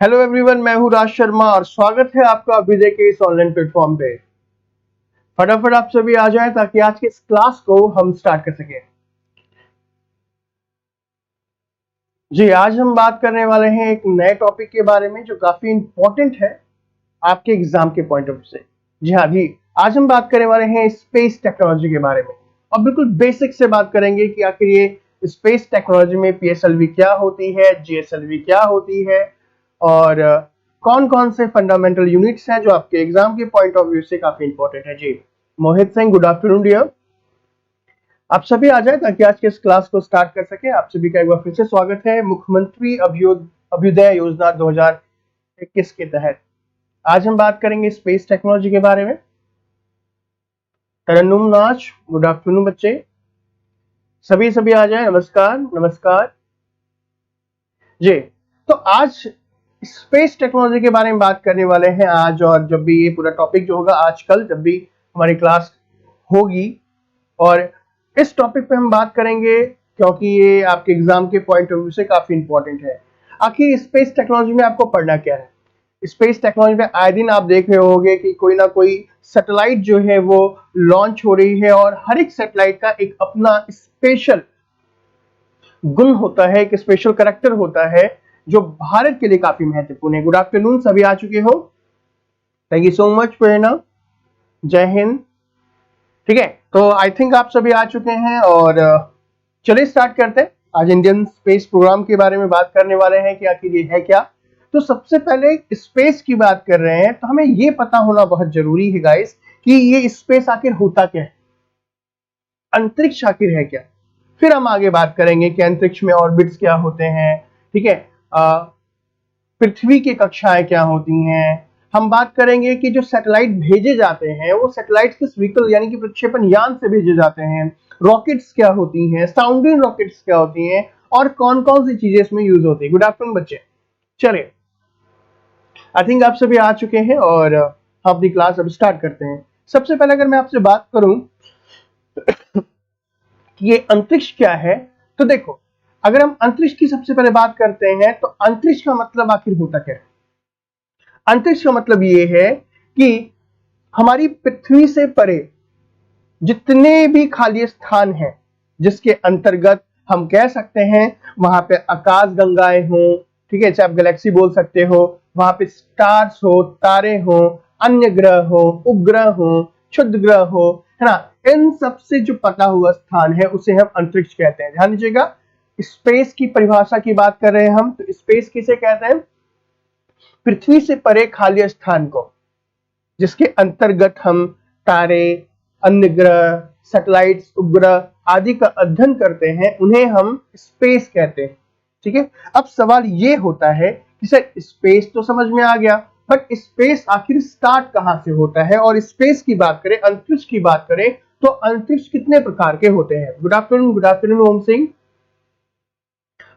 Hello everyone, मैं हूं राज शर्मा और स्वागत है आपका अभ्युदय के इस ऑनलाइन प्लेटफॉर्म पे। फटाफट आप सभी आ जाएं ताकि आज के इस क्लास को हम स्टार्ट कर सकें। जी, आज हम बात करने वाले हैं एक नए टॉपिक के बारे में जो काफी इंपॉर्टेंट है आपके एग्जाम के पॉइंट ऑफ व्यू से। जी हाँ जी, आज हम बात करने वाले हैं स्पेस टेक्नोलॉजी के बारे में और बिल्कुल बेसिक से बात करेंगे कि आखिर ये स्पेस टेक्नोलॉजी में पीएसएलवी क्या होती है, जीएसएलवी क्या होती है और कौन कौन से फंडामेंटल यूनिट्स हैं जो आपके एग्जाम के पॉइंट ऑफ व्यू से काफी इंपॉर्टेंट है। जी Mohit Singh, good afternoon dear. आप सभी आ जाए ताकि आज के इस क्लास को स्टार्ट कर सके। आप सभी का एक बार फिर से स्वागत है मुख्यमंत्री अभ्युदय योजना 2021 के तहत। आज हम बात करेंगे स्पेस टेक्नोलॉजी के बारे में। तरन्नुम नाच, गुड आफ्टरनून बच्चे, सभी आ जाए। नमस्कार नमस्कार जी। तो आज स्पेस टेक्नोलॉजी के बारे में बात करने वाले हैं आज, और जब भी ये पूरा टॉपिक जो होगा आजकल जब भी हमारी क्लास होगी, और इस टॉपिक पे हम बात करेंगे क्योंकि ये आपके एग्जाम के पॉइंट ऑफ व्यू से काफी इंपॉर्टेंट है। आखिर स्पेस टेक्नोलॉजी में आपको पढ़ना क्या है? स्पेस टेक्नोलॉजी में आए दिन आप देख रहे होंगे कि कोई ना कोई सैटेलाइट जो है वो लॉन्च हो रही है, और हर एक सैटेलाइट का एक अपना स्पेशल गुण होता है, एक स्पेशल कैरेक्टर होता है जो भारत के लिए काफी महत्वपूर्ण है। गुड आफ्टरनून, सभी आ चुके हो। थैंक यू सो मच प्रेरणा, जय हिंद। ठीक है, तो आई थिंक आप सभी आ चुके हैं और चलिए स्टार्ट करते हैं। आज इंडियन स्पेस प्रोग्राम के बारे में बात करने वाले हैं कि आखिर ये है क्या। तो सबसे पहले स्पेस की बात कर रहे हैं तो हमें ये पता होना बहुत जरूरी है गाइस कि ये स्पेस आखिर होता क्या है, अंतरिक्ष आखिर है क्या। फिर हम आगे बात करेंगे कि अंतरिक्ष में ऑर्बिट्स क्या होते हैं, ठीक है, पृथ्वी की कक्षाएं क्या होती हैं। हम बात करेंगे कि जो सैटेलाइट भेजे जाते हैं वो सैटेलाइट किस व्हीकल यानी कि प्रक्षेपण यान से भेजे जाते हैं, रॉकेट्स क्या होती हैं, साउंडिंग रॉकेट्स क्या होती हैं, और कौन कौन सी चीजें इसमें यूज होती है। गुड आफ्टरनून बच्चे। चलिए, आई थिंक आप सभी आ चुके हैं और हम अपनी क्लास अब स्टार्ट करते हैं। सबसे पहले अगर मैं आपसे बात करूं कि ये अंतरिक्ष क्या है, तो देखो, अगर हम अंतरिक्ष की सबसे पहले बात करते हैं तो अंतरिक्ष का मतलब आखिर होता क्या है? अंतरिक्ष का मतलब ये है कि हमारी पृथ्वी से परे जितने भी खाली स्थान हैं जिसके अंतर्गत हम कह सकते हैं वहां पे आकाश गंगाएं हो, ठीक है, चाहे आप गैलेक्सी बोल सकते हो, वहां पे स्टार्स हो, तारे हो, अन्य ग्रह हो, उपग्रह हो, क्षुद्र ग्रह हो, है ना, इन सबसे जो पता हुआ स्थान है उसे हम अंतरिक्ष कहते हैं। ध्यान दीजिएगा, स्पेस की परिभाषा की बात कर रहे हैं हम, तो स्पेस किसे कहते हैं? पृथ्वी से परे खाली स्थान को जिसके अंतर्गत हम तारे, अन्य ग्रह, सैटेलाइट्स, उपग्रह आदि का अध्ययन करते हैं, उन्हें हम स्पेस कहते हैं। ठीक है, अब सवाल ये होता है कि सर स्पेस तो समझ में आ गया, बट स्पेस आखिर स्टार्ट कहां से होता है? और स्पेस की बात करें, अंतरिक्ष की बात करें, तो अंतरिक्ष कितने प्रकार के होते हैं? Good afternoon Om Singh.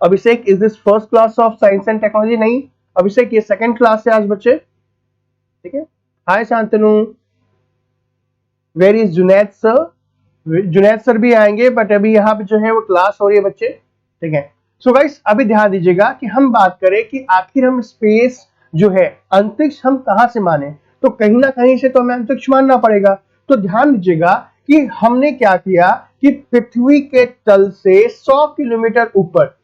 Abhishek, is this first class of science and technology? नहीं अभिषेक, ये सेकंड क्लास है आज बच्चे। ठीक है, hi Shantanu, where is Junaid sir? Junaid sir भी आएंगे बट अभी यहाँ पे जो है वो क्लास हो रही है बच्चे। ठीक है, सो गाइस अभी ध्यान दीजिएगा कि हम बात करें कि आखिर हम स्पेस जो है, अंतरिक्ष हम कहां से माने, तो कहीं ना कहीं से तो हमें अंतरिक्ष मानना पड़ेगा। तो ध्यान दीजिएगा कि हमने क्या किया कि पृथ्वी के तल से 100 किलोमीटर ऊपर,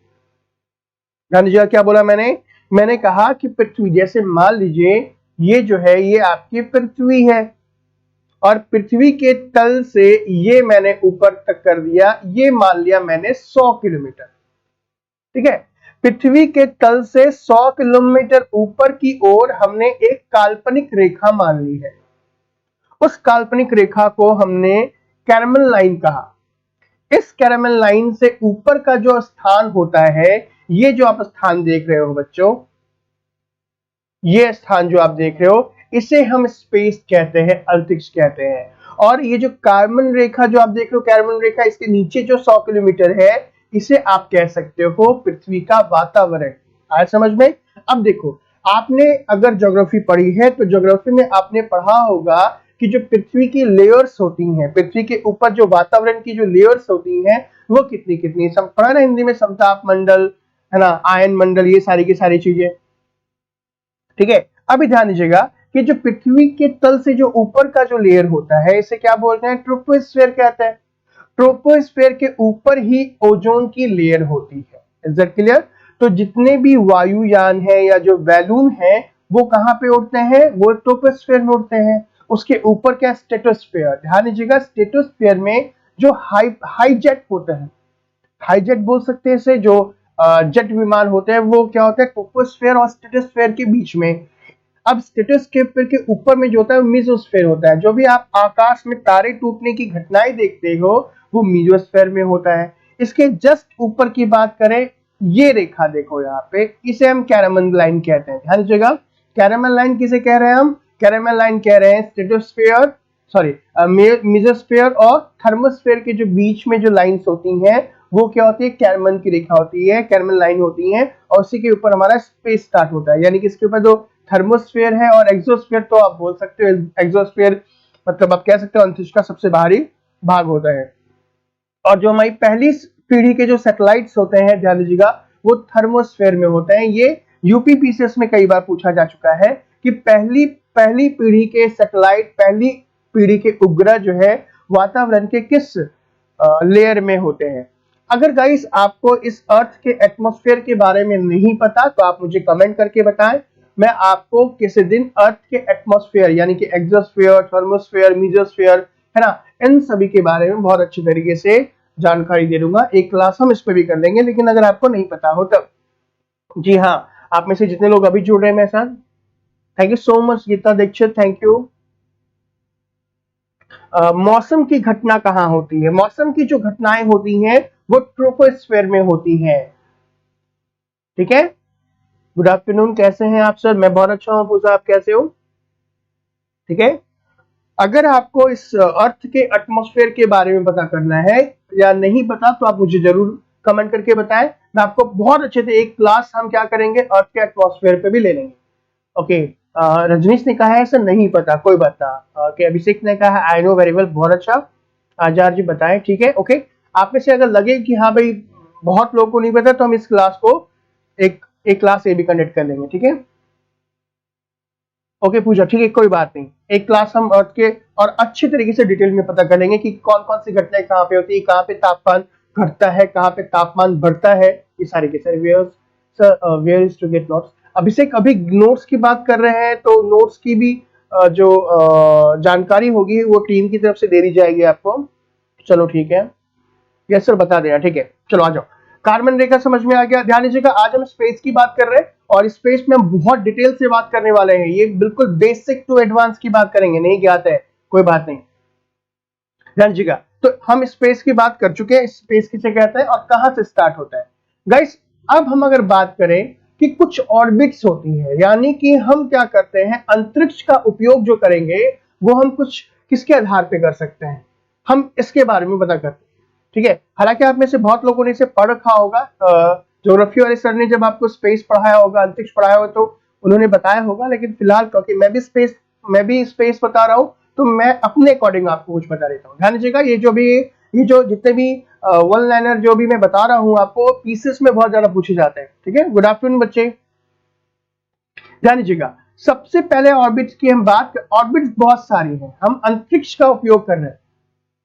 ध्यान दीजिएगा क्या बोला मैंने कहा कि पृथ्वी, जैसे मान लीजिए ये जो है ये आपकी पृथ्वी है, और पृथ्वी के तल से ये मैंने ऊपर तक कर दिया, ये मान लिया मैंने 100 किलोमीटर। ठीक है, पृथ्वी के तल से 100 किलोमीटर ऊपर की ओर हमने एक काल्पनिक रेखा मान ली है। उस काल्पनिक रेखा को हमने कैरमल लाइन कहा। इस कैरमल लाइन से ऊपर का जो स्थान होता है, ये जो आप स्थान देख रहे हो बच्चों, ये स्थान जो आप देख रहे हो, इसे हम स्पेस कहते हैं, अंतरिक्ष कहते हैं। और ये जो कैरमल रेखा जो आप देख रहे हो, कैरमल रेखा, इसके नीचे जो 100 किलोमीटर है, इसे आप कह सकते हो पृथ्वी का वातावरण। आया समझ में? अब देखो, आपने अगर ज्योग्राफी पढ़ी है तो ज्योग्राफी में आपने पढ़ा होगा कि जो पृथ्वी की लेयर्स होती हैं, पृथ्वी के ऊपर जो वातावरण की जो लेयर्स होती हैं, वो कितनी कितनी पढ़ा ना हिंदी में, समताप मंडल, है ना, आयन मंडल, ये सारी की सारी चीजें। ठीक है, अभी ध्यान दीजिएगा कि जो पृथ्वी के तल से जो ऊपर का जो लेयर होता है इसे क्या बोलते हैं, ट्रोपोस्फेयर कहते हैं। ट्रोपोस्फेयर के ऊपर ही ओजोन की लेयर होती है। Is that clear? तो जितने भी वायुयान है या जो बैलून है वो कहां पे उड़ते हैं, वो ट्रोपोस्फेयर में उड़ते हैं। उसके ऊपर क्या, स्ट्रेटोस्फेयर। ध्यान दीजिएगा, स्ट्रेटोस्फेयर में जो हाई जेट होता है, हाई जेट बोल सकते हैं इसे, जो जेट विमान होते हैं, वो क्या होता है, ट्रोपोस्फेयर और स्ट्रेटोस्फेयर के बीच में। अब स्ट्रेटोस्फेयर के ऊपर में जो होता है वो मेसोस्फेयर होता है। जो भी आप आकाश में तारे टूटने की घटनाएं देखते हो वो मेसोस्फेयर में होता है। इसके जस्ट ऊपर की बात करें, ये रेखा देखो यहाँ पे, इसे हम कैरामन लाइन कहते हैं। ध्यान दीजिएगा, कैरामन लाइन किसे कह रहे हैं हम, कैरामन लाइन कह रहे हैं स्ट्रेटोस्फेयर, सॉरी मेसोस्फेयर और थर्मोस्फेयर के जो बीच में जो लाइंस होती हैं वो क्या होती है, कैरामन की रेखा होती है, कैरामन लाइन होती है। और उसी के ऊपर हमारा स्पेस स्टार्ट होता है, यानी कि इसके ऊपर जो थर्मोस्फेयर है और एक्सोस्फेयर, तो आप बोल सकते हो एक्सोस्फेयर मतलब आप कह सकते हो अंतरिक्ष का सबसे बाहरी भाग होता है। और जो हमारी पहली पीढ़ी के जो सैटेलाइट्स होते हैं, ध्यान दीजिएगा, वो थर्मोस्फेयर में होते हैं। ये यूपीपीसीएस में कई बार पूछा जा चुका है कि पहली पीढ़ी के सैटेलाइट, पहली पीढ़ी के उपग्रह जो है वातावरण के किस लेयर में होते हैं। अगर गाइस आपको इस अर्थ के एटमॉस्फेयर के बारे में नहीं पता तो आप मुझे कमेंट करके बताएं, मैं आपको किसी दिन अर्थ के एटमॉस्फेयर यानी कि एक्सोस्फेयर, थर्मोस्फेयर, मेसोस्फेयर है ना, इन सभी के बारे में बहुत अच्छी तरीके से जानकारी दे दूंगा। एक क्लास हम इस पे भी कर लेंगे, लेकिन अगर आपको नहीं पता हो तब। जी हाँ, आप में से जितने लोग अभी जुड़ रहे हैं मेरे साथ, thank you so much. Geeta Dikshit, thank you. मौसम की घटना कहां होती है, मौसम की जो घटनाएं होती हैं वो ट्रोपोस्फेयर में होती हैं। ठीक है, गुड आफ्टरनून, कैसे हैं आप सर? मैं बहुत अच्छा हूं पूजा, आप कैसे हो? ठीक है, अगर आपको इस अर्थ के एटमॉस्फेयर के बारे में पता करना है या नहीं पता तो आप मुझे जरूर कमेंट करके बताएं, मैं आपको बहुत अच्छे से एक क्लास हम क्या करेंगे अर्थ के एटमॉस्फेयर पे भी ले लेंगे। ओके, रजनीश ने कहा है सर नहीं पता, कोई बात ना। अभिषेक ने कहा आई नो वेरी वेल, बहुत अच्छा। आजार जी बताएं, ठीक है। ओके, आप में से अगर लगे कि हाँ भाई बहुत लोगों को नहीं पता तो हम इस क्लास को एक क्लास ये भी कंडक्ट कर लेंगे, ठीक है। ओके पूजा, ठीक है, कोई बात नहीं, एक क्लास हम अर्थ के और अच्छी तरीके से डिटेल में पता कर लेंगे कि कौन कौन सी घटनाएं कहाँ पे होती है, कहाँ पे तापमान घटता है, कहाँ पे तापमान बढ़ता है, ये सारे के सारे। Where is to get notes. Abhishek अभी नोट्स की बात कर रहे हैं तो नोट्स की भी जो जानकारी होगी वो टीम की तरफ से दे दी जाएगी आपको। चलो ठीक है, यस सर बता देना, ठीक है। चलो आ जाओ, कार्बन रेखा समझ में आ गया। ध्यान दीजिएगा, आज हम स्पेस की बात कर रहे हैं और स्पेस में हम बहुत डिटेल से बात करने वाले हैं। ये बिल्कुल बेसिक टू एडवांस की बात करेंगे, नहीं ज्ञात है कोई बात नहीं। ध्यान दीजिएगा, तो हम स्पेस की बात कर चुके हैं, स्पेस किसे कहते हैं और कहां से स्टार्ट होता है। गाइस अब हम अगर बात करें कि कुछ ऑर्बिट्स होती है, यानी कि हम क्या करते हैं, अंतरिक्ष का उपयोग जो करेंगे वो हम कुछ किसके आधार पे कर सकते हैं, हम इसके बारे में पता करते हैं, ठीक है। हालांकि आप में से बहुत लोगों ने इसे पढ़ रखा होगा, ज्योग्राफी वाले सर ने जब आपको स्पेस पढ़ाया होगा, अंतरिक्ष पढ़ाया होगा तो उन्होंने बताया होगा, लेकिन फिलहाल क्योंकि मैं भी स्पेस बता रहा हूं तो मैं अपने अकॉर्डिंग आपको कुछ बता देता हूँ। ध्यान दीजिएगा, ये जो जितने भी वन लाइनर जो भी मैं बता रहा हूँ आपको पीसेस में बहुत ज्यादा पूछे जाते हैं, ठीक है। गुड आफ्टरनून बच्चे, ध्यान दीजिएगा, सबसे पहले ऑर्बिट्स की हम बात, ऑर्बिट्स बहुत सारी हैं, हम अंतरिक्ष का उपयोग कर रहे हैं,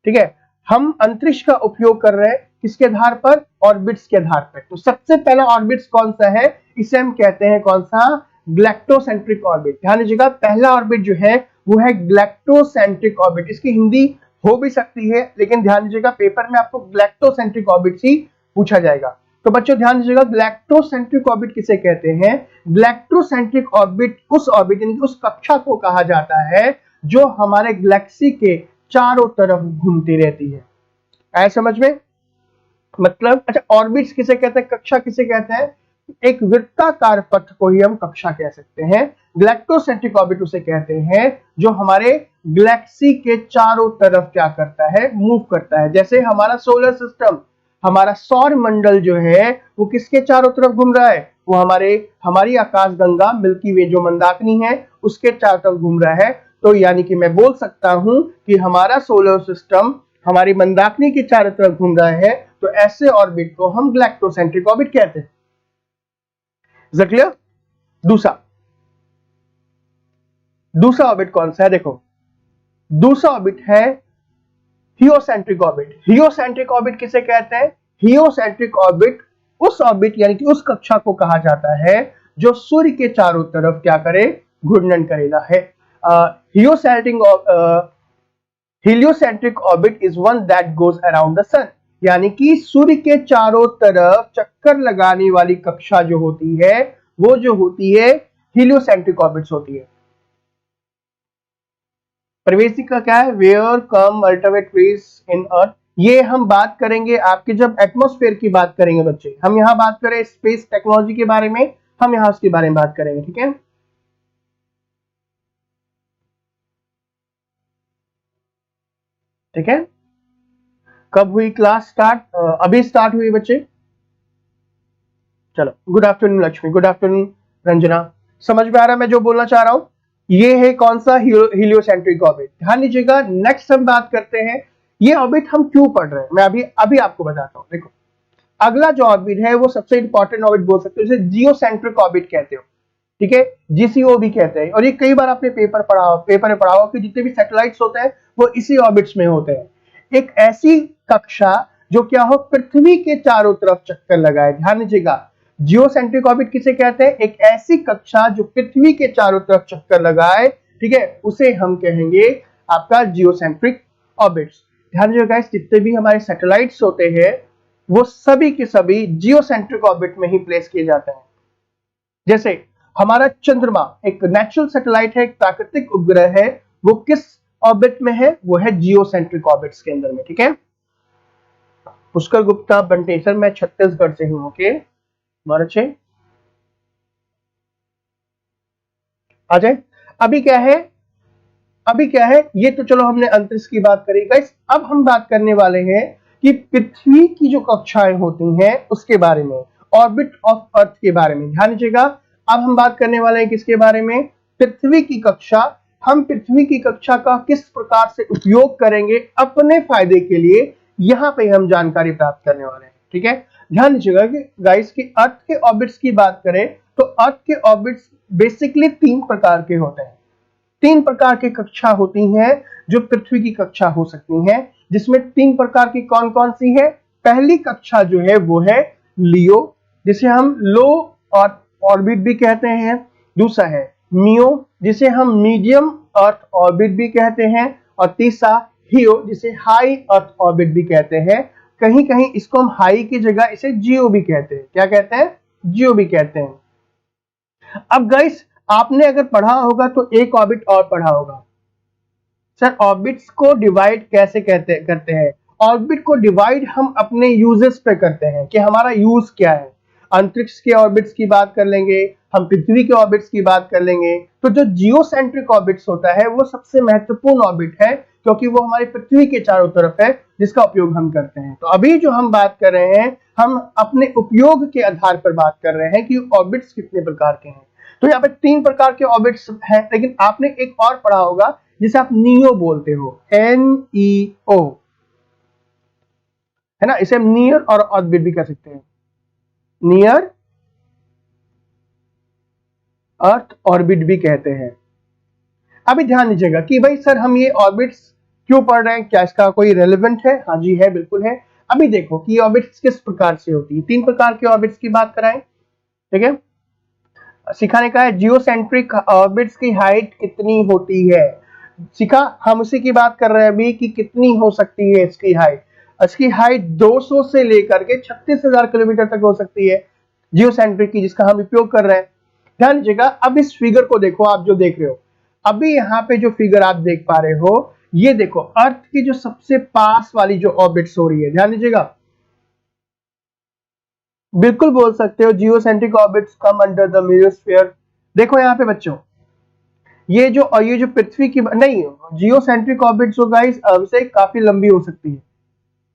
ठीक है। हम अंतरिक्ष का उपयोग कर रहे हैं किसके आधार पर, ऑर्बिट्स के आधार पर। तो सबसे पहला ऑर्बिट्स कौन सा है, इसे हम कहते हैं कौन सा, गैलेक्टोसेंट्रिक ऑर्बिट। ध्यान दीजिएगा, पहला ऑर्बिट जो है वो है गैलेक्टोसेंट्रिक ऑर्बिट। इसकी हिंदी हो भी सकती है, लेकिन ध्यान दीजिएगा पेपर में आपको गैलेक्टोसेंट्रिक ऑर्बिट ही पूछा जाएगा। तो बच्चों ध्यान दीजिएगा, गैलेक्टोसेंट्रिक ऑर्बिट किसे कहते हैं, गैलेक्टोसेंट्रिक ऑर्बिट उस ऑर्बिट यानी उस कक्षा को कहा जाता है जो हमारे गैलेक्सी के चारों तरफ घूमती रहती है। आया समझ में, मतलब अच्छा ऑर्बिट्स किसे कहते हैं, कक्षा किसे कहते हैं, एक वृत्ताकार पथ को ही हम कक्षा कह सकते हैं। गैलेक्टोसेंट्रिक ऑर्बिट उसे कहते हैं जो हमारे गैलेक्सी के चारों तरफ क्या करता है, मूव करता है। जैसे हमारा सोलर सिस्टम, हमारा सौर मंडल जो है वो किसके चारों तरफ घूम रहा है, वो हमारी आकाशगंगा मिल्की वे जो मंदाकिनी है उसके चारों तरफ घूम रहा है। तो यानी कि मैं बोल सकता हूं कि हमारा सोलर सिस्टम हमारी मंदाकिनी के चारों तरफ घूम रहा है, तो ऐसे ऑर्बिट को हम गैलेक्टोसेंट्रिक ऑर्बिट कहते हैं। क्लियर। दूसरा, दूसरा ऑर्बिट कौन सा है? देखो दूसरा ऑर्बिट है हियोसेंट्रिक ऑर्बिट। हियोसेंट्रिक ऑर्बिट किसे कहते हैं? हियोसेंट्रिक ऑर्बिट उस ऑर्बिट यानी कि उस कक्षा को कहा जाता है जो सूर्य के चारों तरफ क्या करे? घूर्णन करेगा है। Heliocentric orbit is one that goes around the sun, यानी कि सूर्य के चारों तरफ चक्कर लगाने वाली कक्षा जो होती है वो जो होती है हीलियोसेंट्रिक ऑर्बिट्स होती है। प्रवेश का क्या है? वेयर कम अल्ट्रावायलेट रेज इन अर्थ। ये हम बात करेंगे आपके जब एटमॉस्फेयर की बात करेंगे बच्चे। हम यहां बात करें स्पेस टेक्नोलॉजी के बारे में, हम यहां उसके बारे में बात करेंगे, ठीक है? ठीक है, कब हुई क्लास स्टार्ट? अभी स्टार्ट हुई बच्चे। चलो, good afternoon Lakshmi, good afternoon Ranjana. समझ में आ रहा है मैं जो बोलना चाह रहा हूं? ये है कौन सा? Heliocentric orbit. ध्यान दीजिएगा, नेक्स्ट हम बात करते हैं ये ऑर्बिट हम क्यों पढ़ रहे हैं, मैं अभी आपको बताता हूं। देखो अगला जो ऑर्बिट है वो सबसे इंपॉर्टेंट ऑर्बिट बोल सकते हो, जिसे जियोसेंट्रिक ऑर्बिट कहते हो, ठीक है? जीसीओ भी कहते हैं। और ये कई बार आपने पेपर में पढ़ा हो कि जितने भी सैटेलाइट्स होते हैं वो इसी ऑर्बिट्स में होते हैं। एक ऐसी कक्षा जो क्या हो? पृथ्वी के चारों तरफ चक्कर लगाए। ध्यान दीजिएगा, जियोसेंट्रिक ऑर्बिट किसे कहते हैं? एक ऐसी कक्षा जो पृथ्वी के चारों तरफ चक्कर लगाए, ठीक है, उसे हम कहेंगे आपका जियोसेंट्रिक ऑर्बिट्स। ध्यान दीजिएगा, जितने भी हमारे सैटेलाइट्स होते हैं वो सभी के सभी जियोसेंट्रिक ऑर्बिट में ही प्लेस किए जाते हैं। जैसे हमारा चंद्रमा एक नेचुरल सैटेलाइट है, एक प्राकृतिक उपग्रह है, वो किस ऑर्बिट में है? वो है जियोसेंट्रिक ऑर्बिट्स के अंदर में, ठीक है? पुष्कर गुप्ता बंटेसर, मैं छत्तीसगढ़ से हूं, ओके? बहुत अच्छे, आ जाए। अभी क्या है? ये तो चलो हमने अंतरिक्ष की बात करी गाइस। अब हम बात करने वाले हैं कि पृथ्वी की जो कक्षाएं होती हैं उसके बारे में, ऑर्बिट ऑफ अर्थ के बारे में। ध्यान दीजिएगा, अब हम बात करने वाले हैं किसके बारे में? पृथ्वी की कक्षा। हम पृथ्वी की कक्षा का किस प्रकार से उपयोग करेंगे अपने फायदे के लिए, यहां पे हम जानकारी प्राप्त करने वाले हैं, ठीक है? ध्यान दीजिएगा कि गाइस की अर्थ के ऑर्बिट्स की बात करें तो अर्थ के ऑर्बिट्स बेसिकली 3 प्रकार के होते हैं। 3 प्रकार की कक्षा होती हैं जो पृथ्वी की कक्षा हो सकती हैं, जिसमें 3 प्रकार की कौन कौन सी है? पहली कक्षा जो है वो है लियो, जिसे हम लो और ऑर्बिट भी कहते हैं। दूसरा है मियो, जिसे हम मीडियम अर्थ ऑर्बिट भी कहते हैं। और तीसरा हियो, जिसे हाई अर्थ ऑर्बिट भी कहते हैं। कहीं कहीं इसको हम हाई की जगह इसे जियो भी कहते हैं। क्या कहते हैं? जियो भी कहते हैं। अब गाइस आपने अगर पढ़ा होगा तो एक ऑर्बिट और पढ़ा होगा। सर ऑर्बिट्स को डिवाइड कैसे करते हैं? ऑर्बिट को डिवाइड हम अपने यूजेस पे करते हैं कि हमारा यूज क्या है। अंतरिक्ष के ऑर्बिट्स की बात कर लेंगे, हम पृथ्वी के ऑर्बिट्स की बात कर लेंगे। तो जो जियोसेंट्रिक ऑर्बिट्स होता है वो सबसे महत्वपूर्ण ऑर्बिट है, क्योंकि वो हमारी पृथ्वी के चारों तरफ है, जिसका उपयोग हम करते हैं। तो अभी जो हम बात कर रहे हैं, हम अपने उपयोग के आधार पर बात कर रहे हैं कि ऑर्बिट्स कितने प्रकार के हैं। तो यहाँ पे 3 प्रकार के ऑर्बिट्स हैं, लेकिन आपने एक और पढ़ा होगा जिसे आप नियो बोलते हो, NEO, है ना? इसे हम नियर और ऑर्बिट भी कह सकते हैं, नियर अर्थ ऑर्बिट भी कहते हैं। अभी ध्यान दीजिएगा कि भाई सर हम ये ऑर्बिट्स क्यों पढ़ रहे हैं, क्या इसका कोई रेलेवेंट है? हाँ जी है, बिल्कुल है। अभी देखो कि ऑर्बिट्स किस प्रकार से होती है। 3 प्रकार के ऑर्बिट्स की बात कराएं, ठीक है? सिखाने का है जियोसेंट्रिक ऑर्बिट्स की हाइट कितनी होती है। सीखा, हम उसी की बात कर रहे हैं अभी कि कितनी हो सकती है इसकी हाइट। इसकी हाइट 200 से लेकर के 36,000 किलोमीटर तक हो सकती है जियोसेंट्रिक की, जिसका हम उपयोग कर रहे हैं। ध्यान दीजिएगा, अब इस फिगर को देखो, आप जो देख रहे हो अभी यहाँ पे जो फिगर आप देख पा रहे हो, ये देखो अर्थ की जो सबसे पास वाली जो ऑर्बिट्स हो रही है। ध्यान दीजिएगा, बिल्कुल बोल सकते हो geocentric orbits come under the mesosphere. देखो यहाँ पे बच्चों, ये जो पृथ्वी की नहीं, जियोसेंट्रिक ऑर्बिट्स जो गाइस से काफी लंबी हो सकती है,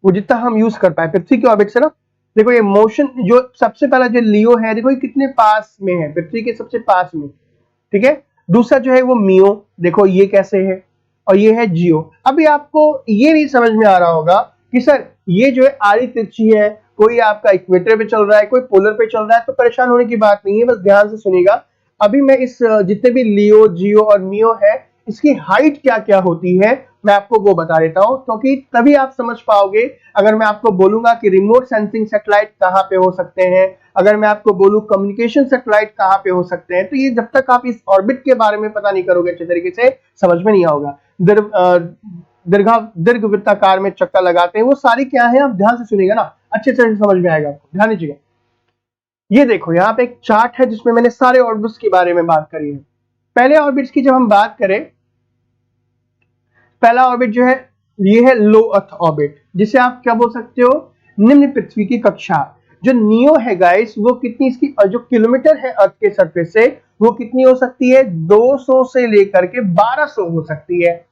वो जितना हम यूज कर पाए पृथ्वी के ऑर्बिट से ना। देखो ये मोशन जो सबसे पहला जो लियो है, देखो ये कितने पास में है, पृथ्वी के सबसे पास में, ठीक है? दूसरा जो है वो मियो, देखो ये कैसे है, और ये है जियो। अभी आपको ये नहीं समझ में आ रहा होगा कि सर ये जो है आड़ी तिरछी है, कोई आपका इक्वेटर पे चल रहा है, कोई पोलर पे चल रहा है, तो परेशान होने की बात नहीं है, बस ध्यान से सुनिएगा। अभी मैं इस जितने भी लियो, जियो और मियो है, इसकी हाइट क्या क्या होती है मैं आपको वो बता देता हूं, क्योंकि तभी आप समझ पाओगे। अगर मैं आपको बोलूंगा कि रिमोट सेंसिंग सैटेलाइट कहां पे हो सकते हैं, अगर मैं आपको बोलूं कम्युनिकेशन सैटेलाइट कहां पे हो सकते हैं, तो ये जब तक आप इस ऑर्बिट के बारे में पता नहीं करोगे अच्छे तरीके से, समझ में नहीं आओगा। दीर्घवृत्ताकार में चक्का लगाते हैं, वो सारी क्या है, आप ध्यान से सुनिएगा ना, अच्छे से समझ में आएगा आपको, ध्यान दीजिएगा। ये देखो यहाँ पे एक चार्ट है जिसमें मैंने सारे ऑर्बिट्स के बारे में बात करी है। पहले ऑर्बिट्स की जब हम बात करें, पहला ऑर्बिट जो है ये है लो अर्थ ऑर्बिट, जिसे आप क्या बोल सकते हो, निम्न पृथ्वी की कक्षा। जो नियो है गाइस, वो कितनी, इसकी जो किलोमीटर है अर्थ के सरफेस से, वो कितनी हो सकती है, 200 से लेकर के 1200 हो सकती है।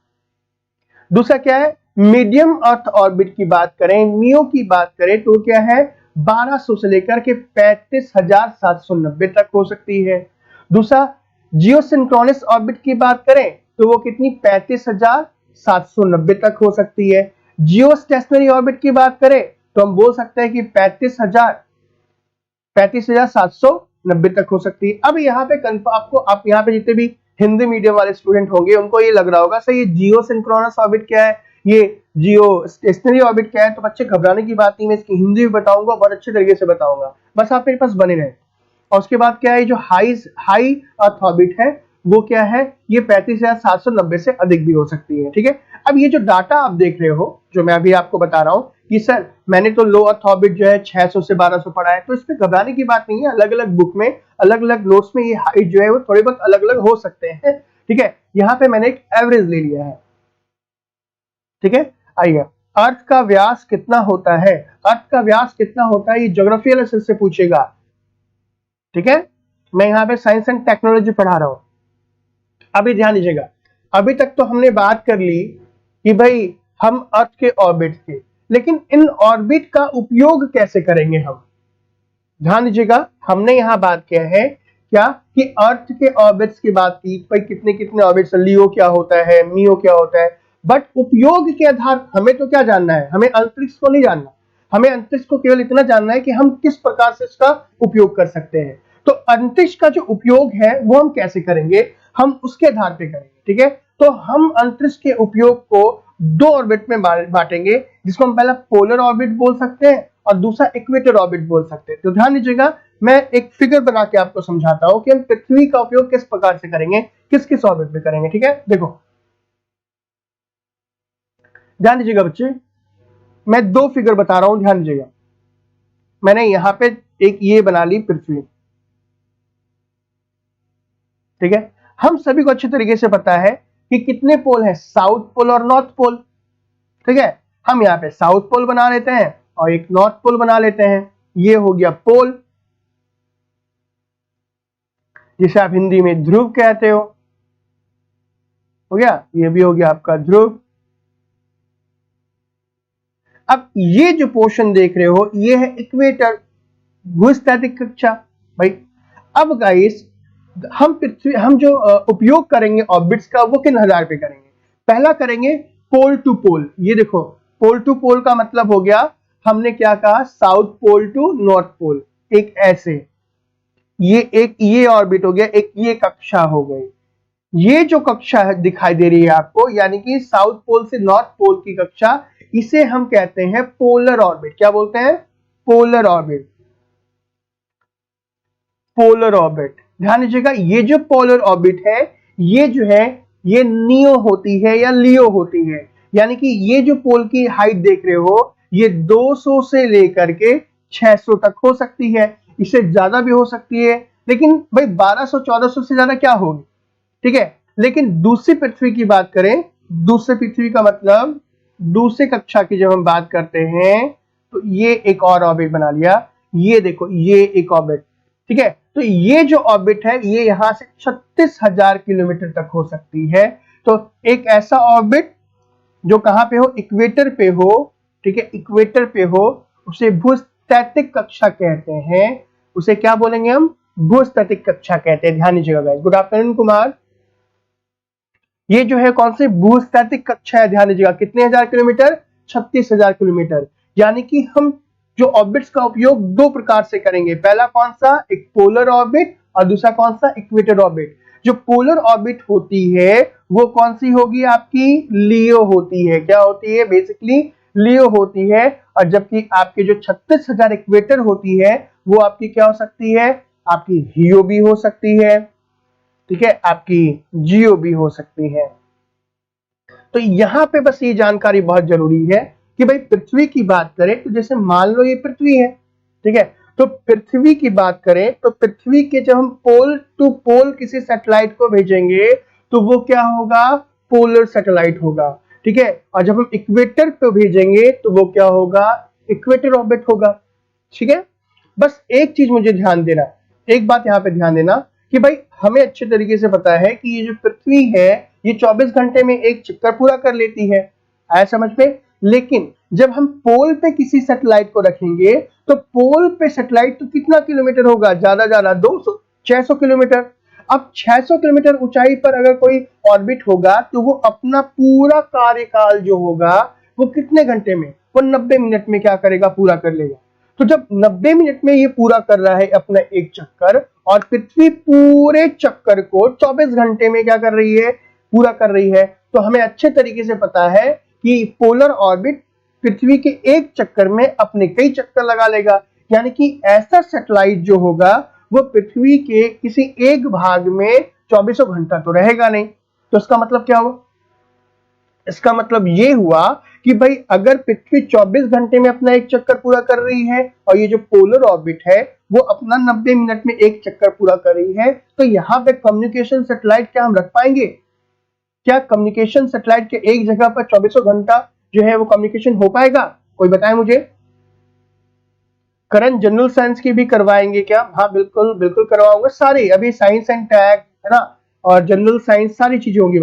दूसरा क्या है, मीडियम अर्थ ऑर्बिट की बात करें, मियो की बात करें, तो क्या है, 1200 से लेकर के 35,790 तक हो सकती है। दूसरा जियोसिंक्रोनस ऑर्बिट की बात करें तो वो कितनी, 35,790 तक हो सकती है। जियो स्टेशनरी ऑर्बिट की बात करें तो हम बोल सकते हैं कि 35,790 तक हो सकती है। अब यहाँ पे आपको, आप यहाँ पे जितने भी हिंदी मीडियम वाले स्टूडेंट होंगे उनको ये लग रहा होगा सर ये जियो सिंक्रोनस ऑर्बिट क्या है, ये जियो स्टेशनरी ऑर्बिट क्या है। तो बच्चे घबराने की बात नहीं, मैं इसकी हिंदी भी बताऊंगा, बहुत अच्छे तरीके से बताऊंगा, बस आप मेरे पास बने रहे। और उसके बाद क्या है, जो हाई अर्थ ऑर्बिट है वो क्या है, ये 35,790 से अधिक भी हो सकती है। ठीक है, अब ये जो डाटा आप देख रहे हो, जो मैं अभी आपको बता रहा हूं कि सर मैंने तो लो अर्थ ऑर्बिट जो है 600 से 1200 पढ़ा है, तो इसमें घबराने की बात नहीं है। अलग अलग बुक में, अलग अलग नोट्स में ये हाइट जो है वो थोड़े बहुत अलग अलग हो सकते हैं। ठीक है, यहाँ पे मैंने एक एवरेज ले लिया है। ठीक है, आइए, अर्थ का व्यास कितना होता है, अर्थ का व्यास कितना होता है, ये ज्योग्राफी लेसन से पूछेगा। ठीक है, मैं यहाँ पे साइंस एंड टेक्नोलॉजी पढ़ा रहा हूं। अभी ध्यान दीजिएगा, अभी तक तो हमने बात कर ली कि भाई हम अर्थ के ऑर्बिट थे, लेकिन इन ऑर्बिट का उपयोग कैसे करेंगे हम। ध्यान दीजिएगा, हमने यहां बात किया है क्या कि अर्थ के ऑर्बिट्स की बात की, भाई कितने कितने ऑर्बिट्स, लियो क्या होता है, मियो क्या होता है, बट उपयोग के आधार हमें तो क्या जानना है, हमें अंतरिक्ष को नहीं जानना, हमें अंतरिक्ष को केवल इतना जानना है कि हम किस प्रकार से इसका उपयोग कर सकते हैं। तो अंतरिक्ष का जो उपयोग है वो हम कैसे करेंगे, हम उसके आधार पे करेंगे। ठीक है, तो हम अंतरिक्ष के उपयोग को दो ऑर्बिट में बांटेंगे, जिसको हम पहला पोलर ऑर्बिट बोल सकते हैं और दूसरा इक्वेटर ऑर्बिट बोल सकते हैं। तो ध्यान दीजिएगा, मैं एक फिगर बना के आपको समझाता हूं कि हम पृथ्वी का उपयोग किस प्रकार से करेंगे, किस किस ऑर्बिट में करेंगे। ठीक है, देखो ध्यान दीजिएगा बच्चे, मैं दो फिगर बता रहा हूं, ध्यान दीजिएगा। मैंने यहां पे एक ये बना ली पृथ्वी। ठीक है, हम सभी को अच्छे तरीके से पता है कि कितने पोल है, साउथ पोल और नॉर्थ पोल। ठीक है, हम यहाँ पे साउथ पोल बना लेते हैं और एक नॉर्थ पोल बना लेते हैं, ये हो गया पोल, जिसे आप हिंदी में ध्रुव कहते हो गया, ये भी हो गया आपका ध्रुव। अब ये जो पोर्शन देख रहे हो ये है इक्वेटर, भूस्थैतिक कक्षा। भाई अब गाइस हम जो उपयोग करेंगे ऑर्बिट्स का वो किन आधार पे करेंगे, पहला करेंगे पोल टू पोल। ये देखो, पोल टू पोल का मतलब हो गया, हमने क्या कहा, south pole to north pole, एक ऐसे, ये ऑर्बिट हो गया, एक ये कक्षा हो गई। ये जो कक्षा दिखाई दे रही है आपको, यानी कि साउथ पोल से नॉर्थ पोल की कक्षा, इसे हम कहते हैं पोलर ऑर्बिट। क्या बोलते हैं, पोलर ऑर्बिट, पोलर ऑर्बिट। ध्यान दीजिएगा, ये जो पोलर ऑर्बिट है ये जो है ये नियो होती है या लियो होती है, यानी कि ये जो पोल की हाइट देख रहे हो ये 200 से लेकर के 600 तक हो सकती है, इससे ज्यादा भी हो सकती है, लेकिन भाई 1200-1400 से ज्यादा क्या होगी। ठीक है, लेकिन दूसरी पृथ्वी की बात करें, दूसरे पृथ्वी का मतलब दूसरे कक्षा की जब हम बात करते हैं तो ये एक और ऑर्बिट बना लिया, ये देखो ये एक ऑर्बिट। ठीक है, तो ये जो ऑर्बिट है ये यहां से 36,000 किलोमीटर तक हो सकती है। तो एक ऐसा ऑर्बिट जो कहां पे हो, इक्वेटर पे हो। ठीक है, इक्वेटर पे हो, उसे भूस्थैतिक कक्षा कहते हैं, उसे क्या बोलेंगे हम, भूस्थैतिक कक्षा कहते हैं। ध्यान दीजिएगा गाइस। गुड आफ्टरनून कुमार, ये जो है कौन सी भूस्थैतिक कक्षा है, ध्यान दीजिएगा, कितने हजार किलोमीटर, 36,000 किलोमीटर। यानी कि हम जो ऑर्बिट्स का उपयोग दो प्रकार से करेंगे, पहला कौन सा, एक पोलर ऑर्बिट और दूसरा कौन सा, इक्वेटर ऑर्बिट। जो पोलर ऑर्बिट होती है वो कौन सी होगी आपकी, लियो होती है। क्या होती है, बेसिकली लियो होती है। और जबकि आपके जो 36,000 इक्वेटर होती है वो आपकी क्या हो सकती है, आपकी हियो भी हो सकती है, ठीक है, आपकी जियो भी हो सकती है। तो यहां पे बस ये जानकारी बहुत जरूरी है कि भाई पृथ्वी की बात करें तो जैसे मान लो ये पृथ्वी है, ठीक है, तो पृथ्वी की बात करें तो पृथ्वी के जब हम पोल टू पोल किसी सैटेलाइट को भेजेंगे तो वो क्या होगा, पोलर सैटेलाइट होगा, ठीक है। और जब हम इक्वेटर पे भेजेंगे तो वो क्या होगा, इक्वेटर ऑर्बिट होगा, ठीक है। बस एक चीज मुझे ध्यान देना, एक बात यहां पे ध्यान देना कि भाई हमें अच्छे तरीके से पता है कि ये जो पृथ्वी है ये 24 घंटे में एक चक्कर पूरा कर लेती है, आया समझ में। लेकिन जब हम पोल पे किसी सैटेलाइट को रखेंगे तो पोल पे सैटेलाइट तो कितना किलोमीटर होगा, ज्यादा 200 600 किलोमीटर। अब 600 किलोमीटर ऊंचाई पर अगर कोई ऑर्बिट होगा तो वो अपना पूरा कार्यकाल जो होगा वो कितने घंटे में, वो 90 मिनट में क्या करेगा, पूरा कर लेगा। तो जब 90 मिनट में ये पूरा कर रहा है अपना एक चक्कर, और पृथ्वी पूरे चक्कर को 24 घंटे में क्या कर रही है, पूरा कर रही है, तो हमें अच्छे तरीके से पता है कि पोलर ऑर्बिट पृथ्वी के एक चक्कर में अपने कई चक्कर लगा लेगा। यानी कि ऐसा सैटेलाइट जो होगा वो पृथ्वी के किसी एक भाग में 24 घंटा तो रहेगा नहीं। तो इसका मतलब क्या हुआ, इसका मतलब ये हुआ कि भाई अगर पृथ्वी 24 घंटे में अपना एक चक्कर पूरा कर रही है और ये जो पोलर ऑर्बिट है वो अपना 90 मिनट में एक चक्कर पूरा कर रही है, तो यहां पे कम्युनिकेशन सैटेलाइट क्या हम रख पाएंगे, क्या कम्युनिकेशन सैटेलाइट के एक जगह पर 24 घंटा जो है वो कम्युनिकेशन हो पाएगा, कोई बताए मुझे। करंट जनरल साइंस की भी करवाएंगे क्या, हाँ बिल्कुल बिल्कुल करवाऊंगा, सारी अभी साइंस एंड टेक है ना, और जनरल साइंस सारी चीजें होंगी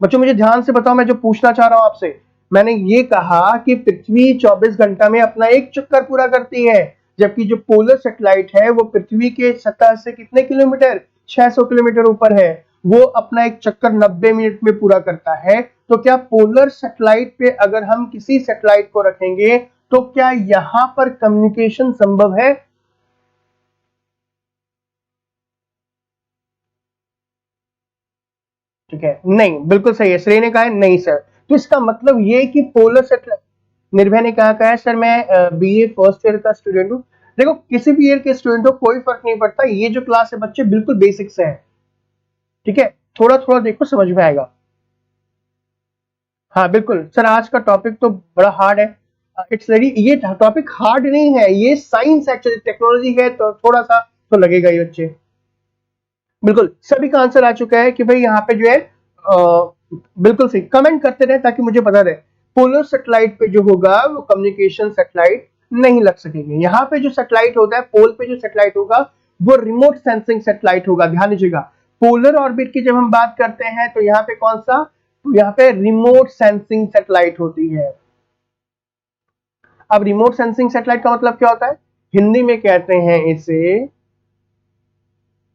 बच्चों मुझे ध्यान से बताओ मैं जो पूछना चाह रहा हूं आपसे। मैंने ये कहा कि पृथ्वी 24 घंटा में अपना एक चक्कर पूरा करती है, जबकि जो पोलर सैटेलाइट है वो पृथ्वी के सतह से कितने किलोमीटर, 600 किलोमीटर ऊपर है, वो अपना एक चक्कर 90 मिनट में पूरा करता है। तो क्या पोलर सैटेलाइट पे अगर हम किसी सैटेलाइट को रखेंगे तो क्या यहां पर कम्युनिकेशन संभव है, ठीक है, नहीं, बिल्कुल सही है, श्रेय ने कहा है नहीं सर। तो इसका मतलब ये कि पोलर सैटेलाइट, निर्भय ने कहा है सर मैं बीए फर्स्ट ईयर का स्टूडेंट हूं। देखो किसी भी ईयर के स्टूडेंट हो कोई फर्क नहीं पड़ता, ये जो क्लास है बच्चे बिल्कुल बेसिक से है, ठीक है, थोड़ा थोड़ा देखो समझ में आएगा। हाँ बिल्कुल सर, आज का टॉपिक तो बड़ा हार्ड है, इट्स वेरी, ये टॉपिक हार्ड नहीं है, ये साइंस एक्चुअली, टेक्नोलॉजी है तो थोड़ा सा तो लगेगा ही बच्चे। बिल्कुल सभी का आंसर आ चुका है कि भाई यहाँ पे जो है बिल्कुल सही, कमेंट करते रहे ताकि मुझे पता रहे। पोलर सैटेलाइट पे जो होगा वो कम्युनिकेशन सैटेलाइट नहीं लग सकेंगे। यहाँ पे जो सैटेलाइट होता है, पोल पे जो सैटेलाइट होगा वो रिमोट सेंसिंग सैटेलाइट होगा, ध्यान दीजिएगा। पोलर ऑर्बिट की जब हम बात करते हैं तो यहाँ पे कौन सा, तो यहाँ पे रिमोट सेंसिंग सैटेलाइट होती है। अब रिमोट सेंसिंग सैटेलाइट का मतलब क्या होता है, हिंदी में कहते हैं इसे,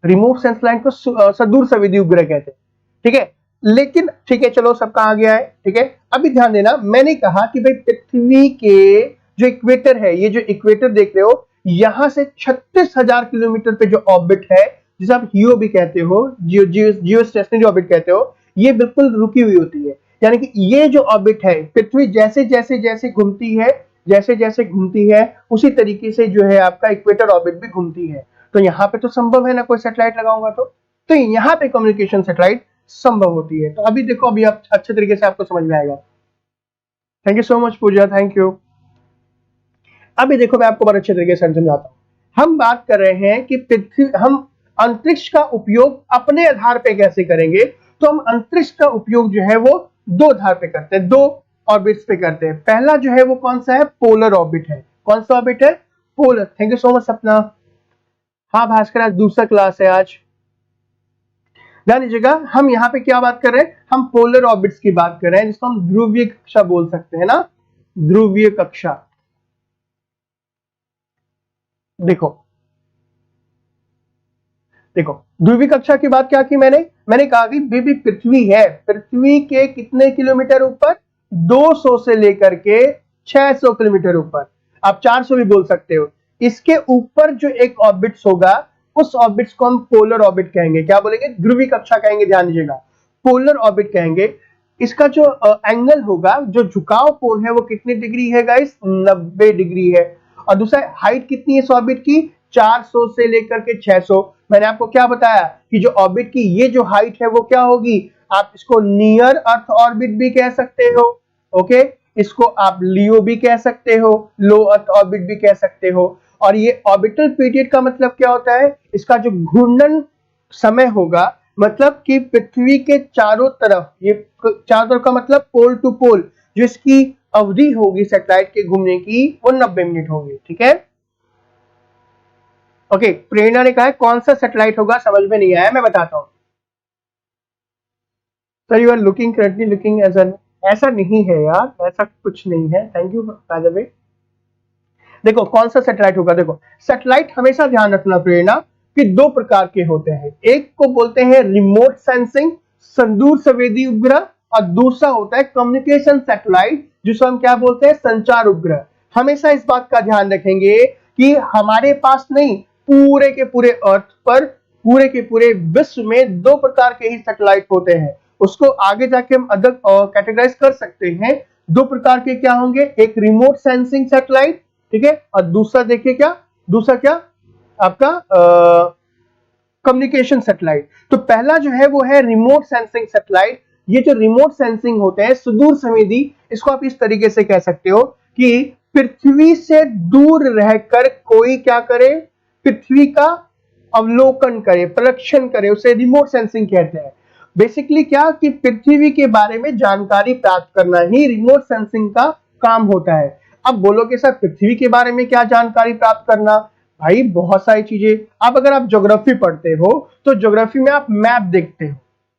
रिमोट सैटेलाइट को सुदूर संवेदी उपग्रह कहते हैं, ठीक है। लेकिन ठीक है चलो सबका आ गया है, ठीक है। अभी ध्यान देना, मैंने कहा कि भाई पृथ्वी के जो इक्वेटर है, ये जो इक्वेटर देख रहे हो, यहां से 36,000 किलोमीटर पे जो ऑर्बिट है जिसे आप हियो भी कहते हो, जियो स्टेशनरी ऑर्बिट कहते हो, ये बिल्कुल रुकी हुई होती है। यानी कि ये जो ऑर्बिट है, पृथ्वी जैसे जैसे जैसे घूमती है, जैसे जैसे घूमती है उसी तरीके से जो है आपका इक्वेटर ऑर्बिट भी घूमती है। तो यहाँ पे तो संभव है ना, कोई सैटेलाइट लगाऊंगा तो यहाँ पे कम्युनिकेशन सैटेलाइट संभव होती है। तो अभी देखो, अभी आप अच्छे तरीके से आपको समझ में आएगा। Thank you so much Pooja, thank you. अभी देखो मैं आपको बहुत अच्छे तरीके से समझाता हूं। हम बात कर रहे हैं कि पृथ्वी, हम अंतरिक्ष का उपयोग अपने आधार पे कैसे करेंगे, तो हम अंतरिक्ष का उपयोग जो है वो दो आधार पे करते हैं, दो ऑर्बिट्स पे करते हैं। पहला जो है वो कौन सा है, पोलर ऑर्बिट है। कौन सा ऑर्बिट है, polar. Thank you so much सपना। हाँ भास्कर, आज दूसरा क्लास है आज, ध्यान दीजिएगा। हम यहाँ पे क्या बात कर रहे हैं, हम पोलर ऑर्बिट्स की बात कर रहे हैं, जिसको हम ध्रुवीय कक्षा बोल सकते हैं ना, ध्रुवीय कक्षा। देखो देखो ध्रुवीय कक्षा की बात क्या की मैंने कहा कि बेबी पृथ्वी है, पृथ्वी के कितने किलोमीटर ऊपर, 200 से लेकर के 600 किलोमीटर ऊपर, आप 400 भी बोल सकते हो। इसके ऊपर जो एक ऑर्बिट्स होगा उस ऑर्बिट्स को हम पोलर ऑर्बिट कहेंगे। क्या बोलेंगे? ध्रुवीय कक्षा कहेंगे, ध्यान दीजिएगा, पोलर ऑर्बिट कहेंगे। इसका जो एंगल होगा, जो झुकाव कोण है, वो कितने डिग्री है गाइस? 90 डिग्री है। और दूसरा, हाइट कितनी है इस ऑर्बिट की? 400 से लेकर के 600। मैंने आपको क्या बताया कि जो ऑर्बिट की ये जो हाइट है वो क्या होगी? आप इसको नियर अर्थ ऑर्बिट भी कह सकते हो, ओके, इसको आप लियो भी कह सकते हो, लो अर्थ ऑर्बिट भी कह सकते हो। और ये ऑर्बिटल पीरियड का मतलब क्या होता है? इसका जो घूर्णन समय होगा, मतलब कि पृथ्वी के चारों तरफ, ये चारों तरफ का मतलब पोल टू पोल, जो इसकी अवधि होगी सैटेलाइट के घूमने की, वो 90 मिनट होगी। ठीक है, ओके। प्रेरणा ने कहा है कौन सा सैटेलाइट होगा, समझ में नहीं आया, मैं बताता हूं। Sir you are looking currently looking as an, ऐसा नहीं है यार, ऐसा कुछ नहीं है। Thank you by the way. देखो कौन सा सैटेलाइट होगा, देखो सैटेलाइट हमेशा ध्यान रखना प्रेरणा कि दो प्रकार के होते हैं। एक को बोलते हैं रिमोट सेंसिंग, सुदूर संवेदी उपग्रह, और दूसरा होता है कम्युनिकेशन सैटेलाइट, जिसको हम क्या बोलते हैं? संचार उपग्रह। हमेशा इस बात का ध्यान रखेंगे कि हमारे पास नहीं, पूरे के पूरे अर्थ पर, पूरे के पूरे विश्व में दो प्रकार के ही सैटेलाइट होते हैं। उसको आगे जाके हम अलग कैटेगराइज कर सकते हैं। दो प्रकार के क्या होंगे? एक रिमोट सेंसिंग सैटेलाइट, ठीक है, और दूसरा देखिए क्या, दूसरा क्या आपका कम्युनिकेशन सैटेलाइट। तो पहला जो है वो है रिमोट सेंसिंग सैटेलाइट। ये जो रिमोट सेंसिंग होते हैं, सुदूर संवेदी, इसको आप इस तरीके से कह सकते हो कि पृथ्वी से दूर रहकर कोई क्या करे? पृथ्वी का अवलोकन करे, परीक्षण करे, उसे रिमोट सेंसिंग कहते हैं। बेसिकली क्या कि पृथ्वी के बारे में जानकारी प्राप्त करना ही रिमोट सेंसिंग का काम होता है। अब बोलोगे सर पृथ्वी के बारे में क्या जानकारी प्राप्त करना? भाई बहुत सारी चीजें। अब अगर आप ज्योग्राफी पढ़ते हो तो ज्योग्राफी में आप मैप देखते हो।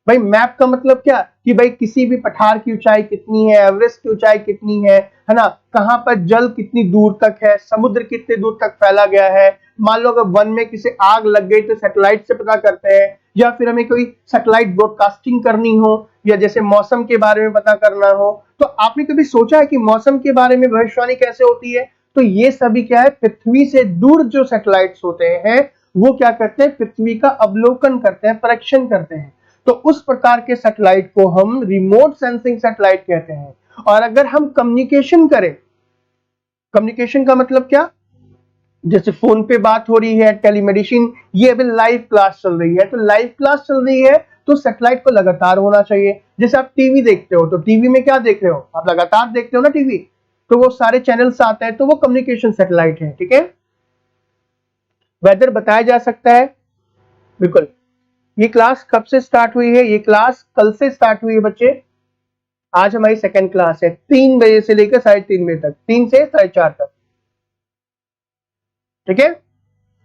भाई मैप का मतलब क्या कि भाई किसी भी पठार की ऊंचाई कितनी है, एवरेस्ट की ऊंचाई कितनी है ना, कहां पर जल कितनी दूर तक है, समुद्र कितने दूर तक फैला गया है। मान लो अगर वन में किसी आग लग गई तो सैटेलाइट से पता करते हैं, या फिर हमें कोई सैटेलाइट ब्रॉडकास्टिंग करनी हो, या जैसे मौसम के बारे में पता करना हो। तो आपने कभी सोचा है कि मौसम के बारे में भविष्यवाणी कैसे होती है? तो ये सभी क्या है? पृथ्वी से दूर जो सैटेलाइट्स होते हैं वो क्या करते हैं? पृथ्वी का अवलोकन करते हैं, परीक्षण करते हैं। तो उस प्रकार के सैटेलाइट को हम रिमोट सेंसिंग सैटेलाइट कहते हैं। और अगर हम कम्युनिकेशन करें, कम्युनिकेशन का मतलब क्या? जैसे फोन पे बात हो रही है, टेलीमेडिसिन, ये अभी लाइव क्लास चल रही है, तो लाइव क्लास चल रही है तो सैटेलाइट को लगातार होना चाहिए। जैसे आप टीवी देखते हो तो टीवी में क्या देख रहे हो? आप लगातार देखते हो ना टीवी, तो वो सारे चैनल्स आते हैं, तो वो कम्युनिकेशन सैटेलाइट है। ठीक है, वेदर बताया जा सकता है, बिल्कुल। ये क्लास कब से स्टार्ट हुई है? ये क्लास कल से स्टार्ट हुई है बच्चे। आज हमारी सेकंड क्लास है, 3 बजे से लेकर 3:30 बजे तक, 3 से 4:30 तक। ठीक है,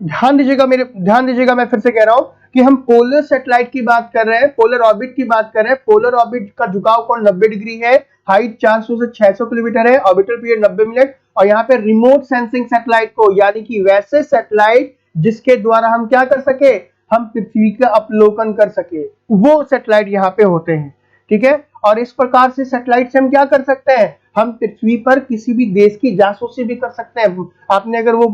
ध्यान दीजिएगा, ध्यान दीजिएगा, मैं फिर से कह रहा हूं कि हम पोलर सैटेलाइट की बात कर रहे हैं, पोलर ऑर्बिट की बात कर रहे हैं। पोलर ऑर्बिट का झुकाव कोण 90 डिग्री है, हाइट 400 से 600 किलोमीटर है, ऑर्बिटल पीरियड 90 मिनट। और यहाँ पे रिमोट सेंसिंग सैटेलाइट को, यानी कि वैसे सैटेलाइट जिसके द्वारा हम क्या कर सके? हम पृथ्वी का अवलोकन कर सके, वो सैटेलाइट यहाँ पे होते हैं। ठीक है, और इस प्रकार से सैटेलाइट से हम क्या कर सकते हैं? हम पृथ्वी पर किसी भी देश की जासूसी भी कर सकते हैं। आपने अगर वो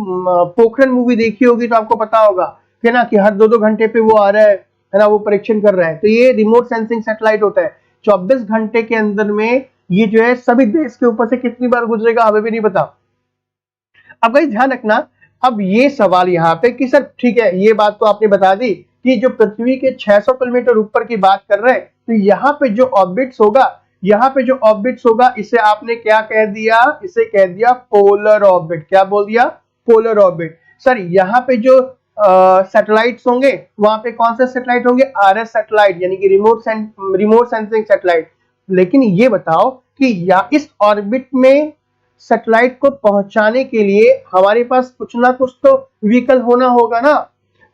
पोखरण मूवी देखी होगी तो आपको पता होगा है ना, कि हर 2-2 घंटे पे वो आ रहा है ना, वो परीक्षण कर रहा है। तो ये रिमोट सेंसिंग सैटेलाइट होता है। 24 घंटे के अंदर में ये जो है सभी देश के ऊपर से कितनी बार गुजरेगा हमें भी नहीं पता। अब भाई ध्यान रखना, अब ये सवाल यहाँ पे कि सर ठीक है, ये बात तो आपने बता दी कि जो पृथ्वी के 600 किलोमीटर ऊपर की बात कर रहे हैं, तो यहाँ पे जो ऑर्बिट्स होगा, यहाँ पे जो ऑर्बिट्स होगा, इसे आपने क्या कह दिया? इसे कह दिया पोलर ऑर्बिट। क्या बोल दिया? Polar orbit. सर यहाँ पे जो सैटेलाइट्स होंगे, वहां पे कौन से सैटेलाइट होंगे? आरएस सैटेलाइट, यानी कि रिमोट सेंसिंग सैटेलाइट। लेकिन ये बताओ कि या इस ऑर्बिट में सैटेलाइट को पहुंचाने के लिए हमारे पास कुछ ना कुछ तो व्हीकल होना होगा ना।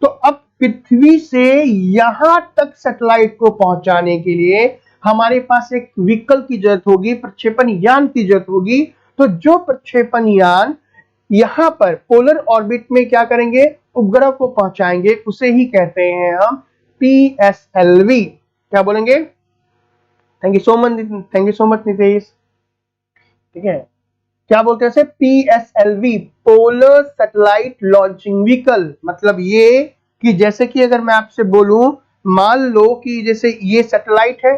तो अब पृथ्वी से यहां तक सैटेलाइट को पहुंचाने के लिए हमारे पास एक व्हीकल की जरूरत होगी, प्रक्षेपण यान की जरूरत होगी। तो जो प्रक्षेपण यान यहां पर पोलर ऑर्बिट में क्या करेंगे? उपग्रह को पहुंचाएंगे, उसे ही कहते हैं हम PSLV। क्या बोलेंगे? Thank you so much Nitesh. ठीक है, क्या बोलते हैं? PSLV, polar satellite launching vehicle. मतलब ये कि जैसे कि अगर मैं आपसे बोलूं, मान लो कि जैसे ये सैटेलाइट है,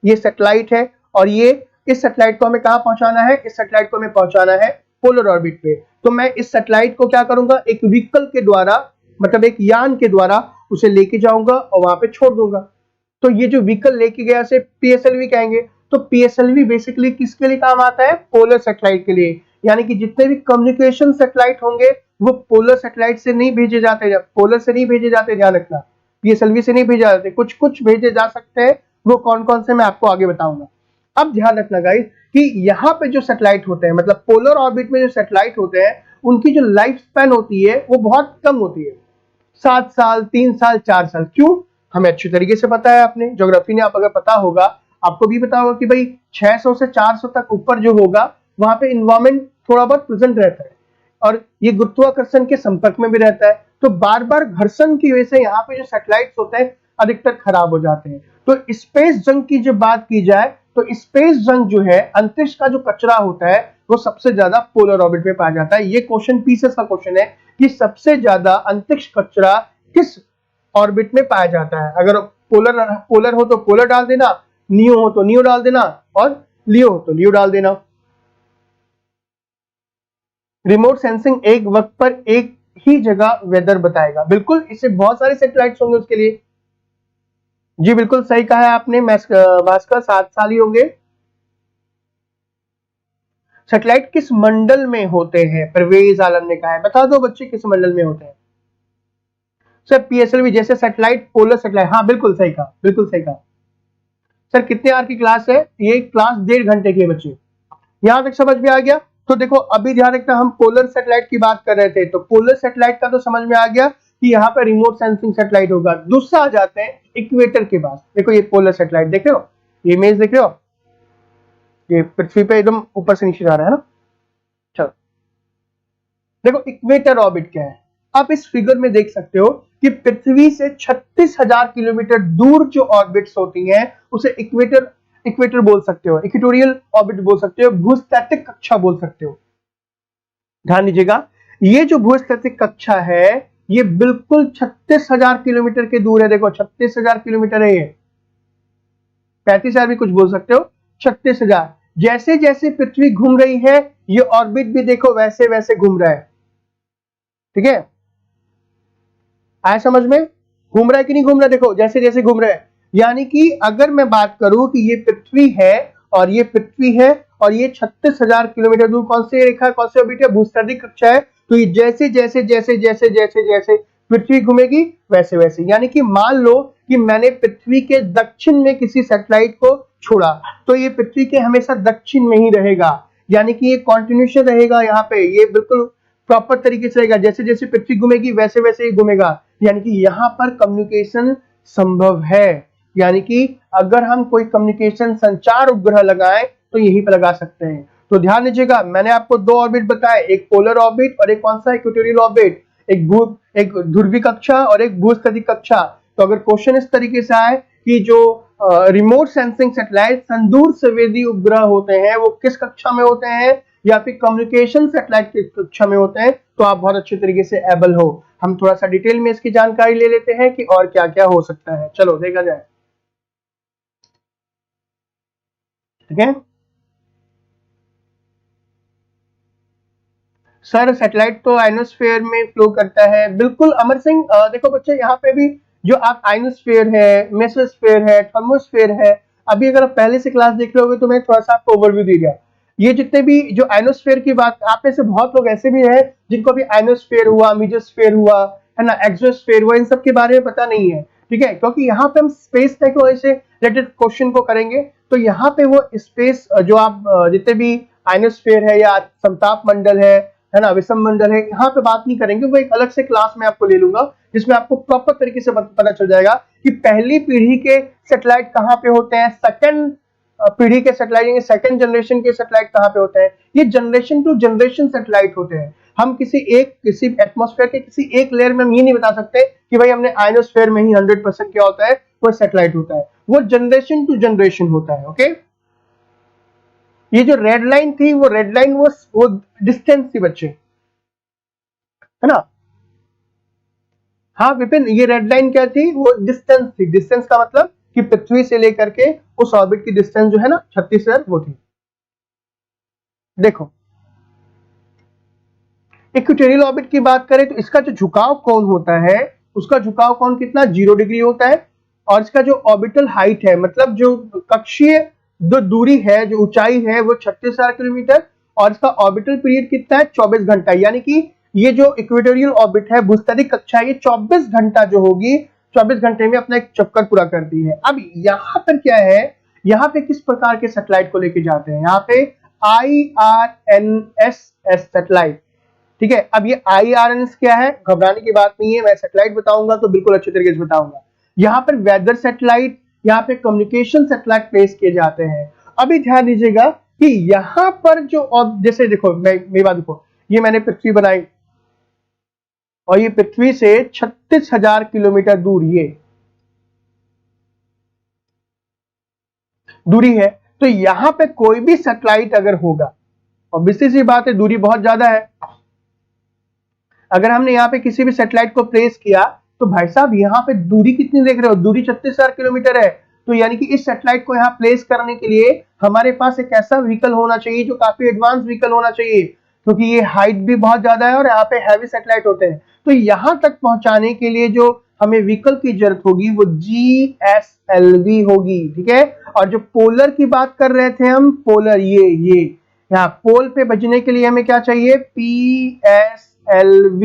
ये सैटेलाइट है, और ये इस सैटेलाइट को हमें कहां पहुंचाना है, इस सैटेलाइट को हमें पहुंचाना है पोलर ऑर्बिट पे। तो मैं इस सैटेलाइट को क्या करूंगा, एक व्हीकल के द्वारा, मतलब एक यान के द्वारा उसे लेके जाऊंगा और वहां पे छोड़ दूंगा। तो ये जो व्हीकल लेके गया उसे पीएसएलवी कहेंगे। तो पीएसएलवी बेसिकली किसके लिए काम आता है, पोलर सैटेलाइट के लिए। यानी कि जितने भी कम्युनिकेशन सैटेलाइट होंगे वो पोलर सैटेलाइट से नहीं भेजे जाते, पोलर से नहीं भेजे जाते, ध्यान रखना, पीएसएलवी से नहीं भेजे जाते, कुछ कुछ भेजे जा सकते हैं। वो कौन कौन से मैं आपको आगे बताऊंगा। अब ध्यान रखना गाइस कि यहाँ पे जो सैटेलाइट होते हैं, मतलब पोलर ऑर्बिट में जो सैटेलाइट होते हैं, उनकी जो लाइफ स्पैन होती है वो बहुत कम होती है, 7 साल, 3 साल, 4 साल। क्यों, हमें अच्छी तरीके से पता है, अपने ज्योग्राफी ने आप अगर पता होगा, आपको भी पता होगा कि भाई 600 से 400 तक ऊपर जो होगा वहां पे इन्वायरमेंट थोड़ा बहुत प्रेजेंट रहता है और ये गुरुत्वाकर्षण के संपर्क में भी रहता है। तो बार बार घर्षण की वजह से यहाँ पे जो सैटेलाइट्स होते हैं अधिकतर खराब हो जाते हैं। तो स्पेस जंक की जब बात की जाए तो स्पेस जंक जो है, अंतरिक्ष का जो कचरा होता है, वो सबसे ज्यादा पोलर ऑर्बिट में पाया जाता है। ये क्वेश्चन पीसेस का क्वेश्चन है कि सबसे ज्यादा अंतरिक्ष कचरा किस ऑर्बिट में पाया जाता है। अगर पोलर पोलर हो तो पोलर डाल देना, नियो हो तो नियो डाल देना, और लियो हो तो लियो डाल देना। रिमोट सेंसिंग एक वक्त पर एक ही जगह वेदर बताएगा, बिल्कुल, इससे बहुत सारे सैटेलाइट्स होंगे उसके लिए। जी बिल्कुल सही कहा है आपने भास्कर, 7 साल ही होंगे। सैटेलाइट किस मंडल में होते हैं, परवेज आलम ने कहा है, बता दो बच्चे किस मंडल में होते हैं। सर पीएसएलवी जैसे सैटेलाइट, पोलर सैटेलाइट, हाँ बिल्कुल सही कहा, बिल्कुल सही कहा। सर कितने आवर की क्लास है, ये क्लास 1.5 घंटे की है बच्चे, यहां तक समझ में आ गया। तो देखो अभी ध्यान रखना, हम पोलर सैटेलाइट की बात कर रहे थे, तो पोलर सैटेलाइट का तो समझ में आ गया कि यहाँ पर रिमोट सेंसिंग सैटेलाइट होगा। दूसरा आ जाते हैं इक्वेटर के पास। देखो ये पोलर सैटेलाइट देख रहे हो, ये इमेज देख रहे हो, ये पृथ्वी पे एकदम ऊपर से नीचे जा रहा है ना। चलो देखो इक्वेटर ऑर्बिट क्या है, आप इस फिगर में देख सकते हो कि पृथ्वी से 36,000 किलोमीटर दूर जो ऑर्बिट्स होती हैं उसे इक्वेटर इक्वेटर बोल सकते हो, इक्वेटोरियल ऑर्बिट बोल सकते हो, भूस्थैतिक कक्षा बोल सकते हो। ध्यान दीजिएगा, ये जो भूस्थैतिक कक्षा है ये बिल्कुल 36,000 किलोमीटर के दूर है। देखो 36,000 किलोमीटर है, ये 35,000 भी कुछ बोल सकते हो, 36,000। जैसे जैसे पृथ्वी घूम रही है ये ऑर्बिट भी देखो वैसे वैसे घूम रहा है, ठीक है, आया समझ में, घूम रहा है कि नहीं घूम रहा है, देखो जैसे जैसे घूम रहा है। यानी कि अगर मैं बात करूं कि ये पृथ्वी है और ये पृथ्वी है और ये 36,000 किलोमीटर दूर कौन सी रेखा, कौन सी ऑर्बिट है, भूस्थैतिक कक्षा है। तो ये जैसे जैसे जैसे जैसे जैसे जैसे पृथ्वी घूमेगी वैसे वैसे, यानी कि मान लो कि मैंने पृथ्वी के दक्षिण में किसी सैटेलाइट को छोड़ा तो ये पृथ्वी के हमेशा दक्षिण में ही रहेगा, यानी कि ये कॉन्टिन्यूशन रहेगा, यहाँ पे ये बिल्कुल प्रॉपर तरीके से रहेगा, जैसे जैसे पृथ्वी घूमेगी वैसे वैसे ही घूमेगा। यानी कि यहाँ पर कम्युनिकेशन संभव है, यानी कि अगर हम कोई कम्युनिकेशन संचार उपग्रह लगाएं तो यहीं पर लगा सकते हैं। तो ध्यान दीजिएगा, मैंने आपको 2 ऑर्बिट बताए, एक पोलर ऑर्बिट और एक कौन सा, इक्वेटोरियल ऑर्बिट, एक ध्रुवीय कक्षा और एक भूस्थैतिक कक्षा। तो अगर क्वेश्चन इस तरीके से आए कि जो रिमोट सेंसिंग सैटेलाइट संदूर संवेदी उपग्रह होते हैं वो किस कक्षा में होते हैं, या फिर कम्युनिकेशन सैटेलाइट किस कक्षा में होते हैं, तो आप बहुत अच्छे तरीके से एबल हो। हम थोड़ा सा डिटेल में इसकी जानकारी ले लेते हैं कि और क्या क्या हो सकता है, चलो देखा जाए, ठीक है। सर सैटेलाइट तो आयनोस्फीयर में फ्लो करता है, बिल्कुल अमर सिंह। देखो बच्चे यहाँ पे भी जो आप आयनोस्फीयर है, मेसोस्फीयर है, थर्मोस्फीयर है, अभी अगर आप पहले से क्लास देख रहे होगे तो मैं थोड़ा सा आपको ओवरव्यू दे दिया। ये जितने भी जो आयनोस्फीयर की बात, आप में से बहुत लोग ऐसे भी हैं जिनको भी आयनोस्फीयर हुआ, मीजोस्फीयर हुआ, है ना, एक्सोस्फीयर हुआ, इन सब के बारे में पता नहीं है, ठीक है, क्योंकि यहाँ पे हम स्पेस टेक्नोलॉजी से रिलेटेड क्वेश्चन को करेंगे। तो यहाँ पे वो स्पेस जो आप जितने भी आयनोस्फीयर है या समताप मंडल है ना, विषम मंडल है, यहाँ पे बात नहीं करेंगे, वो एक अलग से क्लास में आपको ले लूंगा जिसमें आपको प्रॉपर तरीके से पता चल जाएगा कि पहली पीढ़ी के सैटेलाइट कहाँ पे होते हैं, सेकंड पीढ़ी के सैटेलाइट, सेकंड जनरेशन के सैटेलाइट कहाँ पे होते हैं। ये जनरेशन टू जनरेशन सैटेलाइट होते हैं। हम किसी एटमॉस्फेयर के किसी एक लेयर में हम ये नहीं बता सकते कि भाई हमने आयनोस्फेयर में ही 100% क्या होता है, वो सैटेलाइट होता है, वो जनरेशन टू जनरेशन होता है। ओके, ये जो रेड लाइन थी वो रेड लाइन वो डिस्टेंस थी बच्चे, है ना। हाँ विपिन, ये रेड लाइन क्या थी? वो डिस्टेंस थी। डिस्टेंस का मतलब कि पृथ्वी से लेकर के उस ऑर्बिट की डिस्टेंस जो है ना 36,000 वो थी। देखो इक्वेटोरियल ऑर्बिट की बात करें तो इसका जो झुकाव कोण होता है, उसका झुकाव कोण कितना 0 डिग्री होता है। और इसका जो ऑर्बिटल हाइट है, मतलब जो कक्षीय जो दूरी है, जो ऊंचाई है, वो 36,000 किलोमीटर। और इसका ऑर्बिटल पीरियड कितना है? 24 घंटा। यानी कि ये जो इक्वेटोरियल ऑर्बिट है, भूस्तरिक कक्षा, ये 24 घंटा जो होगी, 24 घंटे में अपना एक चक्कर पूरा करती है। अब यहां पर क्या है, यहाँ पे किस प्रकार के सैटेलाइट को लेके जाते हैं? यहाँ पे IRNSS सैटेलाइट, ठीक है। अब ये IRNS क्या है? घबराने की बात नहीं है, मैं सैटेलाइट बताऊंगा तो बिल्कुल अच्छे तरीके से बताऊंगा। यहाँ पर वेदर सैटेलाइट, यहाँ पे कम्युनिकेशन सैटेलाइट प्लेस किए जाते हैं। अभी ध्यान दीजिएगा कि यहाँ पर जो, जैसे देखो मेरी बात देखो, ये मैंने पृथ्वी बनाई और ये पृथ्वी से 36,000 किलोमीटर दूर ये दूरी है। तो यहां पे कोई भी सैटेलाइट अगर होगा, और ऑब्वियसली सी बात है दूरी बहुत ज्यादा है, अगर हमने यहाँ पे किसी भी सैटेलाइट को प्लेस किया तो भाई साहब यहाँ पे दूरी कितनी देख रहे हो? दूरी 36,000 किलोमीटर है। तो यानी कि इस सैटेलाइट को यहाँ प्लेस करने के लिए हमारे पास एक ऐसा व्हीकल होना चाहिए जो काफी एडवांस व्हीकल होना चाहिए, क्योंकि ये हाइट भी बहुत ज्यादा है और यहाँ पे हैवी सैटेलाइट होते हैं। तो यहाँ तक पहुंचाने के लिए जो हमें व्हीकल की जरूरत होगी वो GSLV होगी, ठीक है। और जो पोलर की बात कर रहे थे हम, पोलर, ये यहाँ पोल पे बजने के लिए हमें क्या चाहिए? PSLV,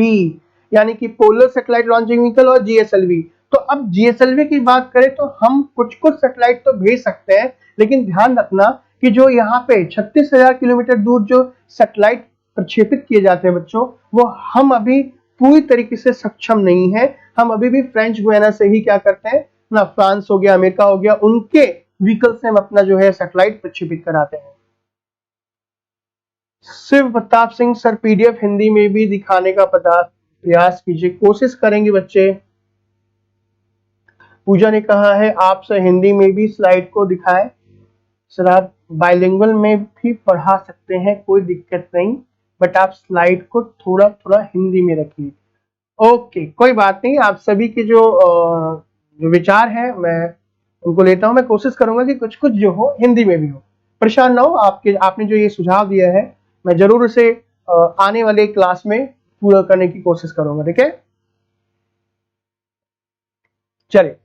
यानी कि पोलर सैटेलाइट लॉन्चिंग व्हीकल और GSLV। तो अब GSLV की बात करें तो हम कुछ सैटेलाइट तो भेज सकते हैं, लेकिन ध्यान रखना कि जो यहाँ पे 36,000 किलोमीटर दूर जो सैटेलाइट प्रक्षेपित किए जाते हैं बच्चों, वो हम अभी पूरी तरीके से सक्षम नहीं है। हम अभी भी फ्रेंच गुयाना से ही क्या करते हैं ना, फ्रांस हो गया, अमेरिका हो गया, उनके व्हीकल से हम अपना जो है सैटेलाइट प्रक्षेपित कराते हैं। शिव प्रताप सिंह सर, PDF हिंदी में भी दिखाने का प्रयास कीजिए, कोशिश करेंगे बच्चे। पूजा ने कहा है आप सर हिंदी में भी स्लाइड को दिखाएं। सर आप बाइलिंगुअल में भी पढ़ा सकते हैं, कोई दिक्कत नहीं, बट आप स्लाइड को थोड़ा थोड़ा हिंदी में रखिए। ओके, कोई बात नहीं। आप सभी के जो विचार है मैं उनको लेता हूं। मैं कोशिश करूंगा कि कुछ जो हो हिंदी में भी हो, परेशान ना हो। आपने जो ये सुझाव दिया है, मैं जरूर उसे आने वाले क्लास में पूरा करने की कोशिश करूंगा, ठीक है। चलिए,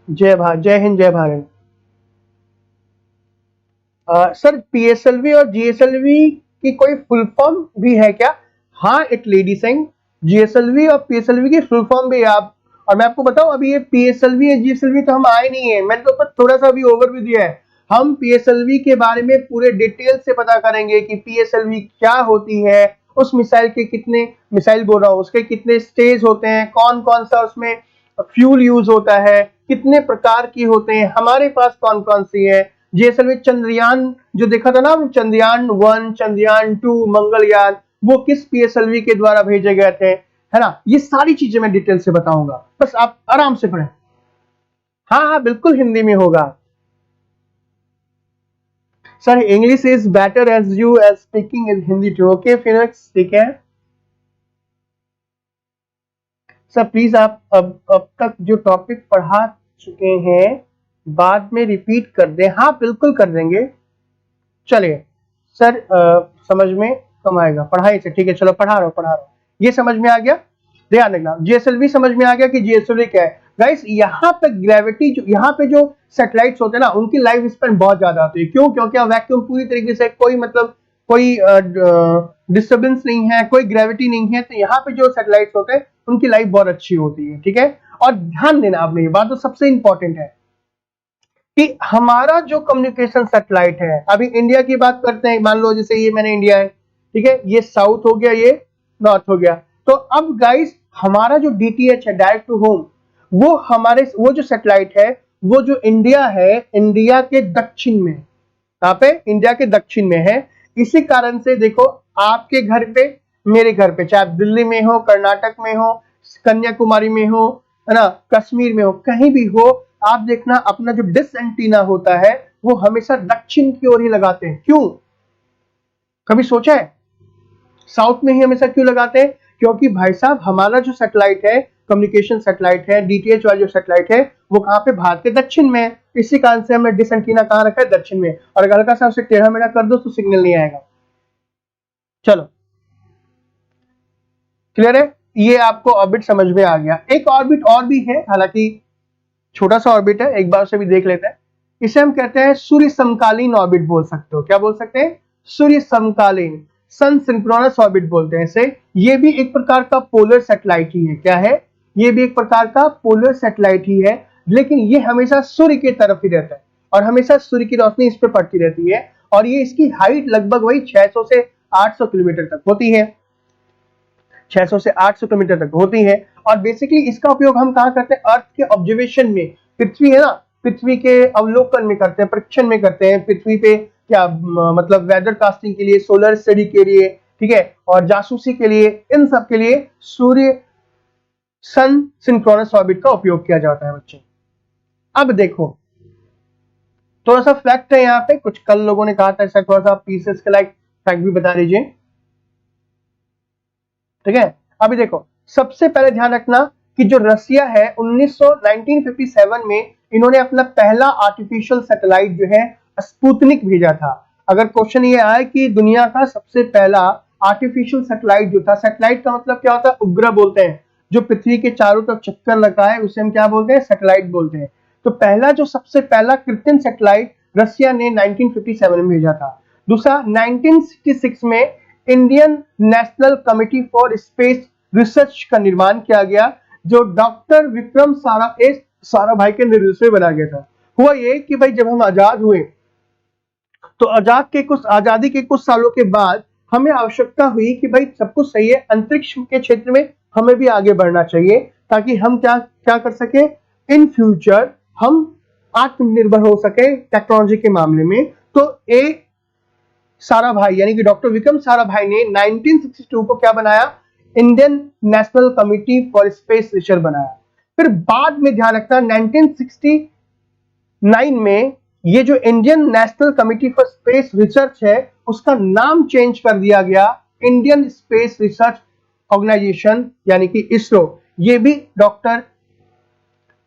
जय हिंद, जय भारत। सर PSLV और GSLV की कोई फुल फॉर्म भी है क्या? हाँ, इट लेडी सिंह, GSLV और PSLV की फुल फॉर्म भी है। आप, और मैं आपको बताऊं, अभी ये PSLV या GSLV तो हम आए नहीं है, मैंने तो ऊपर थोड़ा सा अभी ओवरव्यू दिया है। हम PSLV के बारे में पूरे डिटेल से पता करेंगे कि PSLV क्या होती है, उस मिसाइल के कितने, मिसाइल बोल रहा हूं, उसके कितने स्टेज होते हैं, कौन कौन सा उसमें फ्यूल यूज होता है, कितने प्रकार की होते हैं, हमारे पास कौन कौन सी है। GSLV चंद्रयान जो देखा था ना, चंद्रयान 1, चंद्रयान 2, मंगलयान, वो किस PSLV के द्वारा भेजे गए थे, है ना। ये सारी चीजें मैं डिटेल से बताऊंगा, बस आप आराम से पढ़ें। हाँ हाँ बिल्कुल हिंदी में होगा sir. English is better as you as speaking is Hindi too. Okay Phoenix, ठीक है सर। प्लीज आप अब तक जो टॉपिक पढ़ा चुके हैं बाद में रिपीट कर दें। हाँ बिल्कुल कर देंगे। चलिए सर, समझ में कम आएगा पढ़ाई से, ठीक है। चलो पढ़ा रहा हूँ, ये समझ में आ गया। ध्यान रखना, GSLV समझ में आ गया कि GSLV क्या है। गाइस यहाँ पे ग्रेविटी, जो यहाँ पे जो सैटेलाइट्स होते हैं ना, उनकी लाइफ स्पैन बहुत ज्यादा होती है। क्यों? क्योंकि वैक्यूम पूरी तरीके से कोई मतलब कोई डिस्टर्बेंस नहीं है, कोई ग्रेविटी नहीं है, तो यहाँ पे जो सैटेलाइट्स होते हैं उनकी लाइफ बहुत अच्छी होती है, ठीक है। और ध्यान देना आपने, ये बात तो सबसे इंपॉर्टेंट है कि हमारा जो कम्युनिकेशन सैटेलाइट है, अभी इंडिया की बात करते हैं, मान लो जैसे ये मैंने इंडिया है, ठीक है, ये साउथ हो गया, ये नॉर्थ हो गया। तो अब गाइस हमारा जो DTH है, डायरेक्ट टू होम, वो हमारे वो जो सैटेलाइट है, वो जो इंडिया है, इंडिया के दक्षिण में, कहां पे? इंडिया के दक्षिण में है। इसी कारण से देखो, आपके घर पे, मेरे घर पे, चाहे दिल्ली में हो, कर्नाटक में हो, कन्याकुमारी में हो, है ना, कश्मीर में हो, कहीं भी हो, आप देखना अपना जो डिश एंटीना होता है वो हमेशा दक्षिण की ओर ही लगाते हैं। क्यों? कभी सोचा है साउथ में ही हमेशा क्यों लगाते हैं? क्योंकि भाई साहब हमारा जो सैटेलाइट है कम्युनिकेशन सैटेलाइट है, डीटीएच वाली जो सैटेलाइट है वो कहाँ पे, भारत के दक्षिण में है। इसी कारण से हमने डिश एंटीना कहाँ रखा है, दक्षिण में। और अगर हल्का सा उसे टेढ़ा मेढ़ा कर दो तो सिग्नल नहीं आएगा। चलो क्लियर है, ये आपको ऑर्बिट समझ में आ गया। एक ऑर्बिट और भी है, हालांकि छोटा सा ऑर्बिट है, एक बार उसे भी देख लेते हैं। इसे हम कहते हैं सूर्य समकालीन ऑर्बिट बोल सकते हो। क्या बोल सकते हैं, सूर्य समकालीन, सन सिंक्रोनस ऑर्बिट बोलते हैं इसे। ये भी एक प्रकार का पोलर सैटेलाइट ही है। क्या है, ये भी एक प्रकार का पोलर सैटेलाइट ही है, लेकिन ये हमेशा सूर्य की तरफ ही रहता है और हमेशा सूर्य की रोशनी इस पर पड़ती रहती है। और ये इसकी हाइट लगभग वही 600 से 800 किलोमीटर तक होती है, 600 से 800 किलोमीटर तक होती है। और बेसिकली इसका उपयोग हम कहाँ करते हैं, अर्थ के ऑब्जर्वेशन में, पृथ्वी है ना, पृथ्वी के अवलोकन में करते हैं, परीक्षण में करते हैं। पृथ्वी पे क्या मतलब वेदर कास्टिंग के लिए, सोलर स्टडी के लिए, ठीक है, और जासूसी के लिए, इन सब के लिए सूर्य सन सिंक्रोनस ऑर्बिट का उपयोग किया जाता है बच्चे। अब देखो थोड़ा सा फैक्ट है यहाँ पे, कुछ कल लोगों ने कहा था, ऐसा थोड़ा सा पीसेस के लाइक फैक्ट भी बता दीजिए, ठीक है। अभी देखो सबसे पहले ध्यान रखना कि जो रसिया है 1957 में इन्होंने अपना पहला आर्टिफिशियल सैटेलाइट जो है स्पुतनिक भेजा था। अगर क्वेश्चन ये आए कि दुनिया का सबसे पहला आर्टिफिशियल सैटेलाइट जो था, सैटेलाइट का मतलब क्या होता है, उपग्रह बोलते हैं, जो पृथ्वी के चारों तरफ चक्कर लगाए है उसे हम क्या बोलते हैं, सैटेलाइट बोलते हैं। तो पहला जो सबसे पहला कृत्रिम सैटेलाइट रसिया ने 1957 में भेजा था। दूसरा 1966 में Indian national committee for space research का निर्माण किया गया, जो डॉक्टर विक्रम साराभाई के नेतृत्व में बना गया था। हुआ ये कि भाई जब हम आजाद हुए तो आजादी के कुछ सालों के बाद हमें आवश्यकता हुई कि भाई सब कुछ सही है, अंतरिक्ष के क्षेत्र में हमें भी आगे बढ़ना चाहिए, ताकि हम क्या कर सके, इन फ्यूचर हम आत्मनिर्भर हो सके टेक्नोलॉजी के मामले में। तो साराभाई यानी कि डॉक्टर विक्रम साराभाई ने 1962 को क्या बनाया, Indian national committee for space research बनाया। फिर बाद में ध्यान रखना 1969 में ये जो Indian national committee for space research है उसका नाम चेंज कर दिया गया इंडियन स्पेस रिसर्च ऑर्गेनाइजेशन यानी कि इसरो। ये भी डॉक्टर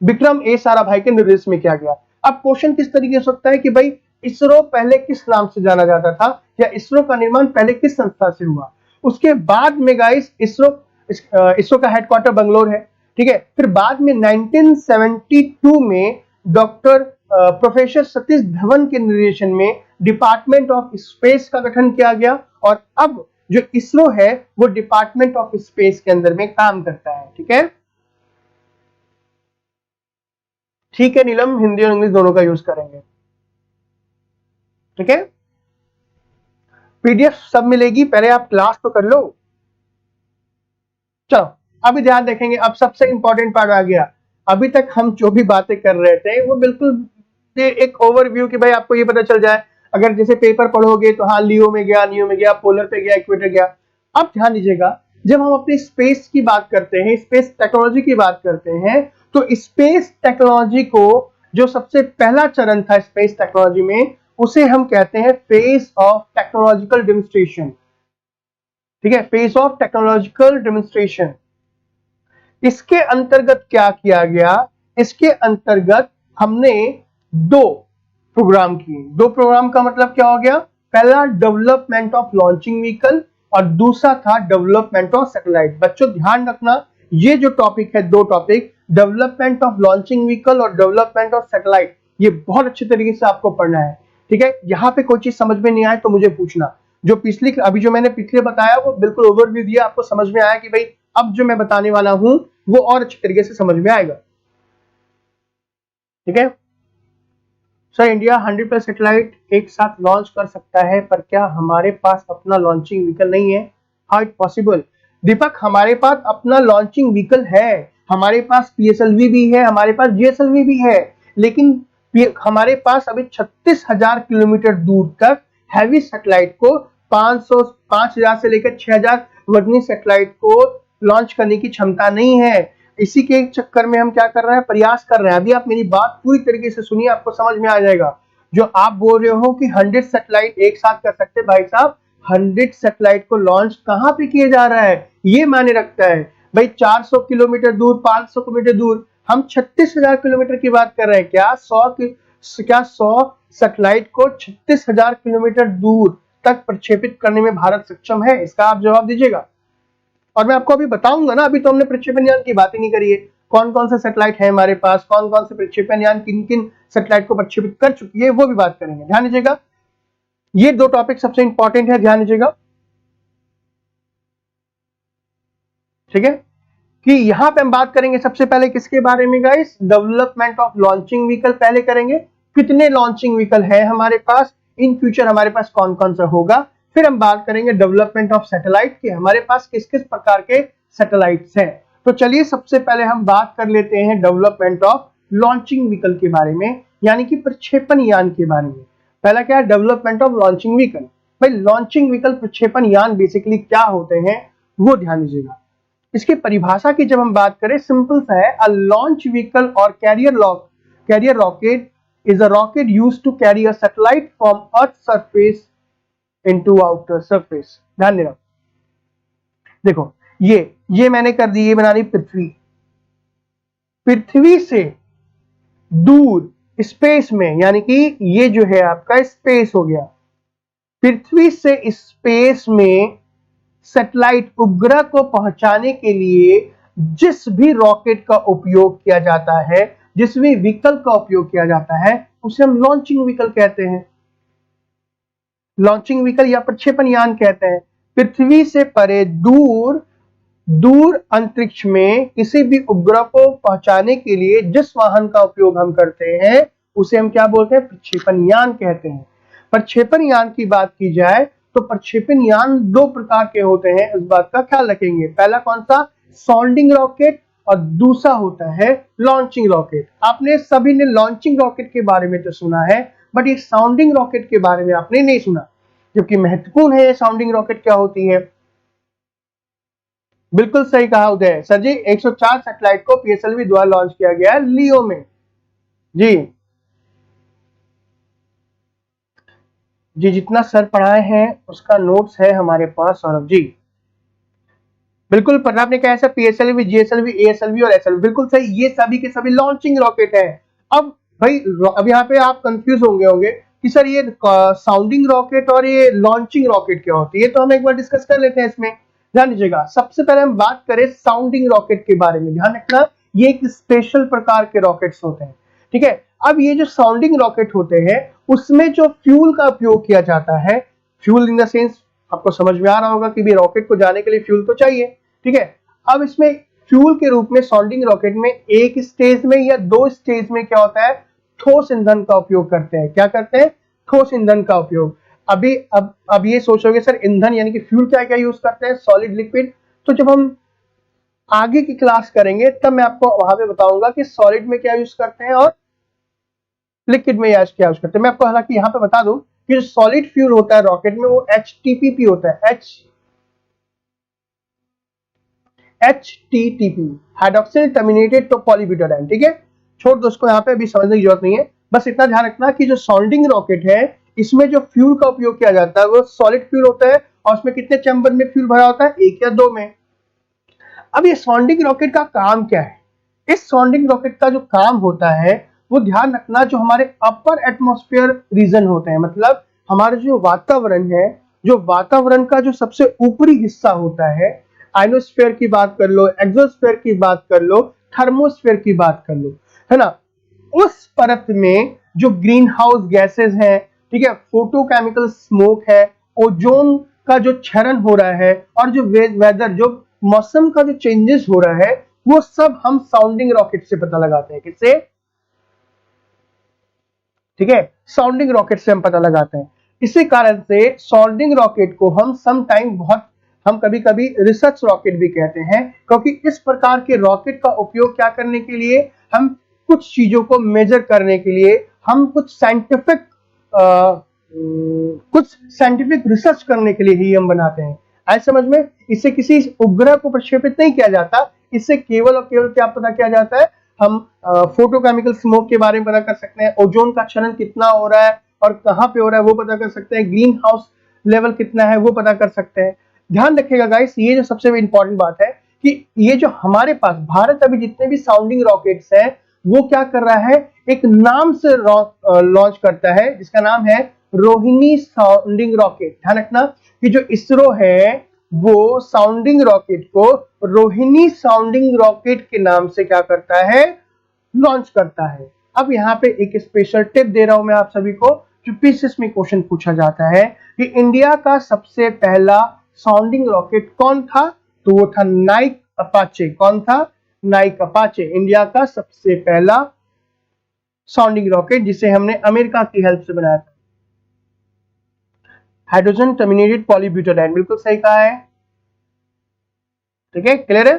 विक्रम साराभाई के निर्देश में किया गया। अब क्वेश्चन किस तरीके से सकता है कि भाई इसरो पहले किस नाम से जाना जाता था, या इसरो का निर्माण पहले किस संस्था से हुआ। उसके बाद में गाइस इसरो का हेडक्वार्टर बंगलोर है, ठीक है। फिर बाद में 1972 में डॉक्टर प्रोफेसर सतीश धवन के निर्देशन में डिपार्टमेंट ऑफ स्पेस का गठन किया गया, और अब जो इसरो है वो डिपार्टमेंट ऑफ स्पेस के अंदर में काम करता है, ठीक है। ठीक है नीलम, हिंदी और इंग्लिश दोनों का यूज करेंगे, ठीक है। पीडीएफ सब मिलेगी, पहले आप क्लास तो कर लो। चलो अभी ध्यान देखेंगे, अब सबसे इंपॉर्टेंट पार्ट आ गया। अभी तक हम जो भी बातें कर रहे थे वो बिल्कुल एक ओवरव्यू कि भाई आपको ये पता चल जाए, अगर जैसे पेपर पढ़ोगे तो हाँ लियो में गया, पोलर पे गया, इक्वेटर गया। अब ध्यान दीजिएगा, जब हम अपनी स्पेस की बात करते हैं, स्पेस टेक्नोलॉजी की बात करते हैं, तो स्पेस टेक्नोलॉजी को जो सबसे पहला चरण था स्पेस टेक्नोलॉजी में, उसे हम कहते हैं फेज ऑफ टेक्नोलॉजिकल डेमोन्स्ट्रेशन, ठीक है, फेज ऑफ टेक्नोलॉजिकल डेमोन्स्ट्रेशन। इसके अंतर्गत क्या किया गया, इसके अंतर्गत हमने दो प्रोग्राम किए। दो प्रोग्राम का मतलब क्या हो गया, पहला डेवलपमेंट ऑफ लॉन्चिंग व्हीकल और दूसरा था डेवलपमेंट ऑफ सैटेलाइट। बच्चों ध्यान रखना, ये जो टॉपिक है, दो topic, development of launching vehicle और डेवलपमेंट ऑफ सैटेलाइट, ये बहुत अच्छे तरीके से आपको पढ़ना है, ठीक है। यहाँ पे कोई चीज समझ में नहीं आए तो मुझे पूछना। जो अभी जो मैंने पिछले बताया वो बिल्कुल ओवरव्यू दिया, आपको समझ में आया कि भाई अब जो मैं बताने वाला हूं वो और अच्छे तरीके से समझ में आएगा, ठीक है। सर इंडिया 100+ सैटेलाइट एक साथ लॉन्च कर सकता है, पर क्या हमारे पास अपना लॉन्चिंग व्हीकल नहीं है? How it possible? दीपक, हमारे पास अपना लॉन्चिंग व्हीकल है, हमारे पास PSLV भी है, हमारे पास GSLV भी है, लेकिन हमारे पास अभी 36,000 किलोमीटर दूर तक हैवी सैटेलाइट को 5,000 से लेकर 6,000 वजनी सैटेलाइट को लॉन्च करने की क्षमता नहीं है। इसी के चक्कर में हम क्या कर रहे हैं, प्रयास कर रहे हैं। अभी आप मेरी बात पूरी तरीके से सुनिए, आपको समझ में आ जाएगा। जो आप बोल रहे हो कि 100 सैटेलाइट एक साथ कर सकते, भाई साहब 100 सैटेलाइट को लॉन्च कहां पे किया जा रहा है ये मायने रखता है। भाई 400 किलोमीटर दूर, 500 किलोमीटर दूर, हम 36,000 किलोमीटर की बात कर रहे हैं। क्या 100 सैटेलाइट को 36,000 किलोमीटर दूर तक प्रक्षेपित करने में भारत सक्षम है? इसका आप जवाब दीजिएगा। और मैं आपको अभी बताऊंगा ना, अभी तो हमने प्रक्षेपण यान की बात ही नहीं करी है। कौन कौन से सैटेलाइट है हमारे पास, कौन कौन से प्रक्षेपण यान किन किन सैटेलाइट को प्रक्षेपित कर चुकी है, वो भी बात करेंगे। ध्यान दीजिएगा, ये दो टॉपिक सबसे इंपॉर्टेंट है, ध्यान दीजिएगा। ठीक है, कि यहां पे हम बात करेंगे सबसे पहले किसके बारे में guys? Development of launching vehicle पहले करेंगे। कितने लॉन्चिंग व्हीकल है हमारे पास, इन फ्यूचर हमारे पास कौन कौन सा होगा। फिर हम बात करेंगे डेवलपमेंट ऑफ सैटेलाइट कि हमारे पास किस किस प्रकार के सैटेलाइट्स हैं। तो चलिए सबसे पहले हम बात कर लेते हैं डेवलपमेंट ऑफ लॉन्चिंग व्हीकल के बारे में, यानी कि प्रक्षेपण यान के बारे में। पहला क्या है? Development of launching vehicle. भाई लॉन्चिंग व्हीकल, प्रक्षेपण यान बेसिकली क्या होते हैं वो ध्यान दीजिएगा। इसकी परिभाषा की जब हम बात करें, सिंपल सा है, अ लॉन्च व्हीकल और carrier rocket is a rocket used to carry a satellite from earth surface into outer surface. ध्यान देना, देखो ये मैंने कर दी, ये बना दी पृथ्वी से दूर स्पेस में, यानी कि ये जो है आपका स्पेस हो गया। पृथ्वी से स्पेस में सैटेलाइट उपग्रह को पहुंचाने के लिए जिस भी रॉकेट का उपयोग किया जाता है, जिस भी व्हीकल का उपयोग किया जाता है, उसे हम लॉन्चिंग व्हीकल कहते हैं। लॉन्चिंग व्हीकल या प्रक्षेपण यान कहते हैं। पृथ्वी से परे दूर अंतरिक्ष में किसी भी उपग्रह को पहुंचाने के लिए जिस वाहन का उपयोग हम करते हैं उसे हम क्या बोलते हैं? प्रक्षेपण यान कहते हैं। प्रक्षेपण यान की बात की जाए तो प्रक्षेपण यान दो प्रकार के होते हैं, इस बात का ख्याल रखेंगे। पहला कौन सा? साउंडिंग रॉकेट, और दूसरा होता है लॉन्चिंग रॉकेट। आपने सभी ने लॉन्चिंग रॉकेट के बारे में तो सुना है, बट ये साउंडिंग रॉकेट के बारे में आपने नहीं सुना, जबकि महत्वपूर्ण है। साउंडिंग रॉकेट क्या होती है? बिल्कुल सही कहा उदय सर जी, 104 सैटेलाइट को पीएसएलवी द्वारा लॉन्च किया गया है लियो में। जी जितना सर पढ़ाए हैं उसका नोट्स है हमारे पास सौरभ जी। बिल्कुल, प्रताप ने कहा सर पीएसएलवी, जीएसएलवी, एएसएलवी और एसएलवी, बिल्कुल सही, ये सभी के सभी लॉन्चिंग रॉकेट है। अब भाई अब यहाँ पे आप कंफ्यूज होंगे कि सर ये साउंडिंग रॉकेट और ये लॉन्चिंग रॉकेट क्या होती है, तो हम एक बार डिस्कस कर लेते हैं इसमें। ध्यान दीजिएगा, सबसे पहले हम बात करें साउंडिंग रॉकेट के बारे में। ध्यान रखना, ये एक स्पेशल प्रकार के रॉकेट्स होते हैं। ठीक है, अब ये जो साउंडिंग रॉकेट होते हैं उसमें जो फ्यूल का उपयोग किया जाता है, फ्यूल इन द सेंस आपको समझ में आ रहा होगा कि भी रॉकेट को जाने के लिए फ्यूल तो चाहिए। ठीक है, अब इसमें फ्यूल के रूप में साउंडिंग रॉकेट में एक स्टेज में या दो स्टेज में क्या होता है? ठोस ईंधन का उपयोग करते हैं। क्या करते हैं? ठोस ईंधन का उपयोग। अब ये सोचोगे सर ईंधन यानी कि फ्यूल क्या क्या यूज करते हैं? Solid, liquid. तो जब हम आगे की क्लास करेंगे तब मैं आपको वहां पे बताऊंगा कि सॉलिड में क्या यूज करते हैं और लिक्विड में क्या यूज करते हैं। मैं आपको हालांकि यहाँ पे बता दूं कि जो सॉलिड फ्यूल होता है रॉकेट में वो HTPP होता है, HTTP, हाइड्रोक्सिल टर्मिनेटेड तो पॉलीब्यूटाडाइन। ठीक है, छोड़ दो उसको, यहाँ पे अभी समझने की जरूरत नहीं है। बस इतना ध्यान रखना कि जो साउंडिंग रॉकेट है इसमें जो फ्यूल का उपयोग किया जाता है वो सॉलिड फ्यूल होता है, और उसमें कितने चैम्बर में फ्यूल भरा होता है? 1 या 2 में। अब ये साउंडिंग रॉकेट का काम क्या है? इस साउंडिंग रॉकेट का जो काम होता है वो ध्यान रखना, जो हमारे अपर एटमॉस्फेयर रीजन होते हैं, मतलब हमारे जो वातावरण है, जो वातावरण का जो सबसे ऊपरी हिस्सा होता है, आइनोस्फेयर की बात कर लो, एक्सोस्फेयर की बात कर लो, थर्मोस्फेयर की बात कर लो, है ना, उस परत में जो ग्रीन हाउस गैसेज हैं, ठीक है, फोटोकेमिकल स्मोक है, ओजोन का जो क्षरण हो रहा है, और जो वेदर, जो मौसम का जो चेंजेस हो रहा है, वो सब हम साउंडिंग रॉकेट से पता लगाते हैं। किससे? ठीक है, साउंडिंग रॉकेट से हम पता लगाते हैं। इसी कारण से साउंडिंग रॉकेट को हम कभी कभी रिसर्च रॉकेट भी कहते हैं, क्योंकि इस प्रकार के रॉकेट का उपयोग क्या करने के लिए? हम कुछ चीजों को मेजर करने के लिए, हम कुछ साइंटिफिक रिसर्च करने के लिए ही हम बनाते हैं। ऐसे समझ में, इससे किसी उपग्रह को प्रक्षेपित नहीं किया जाता, इससे केवल और केवल क्या पता किया जाता है? हम फोटोकेमिकल स्मोक के बारे में पता कर सकते हैं, ओजोन का क्षरण कितना हो रहा है और कहां पे हो रहा है वो पता कर सकते हैं, ग्रीन हाउस लेवल कितना है वो पता कर सकते हैं। ध्यान रखिएगा गाइस, ये जो सबसे इंपॉर्टेंट बात है कि ये जो हमारे पास भारत अभी जितने भी साउंडिंग रॉकेट्स हैं वो क्या कर रहा है, एक नाम से लॉन्च करता है जिसका नाम है रोहिणी साउंडिंग रॉकेट। ध्यान रखना कि जो इसरो है वो साउंडिंग रॉकेट को रोहिणी साउंडिंग रॉकेट के नाम से क्या करता है, लॉन्च करता है। अब यहाँ पे एक स्पेशल टिप दे रहा हूं मैं आप सभी को, जो पीसीएस में क्वेश्चन पूछा जाता है कि इंडिया का सबसे पहला साउंडिंग रॉकेट कौन था, तो वो था नाइक अपाचे। कौन था, नाइक अपाचे, इंडिया का सबसे पहला साउंडिंग रॉकेट जिसे हमने अमेरिका की हेल्प से बनाया था। हाइड्रोजन टर्मिनेटेड पॉलीब्यूटाडाइन, बिल्कुल सही कहा है। ठीक है, क्लियर है।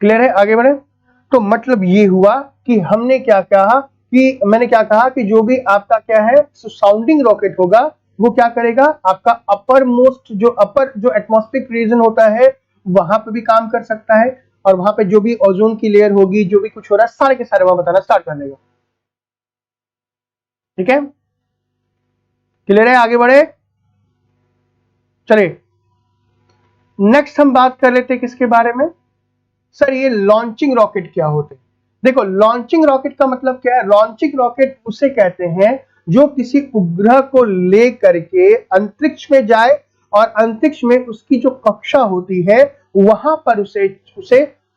क्लियर है, आगे बढ़े। तो मतलब ये हुआ कि हमने क्या कहा कि मैंने क्या कहा कि जो भी आपका क्या है साउंडिंग रॉकेट होगा वो क्या करेगा, आपका अपर मोस्ट जो एटमॉस्फेरिक रीजन होता है वहां पे भी काम कर सकता है, और वहां पे जो भी ओजोन की लेयर होगी, जो भी कुछ हो रहा है सारे के सारे वहां बताना स्टार्ट कर देगा। ठीक है, क्लियर है, आगे बढ़े। चलिए नेक्स्ट हम बात कर लेते हैं किसके बारे में, सर ये लॉन्चिंग रॉकेट क्या होते हैं। देखो लॉन्चिंग रॉकेट का मतलब क्या है, लॉन्चिंग रॉकेट उसे कहते हैं जो किसी उपग्रह को ले करके अंतरिक्ष में जाए और अंतरिक्ष में उसकी जो कक्षा होती है वहां पर उसे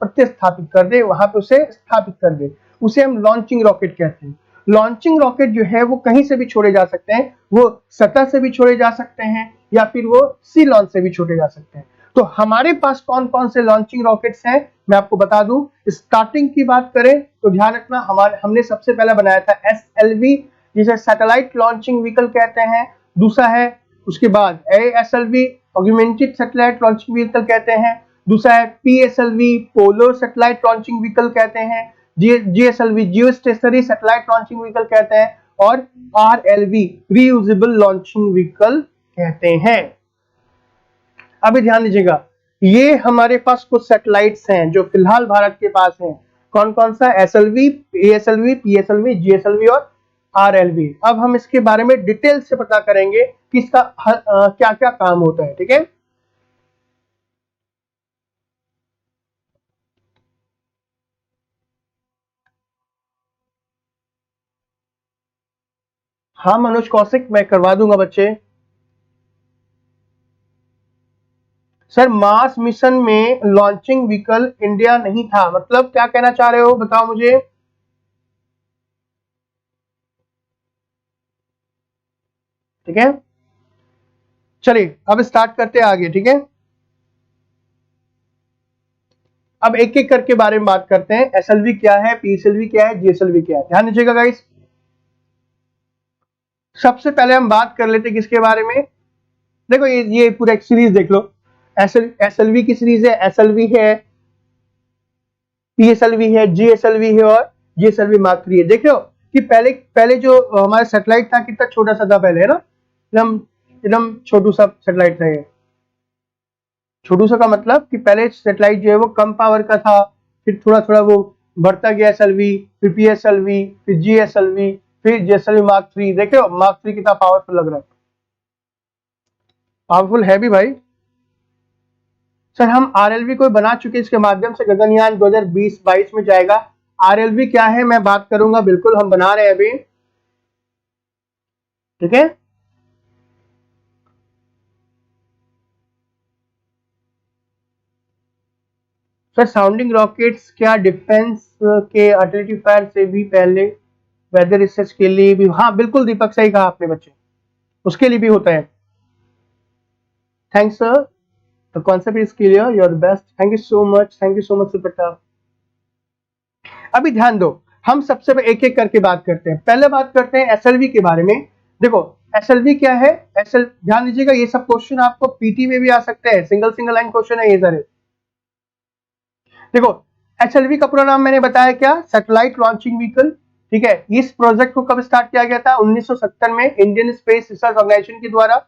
प्रतिस्थापित कर दे, वहां पर उसे स्थापित कर दे, उसे हम लॉन्चिंग रॉकेट कहते हैं। लॉन्चिंग रॉकेट जो है वो कहीं से भी छोड़े जा सकते हैं, वो सतह से भी छोड़े जा सकते हैं या फिर वो सी लॉन्च से भी छोड़े जा सकते हैं। तो हमारे पास कौन कौन से लॉन्चिंग रॉकेट्स हैं मैं आपको बता दूं। स्टार्टिंग की बात करें तो ध्यान रखना हमने सबसे पहला बनाया था SLV जिसे सैटेलाइट लॉन्चिंग व्हीकल कहते हैं। दूसरा है उसके बाद ASLV augmented satellite launching vehicle कहते हैं। दूसरा है PSLV polar satellite launching vehicle कहते हैं। GSLV जियो स्टेशनरी सैटेलाइट लॉन्चिंग व्हीकल कहते हैं। और RLV रीयूजेबल लॉन्चिंग व्हीकल कहते हैं। अभी ध्यान दीजिएगा, ये हमारे पास कुछ सैटेलाइट्स हैं जो फिलहाल भारत के पास हैं। कौन कौन सा, SLV, ASLV, PSLV, GSLV और RLV। अब हम इसके बारे में डिटेल से पता करेंगे कि इसका क्या क्या काम होता है। ठीक है, हाँ मनोज कौशिक मैं करवा दूंगा बच्चे। सर मार्स मिशन में लॉन्चिंग व्हीकल इंडिया नहीं था, मतलब क्या कहना चाह रहे हो बताओ मुझे। ठीक है, चलिए अब स्टार्ट करते हैं आगे। ठीक है, अब एक एक करके बारे में बात करते हैं। SLV क्या है, PSLV क्या है, GSLV क्या है, ध्यान दीजिएगा गाइस। सबसे पहले हम बात कर लेते हैं किसके बारे में। देखो ये पूरा एक सीरीज देख लो। SLV की सीरीज है, SLV है, PSLV है, GSLV है और GSLV Mark 3 है। देख रहे हो कि पहले जो हमारा सैटेलाइट था कितना छोटा सा था पहले, है ना, एकदम छोटू सा सैटेलाइट था ये। छोटू सा का मतलब कि पहले सैटेलाइट जो है वो कम पावर का था, फिर थोड़ा थोड़ा वो बढ़ता गया SLV, फिर PSLV, फिर GSLV, फिर GSLV Mark 3। देख रहे हो Mark 3 कितना पावरफुल लग रहा है, पावरफुल है भी भाई। सर हम RLV को बना चुके, इसके माध्यम से गगनयान 2020-22 में जाएगा। RLV क्या है मैं बात करूंगा, बिल्कुल हम बना रहे हैं अभी। ठीक है, सर साउंडिंग रॉकेट्स क्या डिफेंस के आर्टिलरी फायर से भी पहले वेदर रिसर्च के लिए भी, हाँ बिल्कुल दीपक सही कहा आपने बच्चे, उसके लिए भी होता है। Thanks sir, the concept is clear, you are the best, thank you so much, thank you so much सुपरटा। अभी ध्यान दो, हम सबसे एक एक करके बात करते हैं। पहले बात करते हैं SLV के बारे में। देखो SLV क्या है, ध्यान दीजिएगा ये सब क्वेश्चन आपको पीटी में भी आ सकते हैं, सिंगल लाइन क्वेश्चन है ये सारे। देखो SLV का पूरा नाम मैंने बताया क्या, सैटेलाइट लॉन्चिंग व्हीकल। ठीक है, इस प्रोजेक्ट को कब स्टार्ट किया गया था, 1970 में इंडियन स्पेस रिसर्च ऑर्गेनाइजेशन के द्वारा।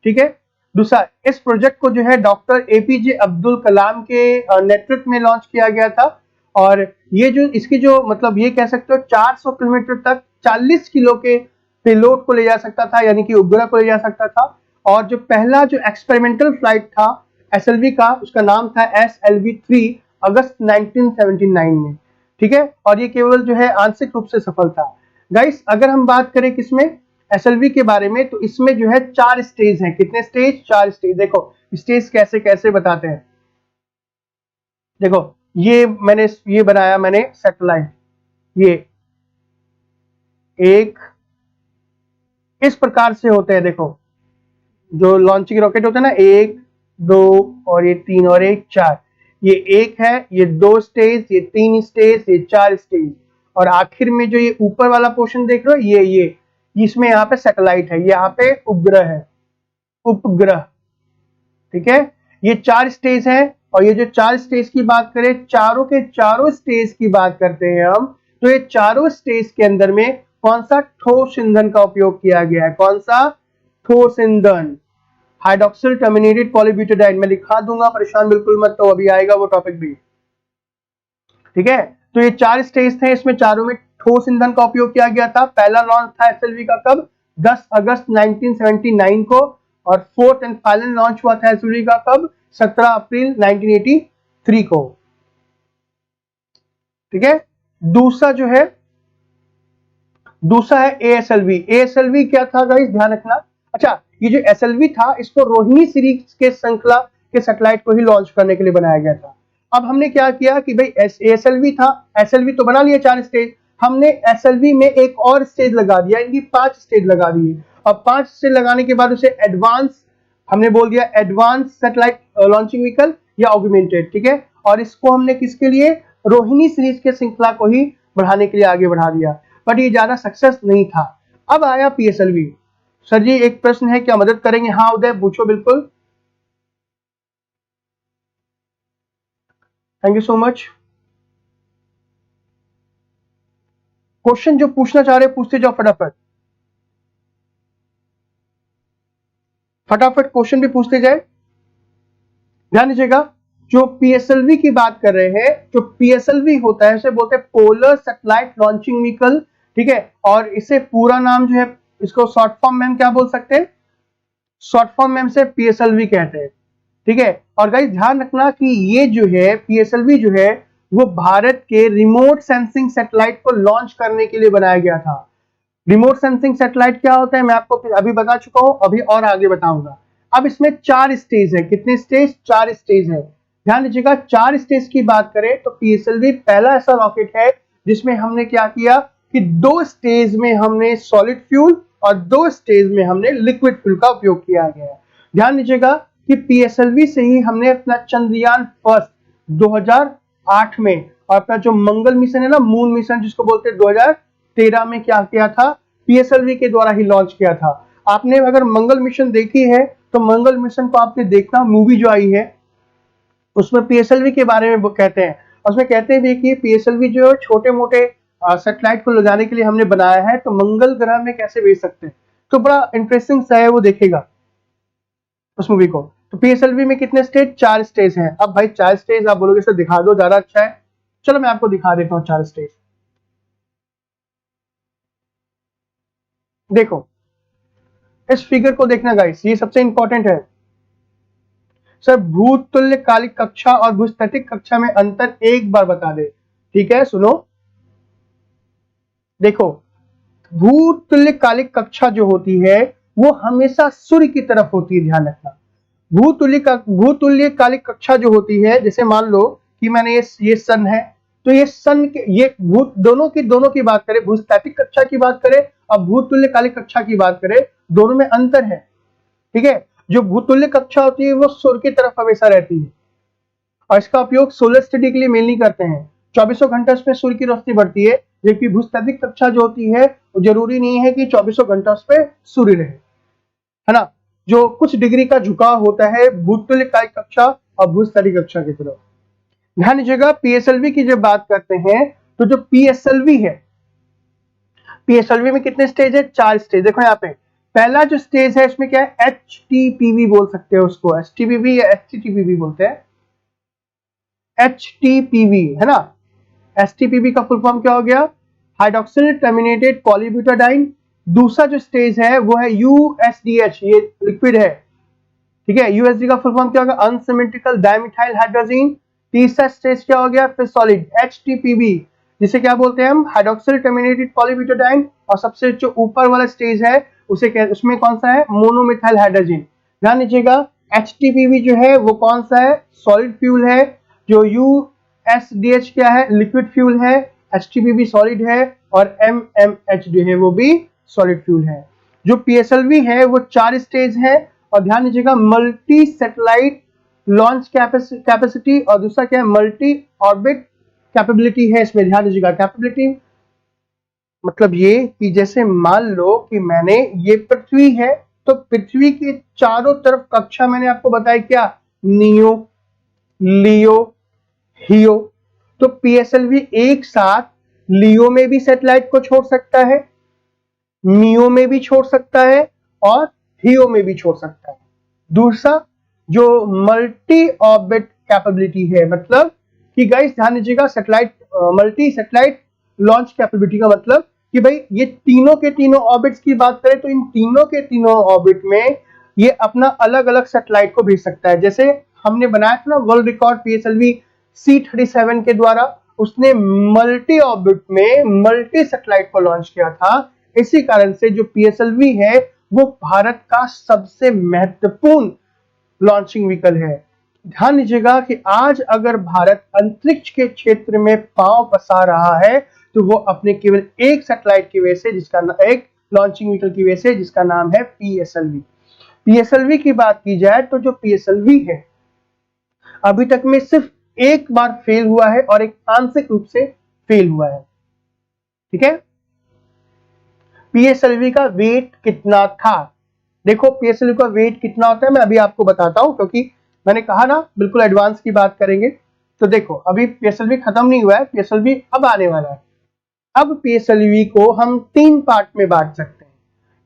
ठीक है, दूसरा इस प्रोजेक्ट को जो है डॉक्टर APJ अब्दुल कलाम के नेतृत्व में लॉन्च किया गया था। और ये जो इसकी जो मतलब ये कह सकते हो 400 किलोमीटर तक 40 किलो के पेलोड को ले जा सकता था, यानी कि उपग्रह को ले जा सकता था। और जो पहला जो एक्सपेरिमेंटल फ्लाइट था SLV का, उसका नाम था SLV-3 अगस्त 1979 में, ठीक है। और ये केवल जो है आंशिक रूप से सफल था। गाइस अगर हम बात करें किसमें, SLV के बारे में, तो इसमें जो है 4 स्टेज हैं। कितने स्टेज? 4 स्टेज। देखो स्टेज कैसे कैसे बताते हैं। देखो ये बनाया मैंने सैटेलाइट, ये एक इस प्रकार से होते हैं। देखो जो लॉन्चिंग रॉकेट होते हैं ना, 1 2 और ये 3 और 1 4, ये 1 है, ये 2 स्टेज, ये 3 स्टेज, ये 4 स्टेज, और आखिर में जो ये ऊपर वाला पोर्शन देख रहे हो, ये इसमें यहाँ पे सैटेलाइट है, यहाँ पे उपग्रह है, उपग्रह, ठीक है। ये 4 स्टेज है। और ये जो 4 स्टेज की बात करें, चारों के चारों स्टेज की बात करते हैं हम, तो ये चारों स्टेज के अंदर में कौन सा ठोस ईंधन का उपयोग किया गया है? कौन सा ठोस ईंधन? Hydroxyl terminated polybutadiene. मैं दिखा दूंगा, परेशान बिल्कुल मत, तो अभी आएगा वो टॉपिक भी, ठीक है। तो ये 4 स्टेज थे, इसमें चारों में ठोस ईंधन का उपयोग किया गया था। पहला लॉन्च था SLV का कब? 10 अगस्त 1979 को। और फोर्थ एंड फाइनल लॉन्च हुआ था SLV का कब? 17 अप्रैल 1983 को, ठीक है। दूसरा जो है, दूसरा है ASLV। ASLV क्या था गाइस, ध्यान रखना। अच्छा, ये जो SLV था, इसको रोहिणी सीरीज के श्रृंखला के सैटेलाइट को ही लॉन्च करने के लिए बनाया गया था। अब हमने क्या किया कि भाई ASLV था, SLV तो बना लिया 4 स्टेज, हमने SLV में एक और स्टेज लगा दिया, इनकी 5 स्टेज लगा दिए। अब 5 स्टेज लगाने के बाद उसे एडवांस, हमने बोल दिया एडवांस सैटेलाइट लॉन्चिंग व्हीकल या ऑगमेंटेड, ठीक है। और इसको हमने किसके लिए? रोहिणी सीरीज के श्रृंखला को ही बढ़ाने के लिए आगे बढ़ा दिया, बट ये ज्यादा सक्सेस नहीं था। अब आया PSLV। सर जी एक प्रश्न है, क्या मदद करेंगे? हाँ उदय पूछो, बिल्कुल, thank you so much. Question जो पूछना चाह रहे पूछते जाओ फटाफट, फटाफट क्वेश्चन भी पूछते जाए। ध्यान दीजिएगा, जो PSLV की बात कर रहे हैं, जो PSLV होता है उसे बोलते हैं पोलर सैटेलाइट लॉन्चिंग व्हीकल, ठीक है। और इसे पूरा नाम जो है, इसको शॉर्ट फॉर्म में हम क्या बोल सकते हैं? शॉर्ट फॉर्म में से PSLV कहते हैं, ठीक है। और गाइस ध्यान रखना कि ये जो है PSLV जो है, वो भारत के रिमोट सेंसिंग सैटेलाइट को लॉन्च करने के लिए बनाया गया था। रिमोट सेंसिंग सैटेलाइट क्या होता है मैं आपको अभी बता चुका हूं, अभी और आगे बताऊंगा। अब इसमें 4 स्टेज है। कितने स्टेज? 4 स्टेज है। ध्यान दीजिएगा, 4 स्टेज की बात करें तो PSLV पहला ऐसा रॉकेट है जिसमें हमने क्या किया कि 2 स्टेज में हमने सॉलिड फ्यूल और 2 स्टेज में हमने लिक्विड फ्यूल का उपयोग किया गया है। ध्यान दीजिएगा कि PSLV से ही हमने अपना चंद्रयान फर्स्ट 2008 में, और अपना जो मंगल मिशन है ना, मून मिशन जिसको बोलते हैं, 2013 में क्या किया था? PSLV के द्वारा ही लॉन्च किया था। आपने अगर मंगल मिशन देखी है तो मंगल मिशन को आपने देखना, मूवी जो आई है उसमें PSLV के बारे में कहते हैं। उसमें कहते हैं भी कि PSLV जो छोटे मोटे सैटेलाइट को ले जाने के लिए हमने बनाया है, तो मंगल ग्रह में कैसे भेज सकते हैं। तो बड़ा इंटरेस्टिंग सा है, वो देखेगा उस मूवी को। तो PSLV में कितने स्टेज? 4 स्टेज हैं। अब भाई 4 स्टेज आप बोलोगे सर दिखा दो, ज्यादा अच्छा है। चलो मैं आपको दिखा देता हूँ 4 स्टेज। देखो इस फिगर को देखना गाइस, ये सबसे इंपॉर्टेंट है। सर भूतुल्यकालिक कक्षा और भूस्थैतिक कक्षा में अंतर एक बार बता दे, ठीक है। सुनो, देखो भूतुल्यकालिक कक्षा जो होती है वो हमेशा सूर्य की तरफ होती है, ध्यान रखना। भूतुल्यकालिक कक्षा जो होती है, जैसे मान लो कि मैंने ये सन है, तो ये सन के ये भूत दोनों की बात करें, भूस्थैतिक कक्षा की बात करें और भूतुल्यकालिक कक्षा की बात करें, दोनों में अंतर है, ठीक है। जो भूतुल्य कक्षा होती है वो सूर्य की तरफ हमेशा रहती है, और इसका उपयोग सोलर स्टडी के लिए मेनली करते हैं। 24 घंटा उसमें सूर्य की रोशनी बढ़ती है, जबकि भूस्थैतिक कक्षा जो होती है वो जरूरी नहीं है कि 24 घंटा उस पर सूर्य रहे, है ना। जो कुछ डिग्री का झुकाव होता है भूतुल्यकालिक कक्षा और भूस्थैतिक कक्षा की तरफ। ध्यान दीजिएगा, PSLV की जब बात करते हैं तो जो PSLV है, PSLV में कितने स्टेज है? 4 स्टेज। देखो यहाँ पे पहला जो स्टेज है इसमें क्या है? HTPV बोल सकते हो उसको, HTPV या HTTPV बोलते हैं, HTPV, है ना। HTPV का फुल फॉर्म क्या हो गया? हाइड्रोक्सिल टर्मिनेटेड पॉलीब्यूटाडाइन दूसरा जो स्टेज है वो है USDH, ये लिक्विड है, ठीक है। यूएसडी का फुल फॉर्म क्या होगा, अनसिमेट्रिकल डाइमिथाइल हाइड्रोजीन। तीसरा स्टेज क्या हो गया, फिर सॉलिड HTPB, जिसे क्या बोलते हैं हम, हाइड्रोक्सिल टर्मिनेटेड पॉलीब्यूटाडाइन। और सबसे जो ऊपर वाला स्टेज है उसे उसमें कौन सा है, मोनोमिथाइल हाइड्रोजन। ध्यान दीजिएगा HTPB जो है वो कौन सा है, सॉलिड फ्यूल है। जो USDH क्या है, लिक्विड फ्यूल है। HTPB सॉलिड है और MMH जो है वो भी सॉलिड फ्यूल है। जो PSLV है वो 4 स्टेज है। और ध्यान दीजिएगा मल्टी सैटेलाइट लॉन्च कैपेसिटी, और दूसरा क्या है, मल्टी ऑर्बिट कैपेबिलिटी है इसमें। ध्यान दीजिएगा कैपेबिलिटी मतलब ये कि जैसे मान लो कि मैंने ये पृथ्वी है, तो पृथ्वी के चारों तरफ कक्षा मैंने आपको बताया क्या, नियो, लियो, हियो। तो PSLV एक साथ लियो में भी सैटेलाइट को छोड़ सकता है, नियो में भी छोड़ सकता है और हियो में भी छोड़ सकता है। दूसरा जो मल्टी ऑर्बिट कैपेबिलिटी है, मतलब कि गाइस ध्यान दीजिएगा satellite, multi satellite launch capability का मतलब कि भाई ये तीनों के तीनों ऑर्बिट्स की बात करें तो इन तीनों के तीनों ऑर्बिट में ये अपना अलग अलग सैटेलाइट को भेज सकता है। जैसे हमने बनाया था ना वर्ल्ड रिकॉर्ड PSLV C37 के द्वारा, उसने मल्टी ऑर्बिट में मल्टी सैटेलाइट को लॉन्च किया था। इसी कारण से जो PSLV है वो भारत का सबसे महत्वपूर्ण लॉन्चिंग व्हीकल है। ध्यान दीजिएगा कि आज अगर भारत अंतरिक्ष के क्षेत्र में पांव पसार रहा है तो वो अपने केवल एक सैटेलाइट की वजह से, जिसका एक लॉन्चिंग व्हीकल की वजह से, जिसका नाम है PSLV। PSLV की बात की जाए तो जो PSLV है अभी तक में सिर्फ एक बार फेल हुआ है और एक आंशिक रूप से फेल हुआ है, ठीक है। PSLV का वेट कितना था, देखो PSLV का वेट कितना होता है मैं अभी आपको बताता हूं, क्योंकि मैंने कहा ना बिल्कुल एडवांस की बात करेंगे। तो देखो अभी PSLV खत्म नहीं हुआ है, PSLV अब आने वाला है। अब PSLV को हम 3 पार्ट में बांट सकते हैं,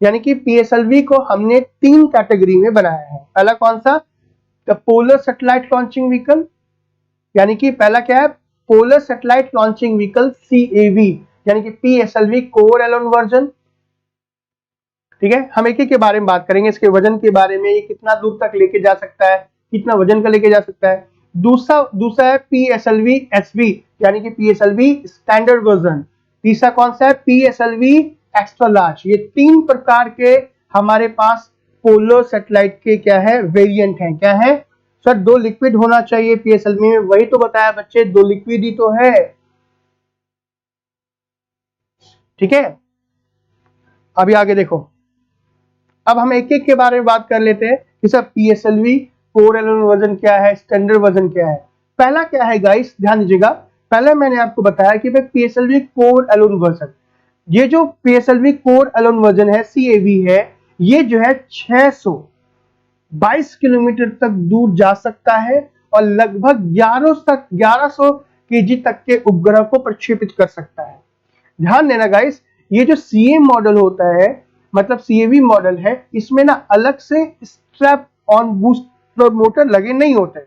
यानी कि PSLV को हमने 3 कैटेगरी में बनाया है। पहला कौन सा, the polar satellite launching vehicle, यानी कि पहला क्या है, polar satellite launching vehicle CAV, यानी कि PSLV कोर एलोन वर्जन, ठीक है। हम एक एक के बारे में बात करेंगे, इसके वजन के बारे में, ये कितना दूर तक लेके जा सकता है, कितना वजन का लेके जा सकता है। दूसरा है PSLV SV, यानी कि PSLV स्टैंडर्ड वर्जन। तीसरा कौन सा है, PSLV एक्स्ट्रा लार्ज। ये 3 प्रकार के हमारे पास पोलर सैटेलाइट के क्या है, वेरिएंट हैं। क्या है सर, 2 लिक्विड होना चाहिए PSLV में, वही तो बताया बच्चे, 2 लिक्विड ही तो है, ठीक है। अभी आगे देखो, अब हम एक एक के बारे में बात कर लेते हैं कि sir PSLV core alone version क्या है, स्टैंडर्ड वर्जन क्या है। पहला क्या है गाइस, ध्यान दीजिएगा, पहले मैंने आपको बताया कि भाई PSLV कोर एलोन वर्जन, ये जो PSLV कोर एलोन वर्जन है CAV है, ये जो है 622 किलोमीटर तक दूर जा सकता है और लगभग 1100 kg तक के उपग्रह को प्रक्षेपित कर सकता है। ध्यान देना गाइस, ये जो CA मॉडल होता है, मतलब CAV मॉडल है, इसमें ना अलग से स्ट्रैप ऑन बूस्टर मोटर लगे नहीं होते।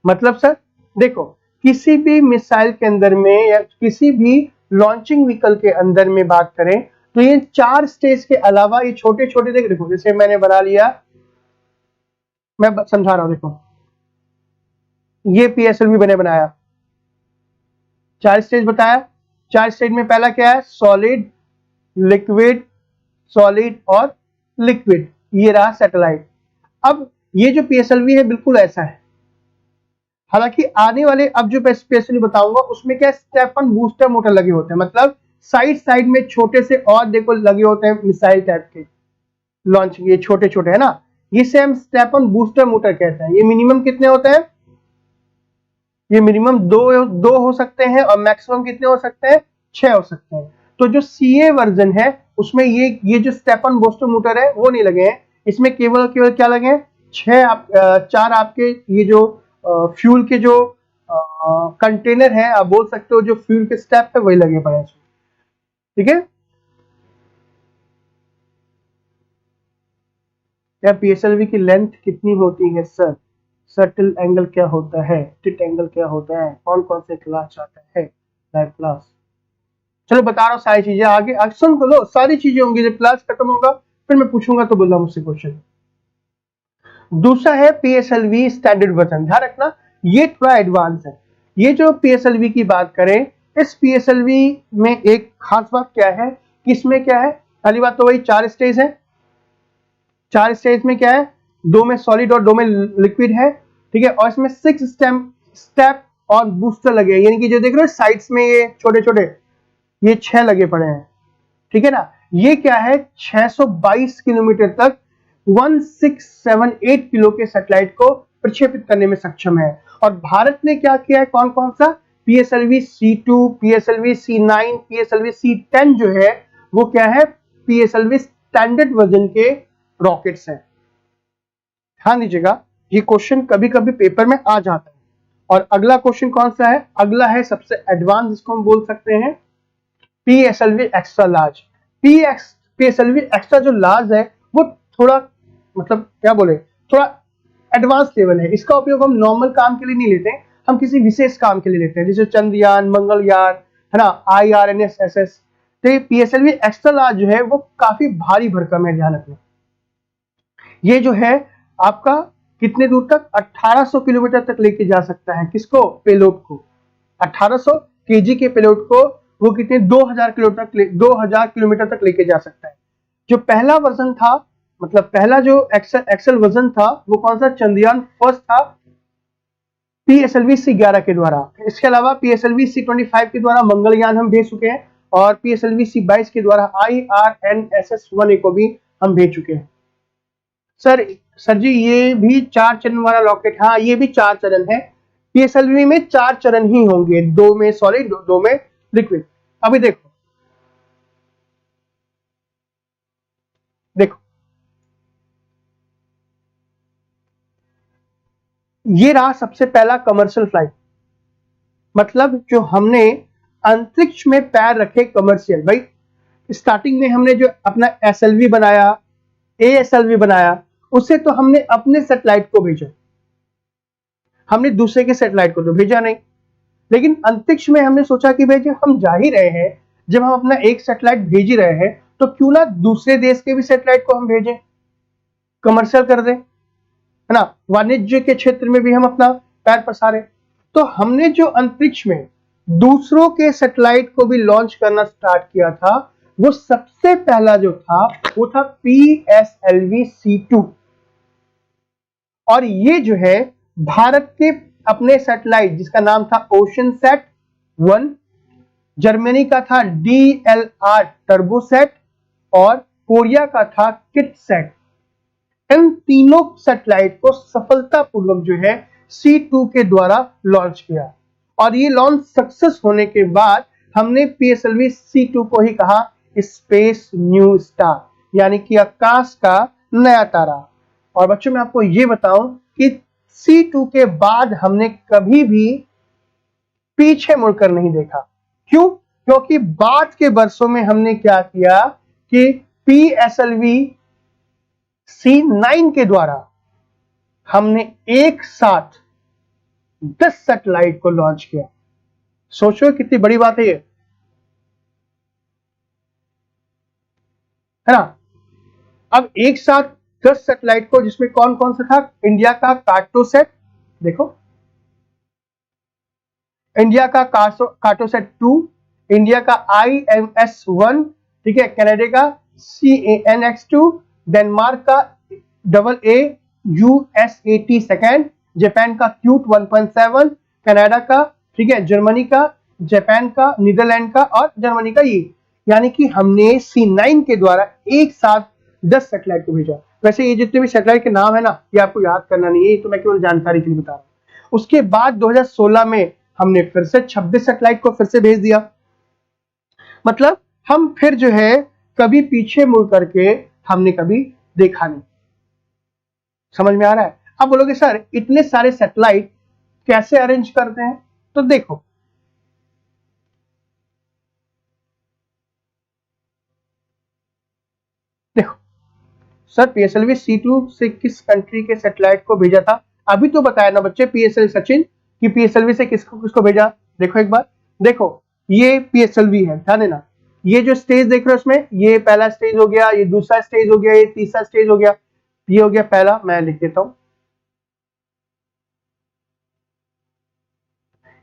मतलब सर देखो, किसी भी मिसाइल के अंदर में या किसी भी लॉन्चिंग व्हीकल के अंदर में बात करें तो ये 4 स्टेज के अलावा ये छोटे छोटे, देखो जैसे मैंने बना लिया, मैं समझा रहा हूं, देखो ये PSLV मैंने बनाया, 4 स्टेज बताया। 4 स्टेज में पहला क्या है, सॉलिड, लिक्विड, सॉलिड और लिक्विड, ये रहा सैटेलाइट। अब ये जो PSLV है बिल्कुल ऐसा है, हालांकि आने वाले अब जो PSLV बताऊंगा उसमें क्या स्टेफन बूस्टर मोटर लगे होते हैं, मतलब साइड में छोटे से और देखो लगे होते हैं मिसाइल टाइप के लॉन्च, ये छोटे छोटे है ना, ये से हम स्टेफन बूस्टर मोटर कहते हैं। ये मिनिमम कितने होते हैं, ये मिनिमम दो हो सकते हैं और मैक्सिमम कितने हो सकते हैं, 6 हो सकते हैं। तो जो CA वर्जन है उसमें ये जो स्टेफन बूस्टर मोटर है वो नहीं लगे हैं, इसमें केवल क्या लगे हैं, 4 आपके ये जो फ्यूल के जो कंटेनर है, आप बोल सकते हो जो फ्यूल के स्टेप है वही लगे पड़े हैं, ठीक है। या PSLV की लेंथ कितनी होती है सर, टिल्ट एंगल क्या होता है, टिल्ट एंगल क्या होता है, कौन कौन से क्लास आता है, लाइव क्लास। चलो बता रहा हूँ सारी चीजें, आगे सुन तो लो, सारी चीजें होंगी, जब क्लास खत्म होगा फिर मैं पूछूंगा तो बोलना मुझसे क्वेश्चन। दूसरा है पीएसएलवी स्टैंडर्ड वर्जन, ध्यान रखना ये थोड़ा एडवांस है। ये जो पीएसएलवी की बात करें, इस पीएसएलवी में एक खास बात क्या है कि इसमें क्या है, पहली बात तो वही 4 स्टेज है। 4 स्टेज में क्या है, 2 में सॉलिड और 2 में लिक्विड है, ठीक है। और इसमें 6 स्टेप और बूस्टर लगे हैं, यानी कि जो देख रहे हो साइड्स में ये छोटे छोटे ये 6 लगे पड़े हैं, ठीक है ना। ये क्या है, 622 किलोमीटर तक 1678 किलो के सैटेलाइट को प्रक्षेपित करने में सक्षम है। और भारत ने क्या किया है, कौन कौन सा, PSLV C2, PSLV C9, PSLV C10 जो है वो क्या है, पीएसएलवी स्टैंडर्ड वर्जन के रॉकेट्स हैं। ध्यान दीजिएगा, ये क्वेश्चन कभी कभी पेपर में आ जाता है। और अगला क्वेश्चन कौन सा है, अगला है सबसे एडवांस, जिसको हम बोल सकते हैं PSLV extra large. PSLV extra जो लार्ज है वो थोड़ा मतलब क्या बोले, थोड़ा एडवांस लेवल है। इसका उपयोग हम नॉर्मल काम के लिए नहीं लेते, हम किसी विशेष काम के लिए लेते हैं, जैसे चंद्रयान, मंगलयान, है ना, IRNSS। तो ये पीएसएलवी एक्स्ट्रा लार्ज जो है वो काफी भारी भरकम है, ध्यान रखना। ये जो है आपका कितने दूर तक, 1800 किलोमीटर तक लेके जा सकता है, किसको, पेलोड को। 1800 केजी के पेलोड को वो कितने 2000 किलोमीटर तक लेके जा सकता है। जो पहला वर्जन था, मतलब पहला जो एक्सेल वर्जन था वो कौन सा, चंद्रयान फर्स्ट था, पीएसएलवी C11 के द्वारा। इसके अलावा पीएसएलवी C25 के द्वारा मंगलयान हम भेज चुके हैं, और पीएसएलवी C22 के द्वारा IRNSS-1A को भी हम भेज चुके हैं। सर जी ये भी 4 चरण वाला रॉकेट, हाँ ये भी 4 चरण है। पीएसएलवी में 4 चरण ही होंगे, 2 में सॉलिड 2 में लिक्विड। अभी देखो ये रहा सबसे पहला कमर्शियल फ्लाइट, मतलब जो हमने अंतरिक्ष में पैर रखे कमर्शियल। भाई स्टार्टिंग में हमने जो अपना एसएलवी बनाया, ASLV बनाया, उससे तो हमने अपने सैटेलाइट को भेजा, हमने दूसरे के सैटेलाइट को तो भेजा नहीं। लेकिन अंतरिक्ष में हमने सोचा कि भाई जब हम जा ही रहे हैं, जब हम अपना एक सैटेलाइट भेज ही रहे हैं, तो क्यों ना दूसरे देश के भी सैटेलाइट को हम भेजें, कमर्शियल कर दें, है ना, वाणिज्य के क्षेत्र में भी हम अपना पैर पसारें। तो हमने जो अंतरिक्ष में दूसरों के सैटेलाइट को भी लॉन्च करना स्टार्ट किया था, वो सबसे पहला जो था वो था पीएसएलवी C2। और ये जो है भारत के अपने सैटेलाइट, जिसका नाम था OceanSat-1, जर्मनी का था DLR टर्बोसैट, और कोरिया का था किटसैट। इन तीनों सैटेलाइट को सफलतापूर्वक जो है C2 के द्वारा लॉन्च किया। और ये लॉन्च सक्सेस होने के बाद हमने पीएसएलवी C2 को ही कहा स्पेस न्यू स्टार, यानी कि आकाश का नया तारा। और बच्चों मैं आपको ये बताऊं कि C2 के बाद हमने कभी भी पीछे मुड़कर नहीं देखा। क्यों? क्योंकि बाद के वर्षों में हमने क्या किया कि पीएसएलवी C9 के द्वारा हमने एक साथ 10 सैटेलाइट को लॉन्च किया। सोचो कितनी बड़ी बात है ये, है ना। अब एक साथ 10 सैटेलाइट को, जिसमें कौन कौन सा था, इंडिया का कार्टोसैट, देखो इंडिया का कार्टोसैट 2, इंडिया का IMS-1, ठीक है, कनाडा का CANX-2, डेनमार्क का AAUSAT सेकेंड, जापान का क्यूट 1.7, कनाडा का, ठीक है, जर्मनी का, जापान का, नीदरलैंड का और जर्मनी का ये। यानी कि हमने C9 के द्वारा एक साथ 10 सैटेलाइट को भेजा। वैसे ये जितने भी सैटेलाइट के नाम है ना, ये आपको याद करना नहीं है, ये तो मैं केवल जानकारी के लिए बता रहा हूं। उसके बाद 2016 में हमने फिर से 26 सैटेलाइट को फिर से भेज दिया। मतलब हम फिर जो है कभी पीछे मुड़ करके हमने कभी देखा नहीं। समझ में आ रहा है? अब बोलोगे सर इतने सारे सैटेलाइट कैसे अरेंज करते हैं? तो देखो सर पीएसएलवी C2 से किस कंट्री के सैटेलाइट को भेजा था? अभी तो बताया ना बच्चे, पीएसएल सचिन कि पीएसएलवी से किसको किसको भेजा। देखो एक बार, देखो ये PSLV है, ध्यान देना। ये जो स्टेज देख रहे हो इसमें, ये पहला स्टेज हो गया, ये दूसरा स्टेज हो गया, ये तीसरा स्टेज हो गया। ये हो गया पहला, मैं लिख देता हूं,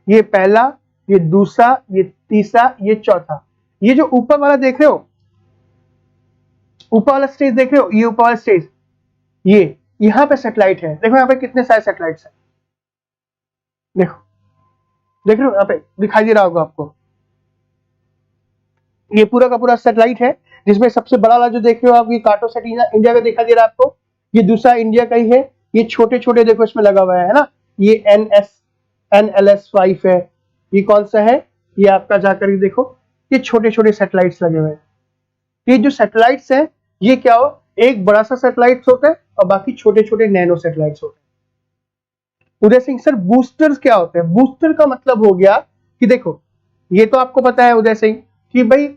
ये पहला, ये दूसरा, ये तीसरा, ये चौथा। ये जो ऊपर वाला देख रहे हो, ऊपर वाला स्टेज देख रहे हो, ये ऊपर वाला स्टेज, ये यहां पे सैटेलाइट है। देखो यहाँ पे कितने सारे सैटेलाइट्स हैं, देखो देख रहे हो, यहाँ पे दिखाई दे रहा होगा आपको। ये पूरा का पूरा सैटेलाइट है, जिसमें सबसे बड़ा वाला जो देख रहे हो आप, ये कार्टोसैट इंडिया का दिखाई दे रहा है आपको। ये दूसरा इंडिया का ही है। ये छोटे छोटे देखो इसमें लगा हुआ है ना, ये NLS5 है। ये कौन सा है, ये आपका जाकर के देखो, ये छोटे छोटे सैटेलाइट्स लगे हुए हैं। ये जो सैटेलाइट्स हैं, ये क्या हो, एक बड़ा सा सैटेलाइट्स होता है और बाकी छोटे छोटे नैनो सैटेलाइट्स होते हैं। उदय सिंह सर, बूस्टर्स क्या होते हैं? बूस्टर का मतलब हो गया कि देखो, ये तो आपको पता है उदय सिंह कि भाई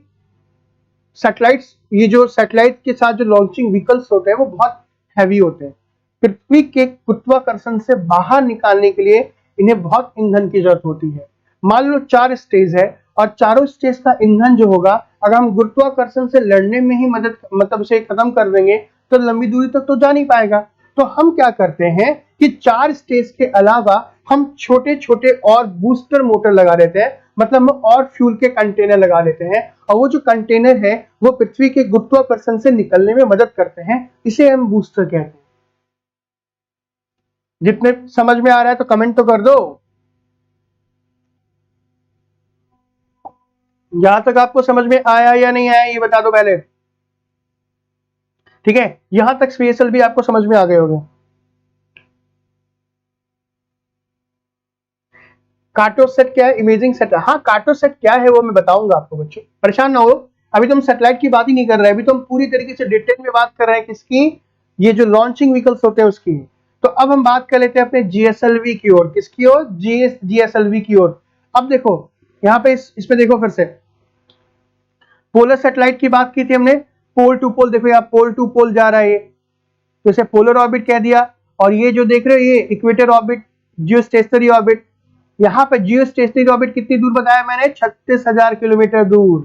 सैटेलाइट्स, ये जो सैटेलाइट के साथ जो लॉन्चिंग व्हीकल्स होते हैं वो बहुत हैवी होते हैं। पृथ्वी के गुरुत्वाकर्षण से बाहर निकालने के लिए इन्हें बहुत ईंधन की जरूरत होती है। मान लो 4 स्टेज है और चारों स्टेज का ईंधन जो होगा, अगर हम गुरुत्वाकर्षण से लड़ने में ही मदद मतलब उसे खत्म कर देंगे तो लंबी दूरी तक तो जा नहीं पाएगा। तो हम क्या करते हैं कि 4 स्टेज के अलावा हम छोटे छोटे और बूस्टर मोटर लगा देते हैं, मतलब हम और फ्यूल के कंटेनर लगा देते हैं, और वो जो कंटेनर है वो पृथ्वी के गुरुत्वाकर्षण से निकलने में मदद करते हैं। इसे हम बूस्टर कहते हैं। जितने समझ में आ रहा है तो कमेंट तो कर दो। यहां तक आपको समझ में आया या नहीं आया ये बता दो पहले, ठीक है? यहां तक स्पेशल भी आपको समझ में आ गए होंगे। कार्टोसेट क्या है, इमेजिंग सेट। हाँ, कार्टोसेट क्या है वो मैं बताऊंगा आपको बच्चों, परेशान ना हो। अभी तो हम सैटेलाइट की बात ही नहीं कर रहे हैं, अभी तो हम पूरी तरीके से डिटेल में बात कर रहे हैं किसकी, ये जो लॉन्चिंग व्हीकल्स होते हैं उसकी। तो अब हम बात कर लेते हैं अपने GSLV की ओर। किसकी ओर? GSLV की ओर। अब देखो यहाँ पे इसमें देखो, फिर से पोलर सैटेलाइट की बात की थी हमने, पोल टू पोल। देखो यहाँ पोल टू पोल जा रहा है, ये तो इसे पोलर ऑर्बिट कह दिया। और ये जो देख रहे हो, ये इक्वेटर ऑर्बिट, जियो स्टेशनरी ऑर्बिट। यहाँ पे जियो स्टेशनरी ऑर्बिट कितनी दूर बताया मैंने? 36,000 किलोमीटर दूर।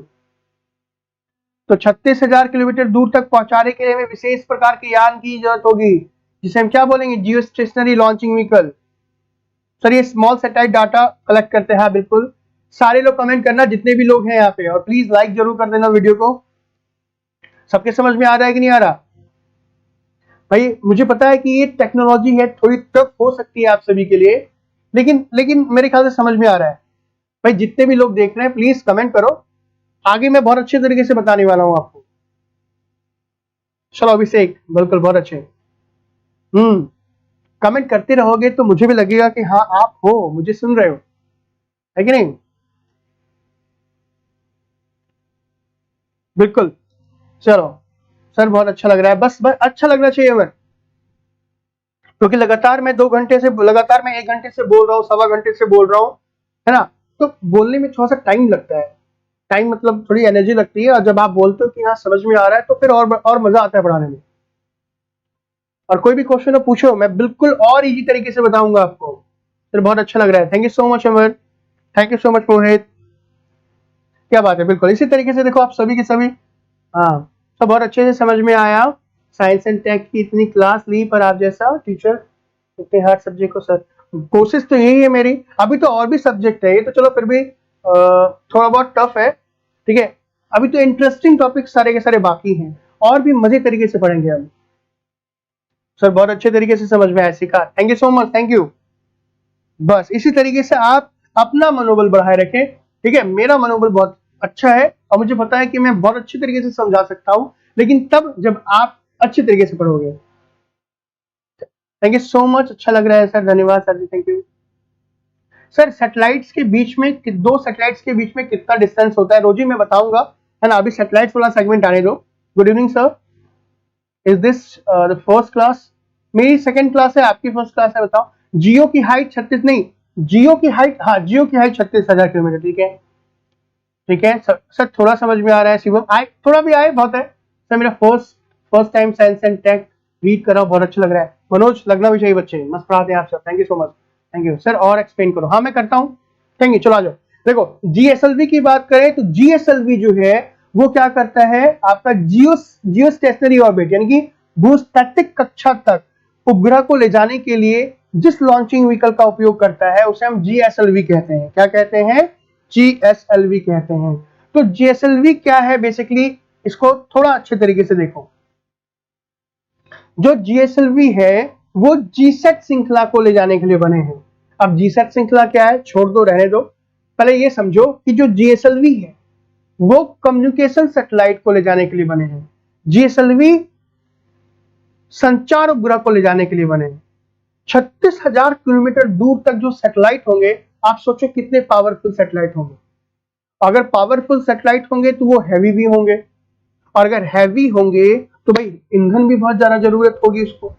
तो 36,000 किलोमीटर दूर तक पहुंचाने के लिए हमें विशेष प्रकार के यान की जरूरत होगी, जिसे हम क्या बोलेंगे? जियो स्टेशनरी लॉन्चिंग व्हीकल। सर ये स्मॉल सैटेलाइट डाटा कलेक्ट करते हैं। बिल्कुल, सारे लोग कमेंट करना, जितने भी लोग हैं यहाँ पे, और प्लीज लाइक जरूर कर देना वीडियो को। सबके समझ में आ रहा है कि नहीं आ रहा? भाई मुझे पता है कि ये टेक्नोलॉजी है, थोड़ी टफ हो सकती है आप सभी के लिए, लेकिन मेरे ख्याल से समझ में आ रहा है। भाई जितने भी लोग देख रहे हैं प्लीज कमेंट करो, आगे मैं बहुत अच्छे तरीके से बताने वाला हूं आपको। चलो अभिषेक, बिल्कुल बहुत अच्छे। कमेंट करते रहोगे तो मुझे भी लगेगा कि हाँ आप हो, मुझे सुन रहे हो, है कि नहीं? बिल्कुल। चलो सर, बहुत अच्छा लग रहा है। बस अच्छा लगना चाहिए हमें, क्योंकि लगातार मैं 1 घंटे से बोल रहा हूँ, 1.25 घंटे से बोल रहा हूँ, है ना? तो बोलने में थोड़ा सा टाइम लगता है। टाइम मतलब थोड़ी एनर्जी लगती है, और जब आप बोलते हो कि हाँ समझ में आ रहा है तो फिर और मजा आता है पढ़ाने में। और कोई भी क्वेश्चन हो पूछो, मैं बिल्कुल और इजी तरीके से बताऊंगा आपको। फिर बहुत अच्छा लग रहा है। Thank you so much Amar, thank you so much Mohit. क्या बात है, बिल्कुल इसी तरीके से देखो आप सभी के सभी। हाँ, तो बहुत अच्छे से समझ में आया। साइंस एंड टेक की इतनी क्लास ली, पर आप जैसा टीचर इतने हर सब्जेक्ट को। सर कोशिश तो यही है मेरी, अभी तो और भी सब्जेक्ट है, ये तो चलो फिर भी थोड़ा बहुत टफ है, ठीक है? अभी तो इंटरेस्टिंग टॉपिक सारे के सारे बाकी हैं, और भी मजे तरीके से पढ़ेंगे हम। सर बहुत अच्छे तरीके से समझ में आया, सीखा। Thank you so much, thank you. बस इसी तरीके से आप अपना मनोबल बढ़ाए रखें, ठीक है? मेरा मनोबल बहुत अच्छा है और मुझे पता है कि मैं बहुत अच्छे तरीके से समझा सकता हूं, लेकिन तब जब आप अच्छे तरीके से पढ़ोगे। थैंक यू सो मच, अच्छा लग रहा है सर, धन्यवाद sir ji, thank you. Sir satellites के बीच में, 2 सैटेलाइट्स के बीच में कितना डिस्टेंस होता है? रोजी मैं बताऊंगा, है ना? अभी सैटेलाइट्स वाला सेगमेंट आने दो। Good evening sir, is this the first class? मेरी सेकंड क्लास है, आपकी फर्स्ट क्लास है, बताओ। जियो की हाइट 36 नहीं, जियो की हाइट, हाँ जियो की हाइट 36,000 किलोमीटर, ठीक है? ठीक है सर, थोड़ा समझ में आ रहा है। शिवम आए, थोड़ा भी आए, बहुत है सर। मेरा first time science and tech read कर रहा हूँ, बहुत अच्छा लग रहा है। मनोज, लगना भी चाहिए, बच्चे मस्त पढ़ाते हैं आप sir, thank you so much, thank you sir. और एक्सप्लेन करो। हाँ मैं करता हूँ, थैंक यू। चलो आ जाओ। देखो जीएसएलवी की बात करें तो जीएसएलवी जो है वो क्या करता है, आपका जियो स्टेशनरी ऑर्बिट यानी कि भूस्थैतिक कक्षा तक उपग्रह को ले जाने के लिए जिस लॉन्चिंग व्हीकल का उपयोग करता है उसे हम जीएसएलवी कहते हैं। क्या कहते हैं? जीएसएलवी कहते हैं। तो जीएसएलवी क्या है बेसिकली, इसको थोड़ा अच्छे तरीके से देखो। जो जीएसएलवी है वो जीसैट श्रृंखला को ले जाने के लिए बने हैं। अब जीसैट श्रृंखला क्या है छोड़ दो, रहने दो, पहले ये समझो कि जो जीएसएलवी है वो कम्युनिकेशन सैटेलाइट को ले जाने के लिए बने हैं। जीएसएलवी संचार उपग्रह को ले जाने के लिए बने हैं। 36,000 किलोमीटर दूर तक जो सैटेलाइट होंगे, आप सोचो कितने पावरफुल सैटेलाइट होंगे। अगर पावरफुल सैटेलाइट होंगे तो वो हैवी भी होंगे, और अगर हैवी होंगे तो भाई ईंधन भी बहुत ज्यादा जरूरत होगी उसको।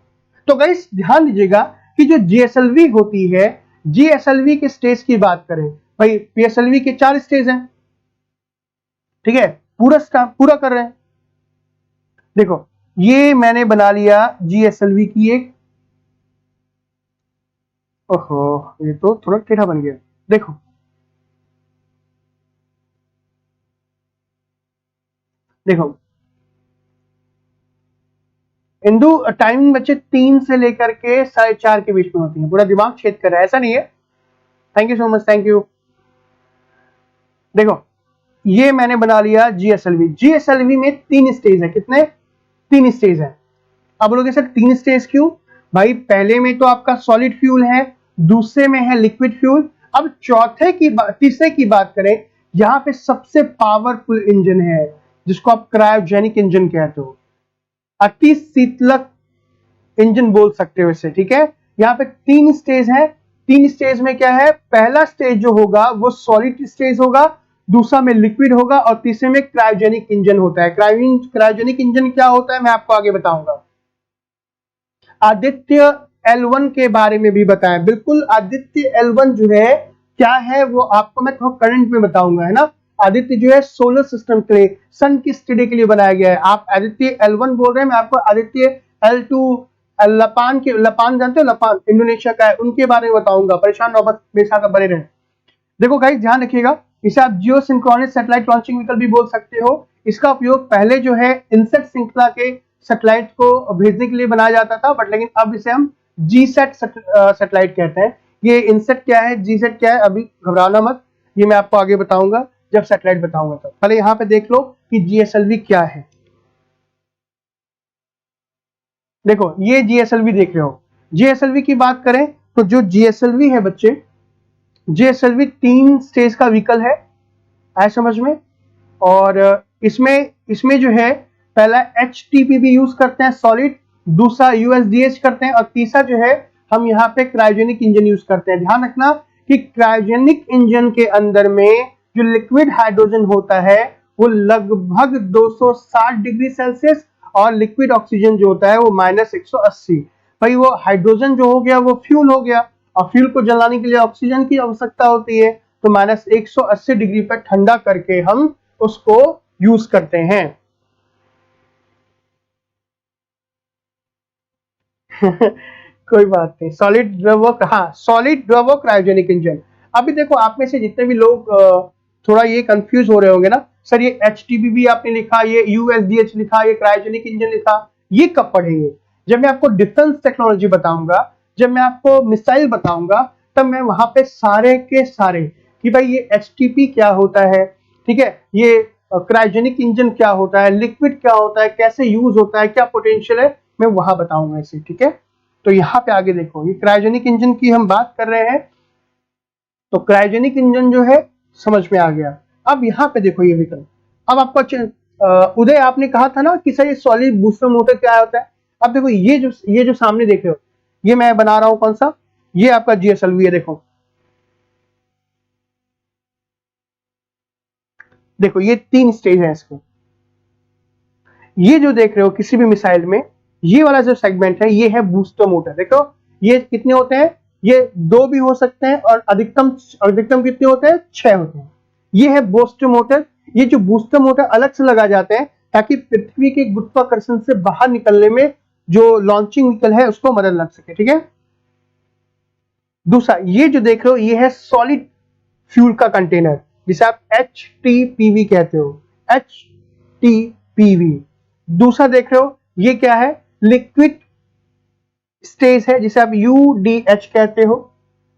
तो गाइस ध्यान दीजिएगा कि जो जीएसएलवी होती है, जीएसएलवी के स्टेज की बात करें, भाई पीएसएलवी के 4 स्टेज हैं, ठीक है, पूरा कर रहे हैं। देखो ये मैंने बना लिया जीएसएलवी की एक, ओहो ये तो थोड़ा टेढ़ा बन गया। देखो देखो इंदु टाइमिंग बच्चे 3 से लेकर के 4:30 के बीच में होती है। पूरा दिमाग छेद कर रहा है, ऐसा नहीं है। Thank you so much, thank you. देखो ये मैंने बना लिया जीएसएलवी। जीएसएलवी में 3 स्टेज है। कितने? 3 स्टेज है। अब बोलोगे सर 3 स्टेज क्यों? भाई पहले में तो आपका सॉलिड फ्यूल है, दूसरे में है लिक्विड फ्यूल, अब तीसरे की बात करें, यहाँ पे सबसे पावरफुल इंजन है जिसको आप क्रायोजेनिक इंजन कहते हो, अति शीतलक इंजन बोल सकते हो इसे, ठीक है। यहाँ पे 3 स्टेज है। 3 स्टेज में क्या है, पहला स्टेज जो होगा वो सॉलिड स्टेज होगा, दूसरा में लिक्विड होगा, और तीसरे में क्रायोजेनिक इंजन होता है। क्रायोजेनिक इंजन क्या होता है मैं आपको आगे बताऊंगा। आदित्य L1 के बारे में भी बताएं। बिल्कुल, आदित्य L1 जो है क्या है वो आपको मैं थोड़ा करंट में बताऊंगा, है ना। आदित्य जो है सोलर सिस्टम के लिए, सन की स्टडी के लिए बनाया गया है। आप आदित्य L1 बोल रहे हैं, मैं आपको आदित्य L2, लपान जानते हो, लपान इंडोनेशिया का है, उनके बारे में बताऊंगा। परेशान न बेशा का बने रहे। देखो गाइस ध्यान रखिएगा, इसे आप जियो सिंक्रोनस सैटेलाइट लॉन्चिंग व्हीकल भी बोल सकते हो। इसका उपयोग पहले जो है इनसेट श्रृंखला के सैटेलाइट को भेजने के लिए बनाया जाता था, बट लेकिन अब इसे हम जीसैट सैटेलाइट कहते हैं। ये इनसेट क्या है, जीसैट क्या है, अभी घबराना मत, ये मैं आपको आगे बताऊंगा जब सैटेलाइट बताऊंगा। तो पहले यहाँ पे देख लो कि जीएसएलवी क्या है। देखो ये जीएसएलवी देख रहे हो। जीएसएलवी की बात करें तो जो जीएसएलवी है बच्चे, जीएसएलवी 3 स्टेज का व्हीकल है, आए समझ में। और इसमें जो है पहला एचटीपीबी यूज करते हैं सॉलिड, दूसरा यूएसडीएच करते हैं, और तीसरा जो है हम यहाँ पे क्रायोजेनिक इंजन यूज करते हैं। ध्यान रखना कि क्रायोजेनिक इंजन के अंदर में जो लिक्विड हाइड्रोजन होता है वो लगभग 260 डिग्री सेल्सियस, और लिक्विड ऑक्सीजन जो होता है वो -180। भाई वो हाइड्रोजन जो हो गया वो फ्यूल हो गया, और फ्यूल को जलाने के लिए ऑक्सीजन की आवश्यकता होती है, तो -180 डिग्री पर ठंडा करके हम उसको यूज करते हैं। कोई बात नहीं। सॉलिड द्रव, हाँ सॉलिड द्रव क्रायोजेनिक इंजन। अभी देखो आप में से जितने भी लोग थोड़ा ये कंफ्यूज हो रहे होंगे ना, सर ये एचटीपीबी आपने लिखा, ये यूएसडीएच लिखा, ये क्रायोजेनिक इंजन लिखा, ये कब पढ़ेंगे? जब मैं आपको डिफेंस टेक्नोलॉजी बताऊंगा, जब मैं आपको मिसाइल बताऊंगा, तब मैं वहां पे सारे के सारे कि भाई ये एचटीपी क्या होता है, ठीक है, ये क्रायोजेनिक इंजन क्या होता है, लिक्विड क्या होता है, कैसे यूज होता है, क्या पोटेंशियल है, मैं वहां बताऊंगा इसे, ठीक है। तो यहाँ पे आगे देखो, ये क्रायोजेनिक इंजन की हम बात कर रहे हैं, तो क्रायोजेनिक इंजन जो है समझ में आ गया। अब यहाँ पे देखो ये विकल्प, अब आपको उदय आपने कहा था ना कि सर ये सॉलिड बूस्टर मोटर क्या होता है। अब देखो ये जो सामने देख रहे हो, ये मैं बना रहा हूं कौन सा, ये आपका जीएसएलवी है। देखो ये 3 स्टेज है इसको। ये जो देख रहे हो किसी भी मिसाइल में, ये वाला जो सेगमेंट है ये है बूस्टर मोटर। देखो ये कितने होते हैं, ये 2 भी हो सकते हैं, और अधिकतम कितने होते हैं, 6 होते हैं। ये है बूस्टर मोटर। ये जो बूस्टर मोटर अलग से लगा जाते हैं ताकि पृथ्वी के गुरुत्वाकर्षण से बाहर निकलने में जो लॉन्चिंग व्हीकल है उसको मदद लग सके, ठीक है। दूसरा ये जो देख रहे हो ये है सॉलिड फ्यूल का कंटेनर, जिसे आप HTPV कहते हो, HTPV। दूसरा देख रहे हो ये क्या है, लिक्विड स्टेज है, जिसे आप UDH कहते हो।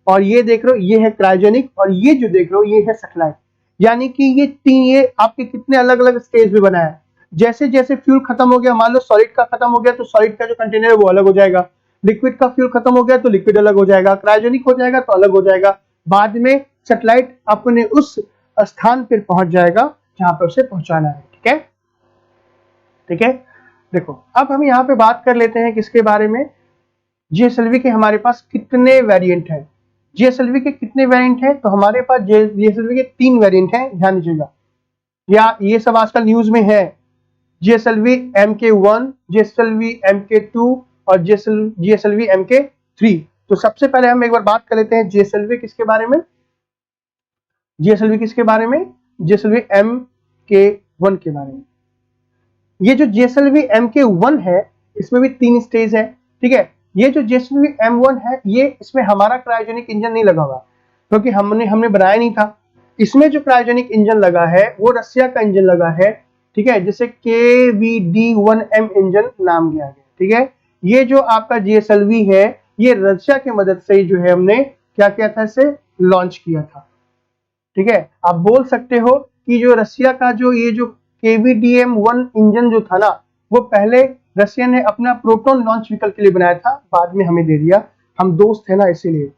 और ये देख रहे हो ये है क्रायोजेनिक, और ये जो देख रहे हो ये है सैटेलाइट। यानी कि ये तीन, ये आपके कितने अलग अलग स्टेज में बना है। जैसे जैसे फ्यूल खत्म हो गया, मान लो सॉलिड का खत्म हो गया तो सॉलिड का जो कंटेनर है वो अलग हो जाएगा, लिक्विड का फ्यूल खत्म हो गया तो लिक्विड अलग हो जाएगा, क्रायोजेनिक हो जाएगा तो अलग हो जाएगा। बाद में सैटेलाइट अपने उस स्थान पर पहुंच जाएगा जहां पर उसे पहुंचाना है। ठीक है, ठीक है। देखो अब हम यहाँ पे बात कर लेते हैं किसके बारे में, GSLV के हमारे पास कितने वेरिएंट हैं। GSLV के कितने वेरिएंट हैं, तो हमारे पास GSLV के 3 वेरिएंट हैं, ध्यान दीजिएगा, या ये सब आजकल न्यूज में है। GSLV MK1, GSLV MK2 और GSLV MK3। तो सबसे पहले हम एक बार बात कर लेते हैं GSLV किसके बारे में, GSLV किसके बारे में, GSLV MK1 के बारे में। ये जो GSLV MK1 है इसमें भी 3 स्टेज है। ठीक है, ये जो GSLV M1 है ये इसमें हमारा क्रायोजेनिक इंजन नहीं लगा हुआ, क्योंकि हमने बनाया नहीं था। इसमें जो क्रायोजेनिक इंजन लगा है वो रसिया का इंजन लगा है। ठीक है, जिसे KVD1M इंजन नाम दिया गया। ठीक है, ये जो आपका GSLV है ये रसिया की मदद से जो है हमने क्या किया था, इसे लॉन्च किया था। ठीक है, आप बोल सकते हो कि जो रसिया का जो ये जो KVDM1 इंजन जो था ना, वो पहले रसिया ने अपना प्रोटॉन लॉन्च व्हीकल के लिए बनाया था, बाद में हमें दे दिया, हम दोस्त है ना इसीलिए।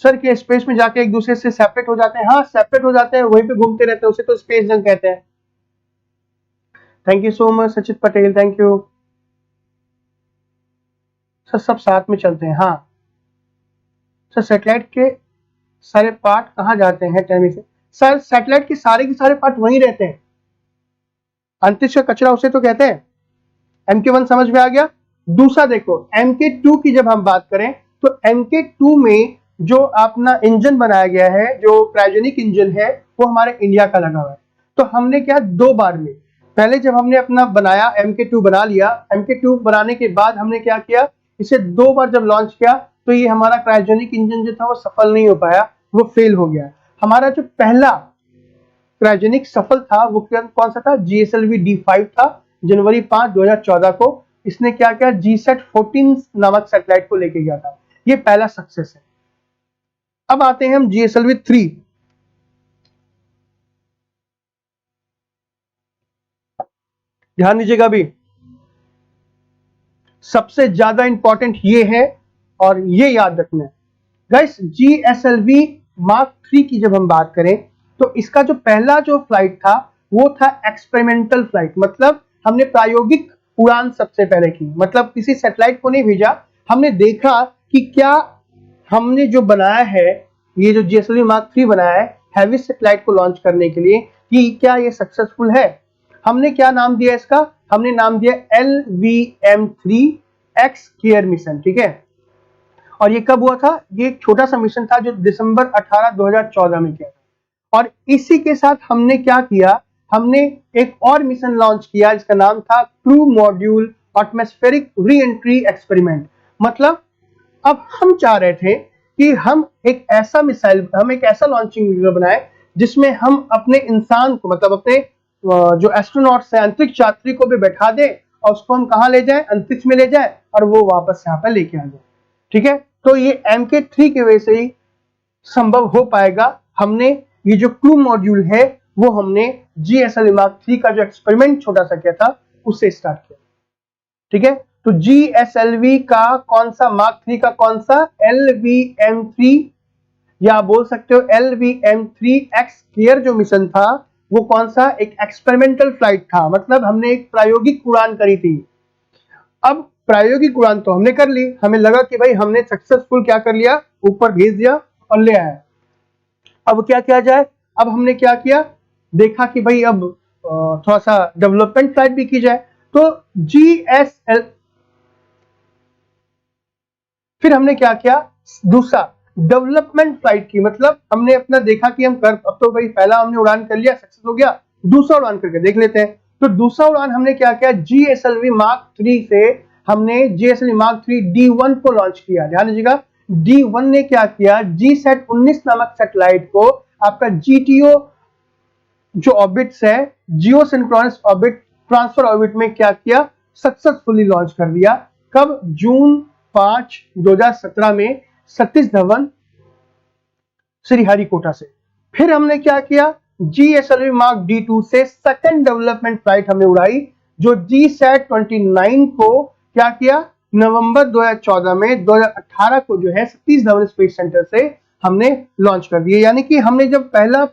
सर के स्पेस में जाके एक दूसरे से सेपरेट हो जाते हैं, हाँ सेपरेट हो जाते हैं, वहीं पे घूमते रहते हैं, उसे तो स्पेस जंग कहते हैं। Thank you so much Sachit Patel, thank you sir. सब साथ में चलते हैं, हाँ सर। सैटेलाइट के सारे पार्ट कहाँ जाते हैं टाइम से, सर सैटेलाइट के सारे पार्ट वहीं रहते हैं, अंतरिक्ष का कचरा उसे तो कहते हैं। MK1 समझ में आ गया। दूसरा देखो MK2 की जब हम बात करें तो MK2 में जो अपना इंजन बनाया गया है, जो क्रायोजेनिक इंजन है, वो हमारे इंडिया का लगा हुआ है। तो हमने क्या 2 बार में, पहले जब हमने अपना बनाया MK2 बना लिया, MK2 बनाने के बाद हमने क्या किया, इसे 2 बार जब लॉन्च किया तो ये हमारा क्रायोजेनिक इंजन जो था वो सफल नहीं हो पाया, वो फेल हो गया। हमारा जो पहला क्रायोजेनिक सफल था वो कौन सा था, GSLV D5 था। जनवरी 5, 2014 को इसने क्या किया, GSAT-14 नामक सैटेलाइट को लेके गया था, ये पहला सक्सेस है। अब आते हैं हम GSLV 3। ध्यान दीजिएगा, अभी सबसे ज्यादा इंपॉर्टेंट ये है और ये याद रखना है गाइस। GSLV Mark 3 की जब हम बात करें तो इसका जो पहला जो फ्लाइट था वो था एक्सपेरिमेंटल फ्लाइट, मतलब हमने प्रायोगिक उड़ान सबसे पहले की, मतलब किसी सैटेलाइट को नहीं भेजा, हमने देखा कि क्या हमने जो बनाया है, ये जो GSLV Mark 3 बनाया है हैवी सैटेलाइट को लॉन्च करने के लिए, कि क्या ये सक्सेसफुल है। हमने क्या नाम दिया इसका, हमने नाम दिया LVM-3X केयर मिशन। ठीक है, और ये कब हुआ था, ये एक छोटा सा मिशन था जो दिसंबर 18, 2014 में किया था। और इसी के साथ हमने क्या किया, हमने एक और मिशन लॉन्च किया जिसका नाम था crew module atmospheric re entry experiment. मतलब अब हम चाह रहे थे कि हम एक ऐसा लॉन्चिंग व्हीकल बनाए जिसमें हम अपने इंसान को, मतलब अपने जो एस्ट्रोनॉट्स है, अंतरिक्ष यात्री को भी बैठा दें और उसको हम कहां ले जाएं, अंतरिक्ष में ले जाएं और वो वापस यहाँ पर लेके आ जाए। ठीक है, तो ये MK3 की वजह से ही संभव हो पाएगा। हमने ये जो क्रू मॉड्यूल है वो हमने GSLV Mark 3 का जो एक्सपेरिमेंट छोटा सा किया था उससे स्टार्ट किया। ठीक है, तो GSLV का कौन सा, Mark 3 का कौन सा, LVM-3, या आप बोल सकते हो LVM-3X केयर जो मिशन था वो कौन सा, एक एक्सपेरिमेंटल फ्लाइट था, मतलब हमने एक प्रायोगिक उड़ान करी थी। अब प्रायोगिक उड़ान तो हमने कर ली, हमें लगा कि भाई हमने सक्सेसफुल क्या कर लिया, ऊपर भेज दिया और ले आया। अब क्या किया जाए, अब हमने क्या किया, देखा कि भाई अब थोड़ा सा डेवलपमेंट फ्लाइट भी की जाए, तो GSL फिर हमने क्या किया, दूसरा डेवलपमेंट फ्लाइट की, मतलब हमने अपना देखा कि हम कर, अब तो भाई पहला हमने उड़ान कर लिया, सक्सेस हो गया, दूसरा उड़ान करके देख लेते हैं। तो दूसरा उड़ान हमने क्या किया, GSLV Mark 3 से हमने GSLV Mark 3 D1 को लॉन्च किया। ध्यान दीजिएगा, D1 ने क्या किया, GSAT-19 नामक सैटेलाइट को आपका GTO जो ऑर्बिट्स है, जियो सिंक्रोनस ऑर्बिट ट्रांसफर ऑर्बिट में क्या किया, सक्सेसफुली लॉन्च कर दिया। कब? जून 5, 2017 में सतीश धवन श्रीहरिकोटा से। फिर हमने क्या किया, GSLV Mark D2 से सेकंड डेवलपमेंट फ्लाइट हमने उड़ाई, जो GSAT-29 को क्या किया, नवंबर 2014 में 2018 को जो है सतीश धवन स्पेस सेंटर से हमने लॉन्च कर दिया। यानी कि हमने जब पहला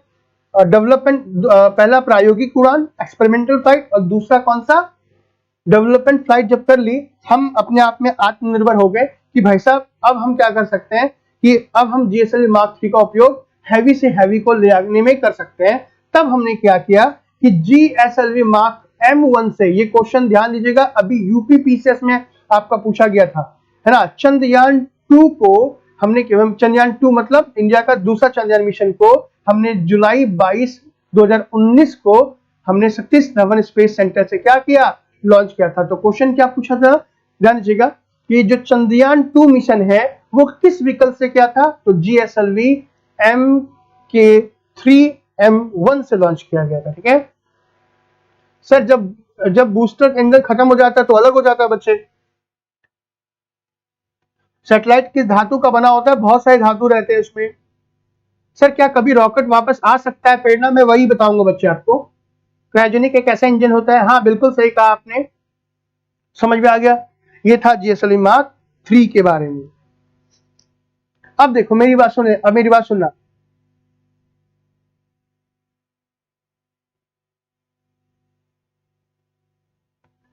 पहला प्रायोगिक उड़ान एक्सपेरिमेंटल फ्लाइट और दूसरा कौन सा डेवलपमेंट फ्लाइट जब कर ली, हम अपने आप में आत्मनिर्भर हो गए कि भाई साहब अब हम क्या कर सकते हैं कि अब हम GSLV Mark 3 का उपयोग हैवी से हैवी को ले आने में कर सकते हैं। तब हमने क्या किया कि GSLV Mark M1 से, ये क्वेश्चन ध्यान दीजिएगा, अभी यूपीपीसीएस में आपका पूछा गया था, है ना। चंद्रयान 2 को हमने, चंद्रयान 2 मतलब इंडिया का दूसरा चंद्रयान मिशन को हमने जुलाई 22, 2019 को हमने सतीश धवन स्पेस सेंटर से क्या किया, लॉन्च किया था। तो क्वेश्चन क्या पूछा था, ध्यान दीजिएगा कि जो चंद्रयान 2 मिशन है वो किस विकल्प से क्या था, तो GSLV Mk3M1 से लॉन्च किया गया था। ठीक है सर, जब बूस्टर एंगल खत्म हो जाता है तो अलग हो जाता है बच्चे। सैटेलाइट किस धातु का बना होता है, बहुत सारे धातु रहते हैं इसमें। सर क्या कभी रॉकेट वापस आ सकता है, प्रेरणा में वही बताऊंगा बच्चे आपको। क्रायोजेनिक एक ऐसा इंजन होता है, हाँ बिल्कुल सही कहा आपने, समझ में आ गया। ये था GSLV Mark 3 के बारे में। अब देखो मेरी बात सुने, अब मेरी बात सुनना।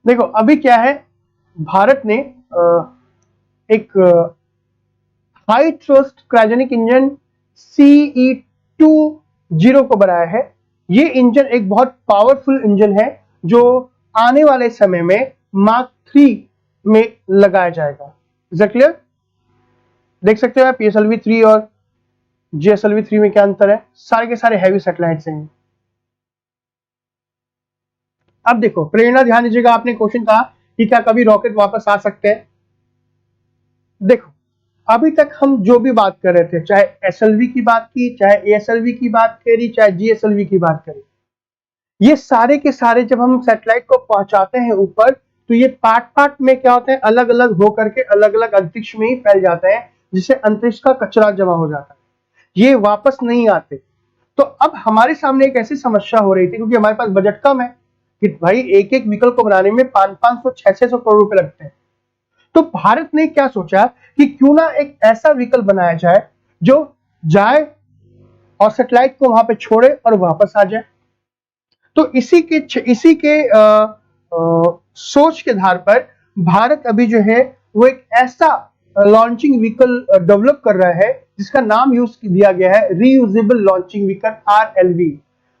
देखो अभी क्या है, भारत ने एक high thrust cryogenic engine CE-20 को बनाया है। ये इंजन एक बहुत पावरफुल इंजन है जो आने वाले समय में Mark 3 में लगाया जाएगा। Is that clear? देख सकते हो आप PSLV 3 और GSLV 3 में क्या अंतर है, सारे के सारे हैवी सैटेलाइट्स हैं। अब देखो प्रेरणा, ध्यान दीजिएगा, आपने क्वेश्चन कहा कि क्या कभी रॉकेट वापस आ सकते हैं। देखो अभी तक हम जो भी बात कर रहे थे, चाहे SLV की बात की, चाहे ASLV की बात करी, चाहे GSLV की बात करी, ये सारे के सारे जब हम सैटेलाइट को पहुंचाते हैं ऊपर, तो ये पार्ट पार्ट में क्या होते हैं, अलग अलग होकर के अलग अलग अंतरिक्ष में ही फैल जाते हैं, जिससे अंतरिक्ष का कचरा जमा हो जाता है, ये वापस नहीं आते। तो अब हमारे सामने एक ऐसी समस्या हो रही थी, क्योंकि हमारे पास बजट कम है कि भाई एक एक विकल्प को बनाने में 500 600 करोड़ रुपए लगते हैं। तो भारत ने क्या सोचा कि क्यों ना एक ऐसा विकल्प बनाया जाए जो जाए और सैटेलाइट को वहां पे छोड़े और वापस आ जाए। तो इसी के सोच के आधार पर भारत अभी जो है वो एक ऐसा लॉन्चिंग व्हीकल डेवलप कर रहा है जिसका नाम यूज दिया गया है रीयूजेबल लॉन्चिंग व्हीकल RLV।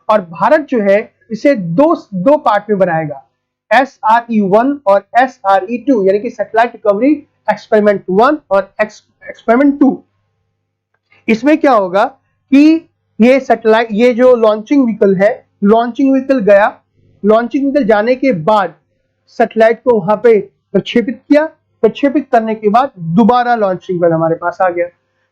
और भारत जो है इसे दो पार्ट में बनाएगा, SRE-1 और SRE-2, यानी कि सैटेलाइट रिकवरी एक्सपेरिमेंट 1 और एक्सपेरिमेंट 2। इसमें क्या होगा कि ये सैटेलाइट, ये जो लॉन्चिंग व्हीकल है, लॉन्चिंग व्हीकल गया, लॉन्चिंग व्हीकल जाने के बाद सैटेलाइट को वहां पे प्रक्षेपित किया, प्रक्षेपित करने के बाद दोबारा लॉन्चिंग व्हीकल हमारे पास आ गया।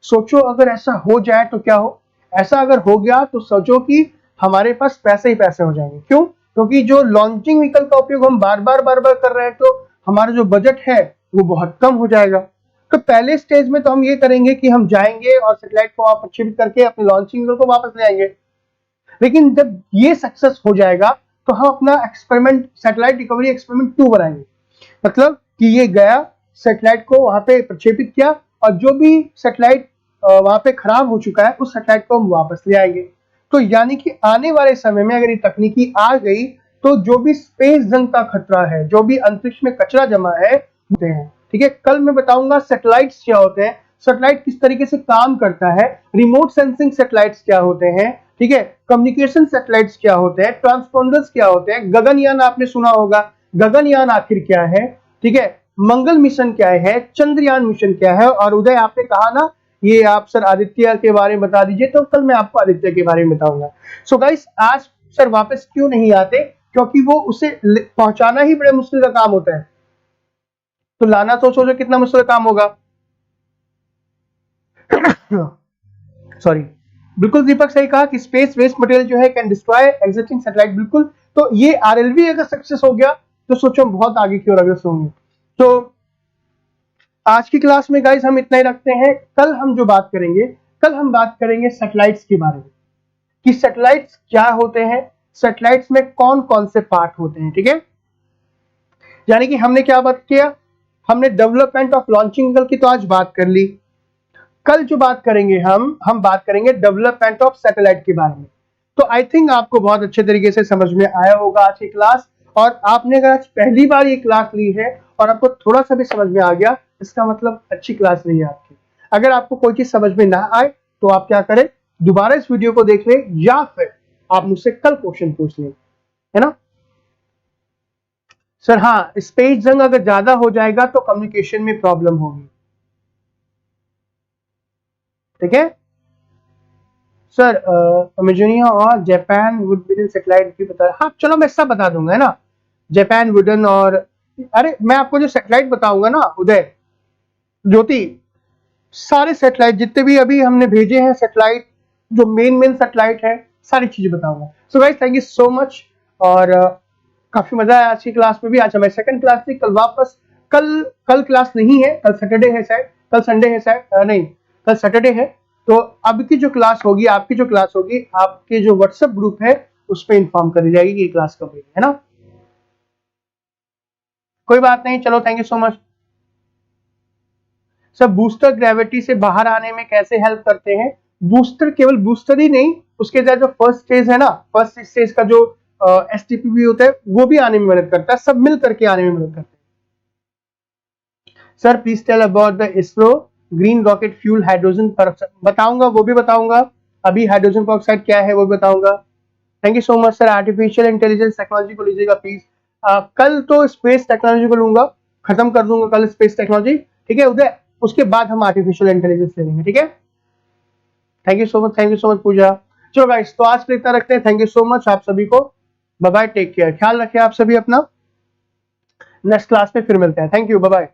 सोचो अगर ऐसा हो जाए तो क्या हो, ऐसा अगर हो गया तो सोचो कि हमारे पास पैसे ही पैसे हो जाएंगे। क्यों? क्योंकि जो लॉन्चिंग व्हीकल का उपयोग हम बार बार कर रहे हैं, तो हमारा जो बजट है वो बहुत कम हो जाएगा। तो पहले स्टेज में तो हम ये करेंगे कि हम जाएंगे और सैटेलाइट को आप प्रक्षेपित करके अपने लॉन्चिंग व्हीकल को वापस ले आएंगे। लेकिन जब ये सक्सेस हो जाएगा तो हम अपना एक्सपेरिमेंट, सैटेलाइट रिकवरी एक्सपेरिमेंट 2 बनाएंगे। मतलब कि ये गया, सैटेलाइट को वहां पे प्रक्षेपित किया और जो भी सैटेलाइट वहां पे खराब हो चुका है उस सैटेलाइट को हम वापस ले आएंगे। तो यानी कि आने वाले समय में अगर ये तकनीकी आ गई तो जो भी स्पेस जंग का खतरा है, जो भी अंतरिक्ष में कचरा जमा है, होते हैं। ठीक है, कल मैं बताऊंगा सैटेलाइट्स क्या होते हैं, सैटेलाइट किस तरीके से काम करता है, रिमोट सेंसिंग सैटेलाइट्स क्या होते हैं, ठीक है, कम्युनिकेशन सैटेलाइट्स क्या होते हैं, ट्रांसपोंडर्स क्या होते हैं, गगनयान आपने सुना होगा, गगनयान आखिर क्या है, ठीक है, मंगल मिशन क्या है, चंद्रयान मिशन क्या है। और उदय आपने कहा ना ये आप सर आदित्य के बारे में बता दीजिए, तो कल मैं आपको आदित्य के बारे में बताऊंगा। सो गाइस आज सर वापस क्यों नहीं आते, क्योंकि वो उसे पहुंचाना ही बड़े मुश्किल का काम होता है, तो लाना सोचो जो कितना मुश्किल काम होगा। सॉरी, बिल्कुल दीपक सही कहा कि स्पेस वेस्ट मटेरियल जो है कैन डिस्ट्रॉय एग्जिस्टिंग सैटेलाइट। बिल्कुल, तो ये आरएलवी अगर सक्सेस हो गया तो सोचो हम बहुत आगे की ओर अग्रसर होंगे। तो आज की क्लास में गाइस हम इतना ही रखते हैं। कल हम जो बात करेंगे, कल हम बात करेंगे सैटेलाइट्स के बारे में कि सैटेलाइट्स क्या होते हैं, सैटेलाइट्स में कौन कौन से पार्ट होते हैं। ठीक है, यानी कि हमने क्या बात किया, हमने डेवलपमेंट ऑफ लॉन्चिंग व्हीकल की तो आज बात कर ली। कल जो बात करेंगे हम बात करेंगे डेवलपमेंट ऑफ सैटेलाइट के बारे में। तो आई थिंक आपको बहुत अच्छे तरीके से समझ में आया होगा आज की क्लास, और आपने अगर आज पहली बार ये क्लास ली है और आपको थोड़ा सा भी समझ में आ गया, इसका मतलब अच्छी क्लास रही है आपकी। अगर आपको कोई चीज समझ में ना आए तो आप क्या करें, दोबारा इस वीडियो को देख लें या फिर आप मुझसे कल क्वेश्चन पूछ लें, है ना सर। हाँ, स्पेस जंग अगर ज्यादा हो जाएगा तो कम्युनिकेशन में प्रॉब्लम होगी। ठीक है सर, अमेजोनिया और जापान वुडन सैटेलाइट भी बता। हाँ चलो मैं सब बता दूंगा, है ना, जापान वुडन और अरे मैं आपको जो सैटेलाइट बताऊंगा ना उदय, ज्योति, सारे सैटेलाइट जितने भी अभी हमने भेजे हैं सैटेलाइट, जो मेन सैटेलाइट है, सारी चीजें बताऊंगा। So guys thank you so much, और काफी मजा आया आज की क्लास में भी। आज हमारी सेकंड क्लास थी, कल वापस कल क्लास नहीं है, कल सैटरडे है शायद, कल संडे है शायद, नहीं कल सैटरडे है। तो अब की जो क्लास होगी, आपकी जो क्लास होगी, आपके जो व्हाट्सएप ग्रुप है उस पर इन्फॉर्म कर दी जाएगी कि ये क्लास कब हुई, है ना। कोई बात नहीं, चलो thank you so much. Sir booster gravity से बाहर आने में कैसे हेल्प करते हैं? बूस्टर केवल बूस्टर ही नहीं, उसके साथ जो फर्स्ट स्टेज है ना, फर्स्ट स्टेज का जो एसटीपी होता है वो भी आने में मदद करता है, सब मिल करके आने में मदद करते हैं। Sir please tell about the ISRO green rocket fuel hydrogen peroxide. बताऊंगा, वो भी बताऊंगा, अभी हाइड्रोजन परऑक्साइड क्या है वो भी बताऊंगा। Thank you so much sir. Artificial intelligence technology को लीजिएगा प्लीज। कल तो स्पेस टेक्नोलॉजी को लूंगा, खत्म कर दूंगा कल स्पेस टेक्नोलॉजी, ठीक है उदय, उसके बाद हम आर्टिफिशियल इंटेलिजेंस ले लेंगे। ठीक है, thank you so much, thank you so much Pooja. चलो गाइस तो आज के लिए इतना रखते हैं। थैंक यू सो मच आप सभी को, बाय बाय, टेक केयर, ख्याल रखिए आप सभी अपना। नेक्स्ट क्लास में फिर मिलते हैं। Thank you, bye bye.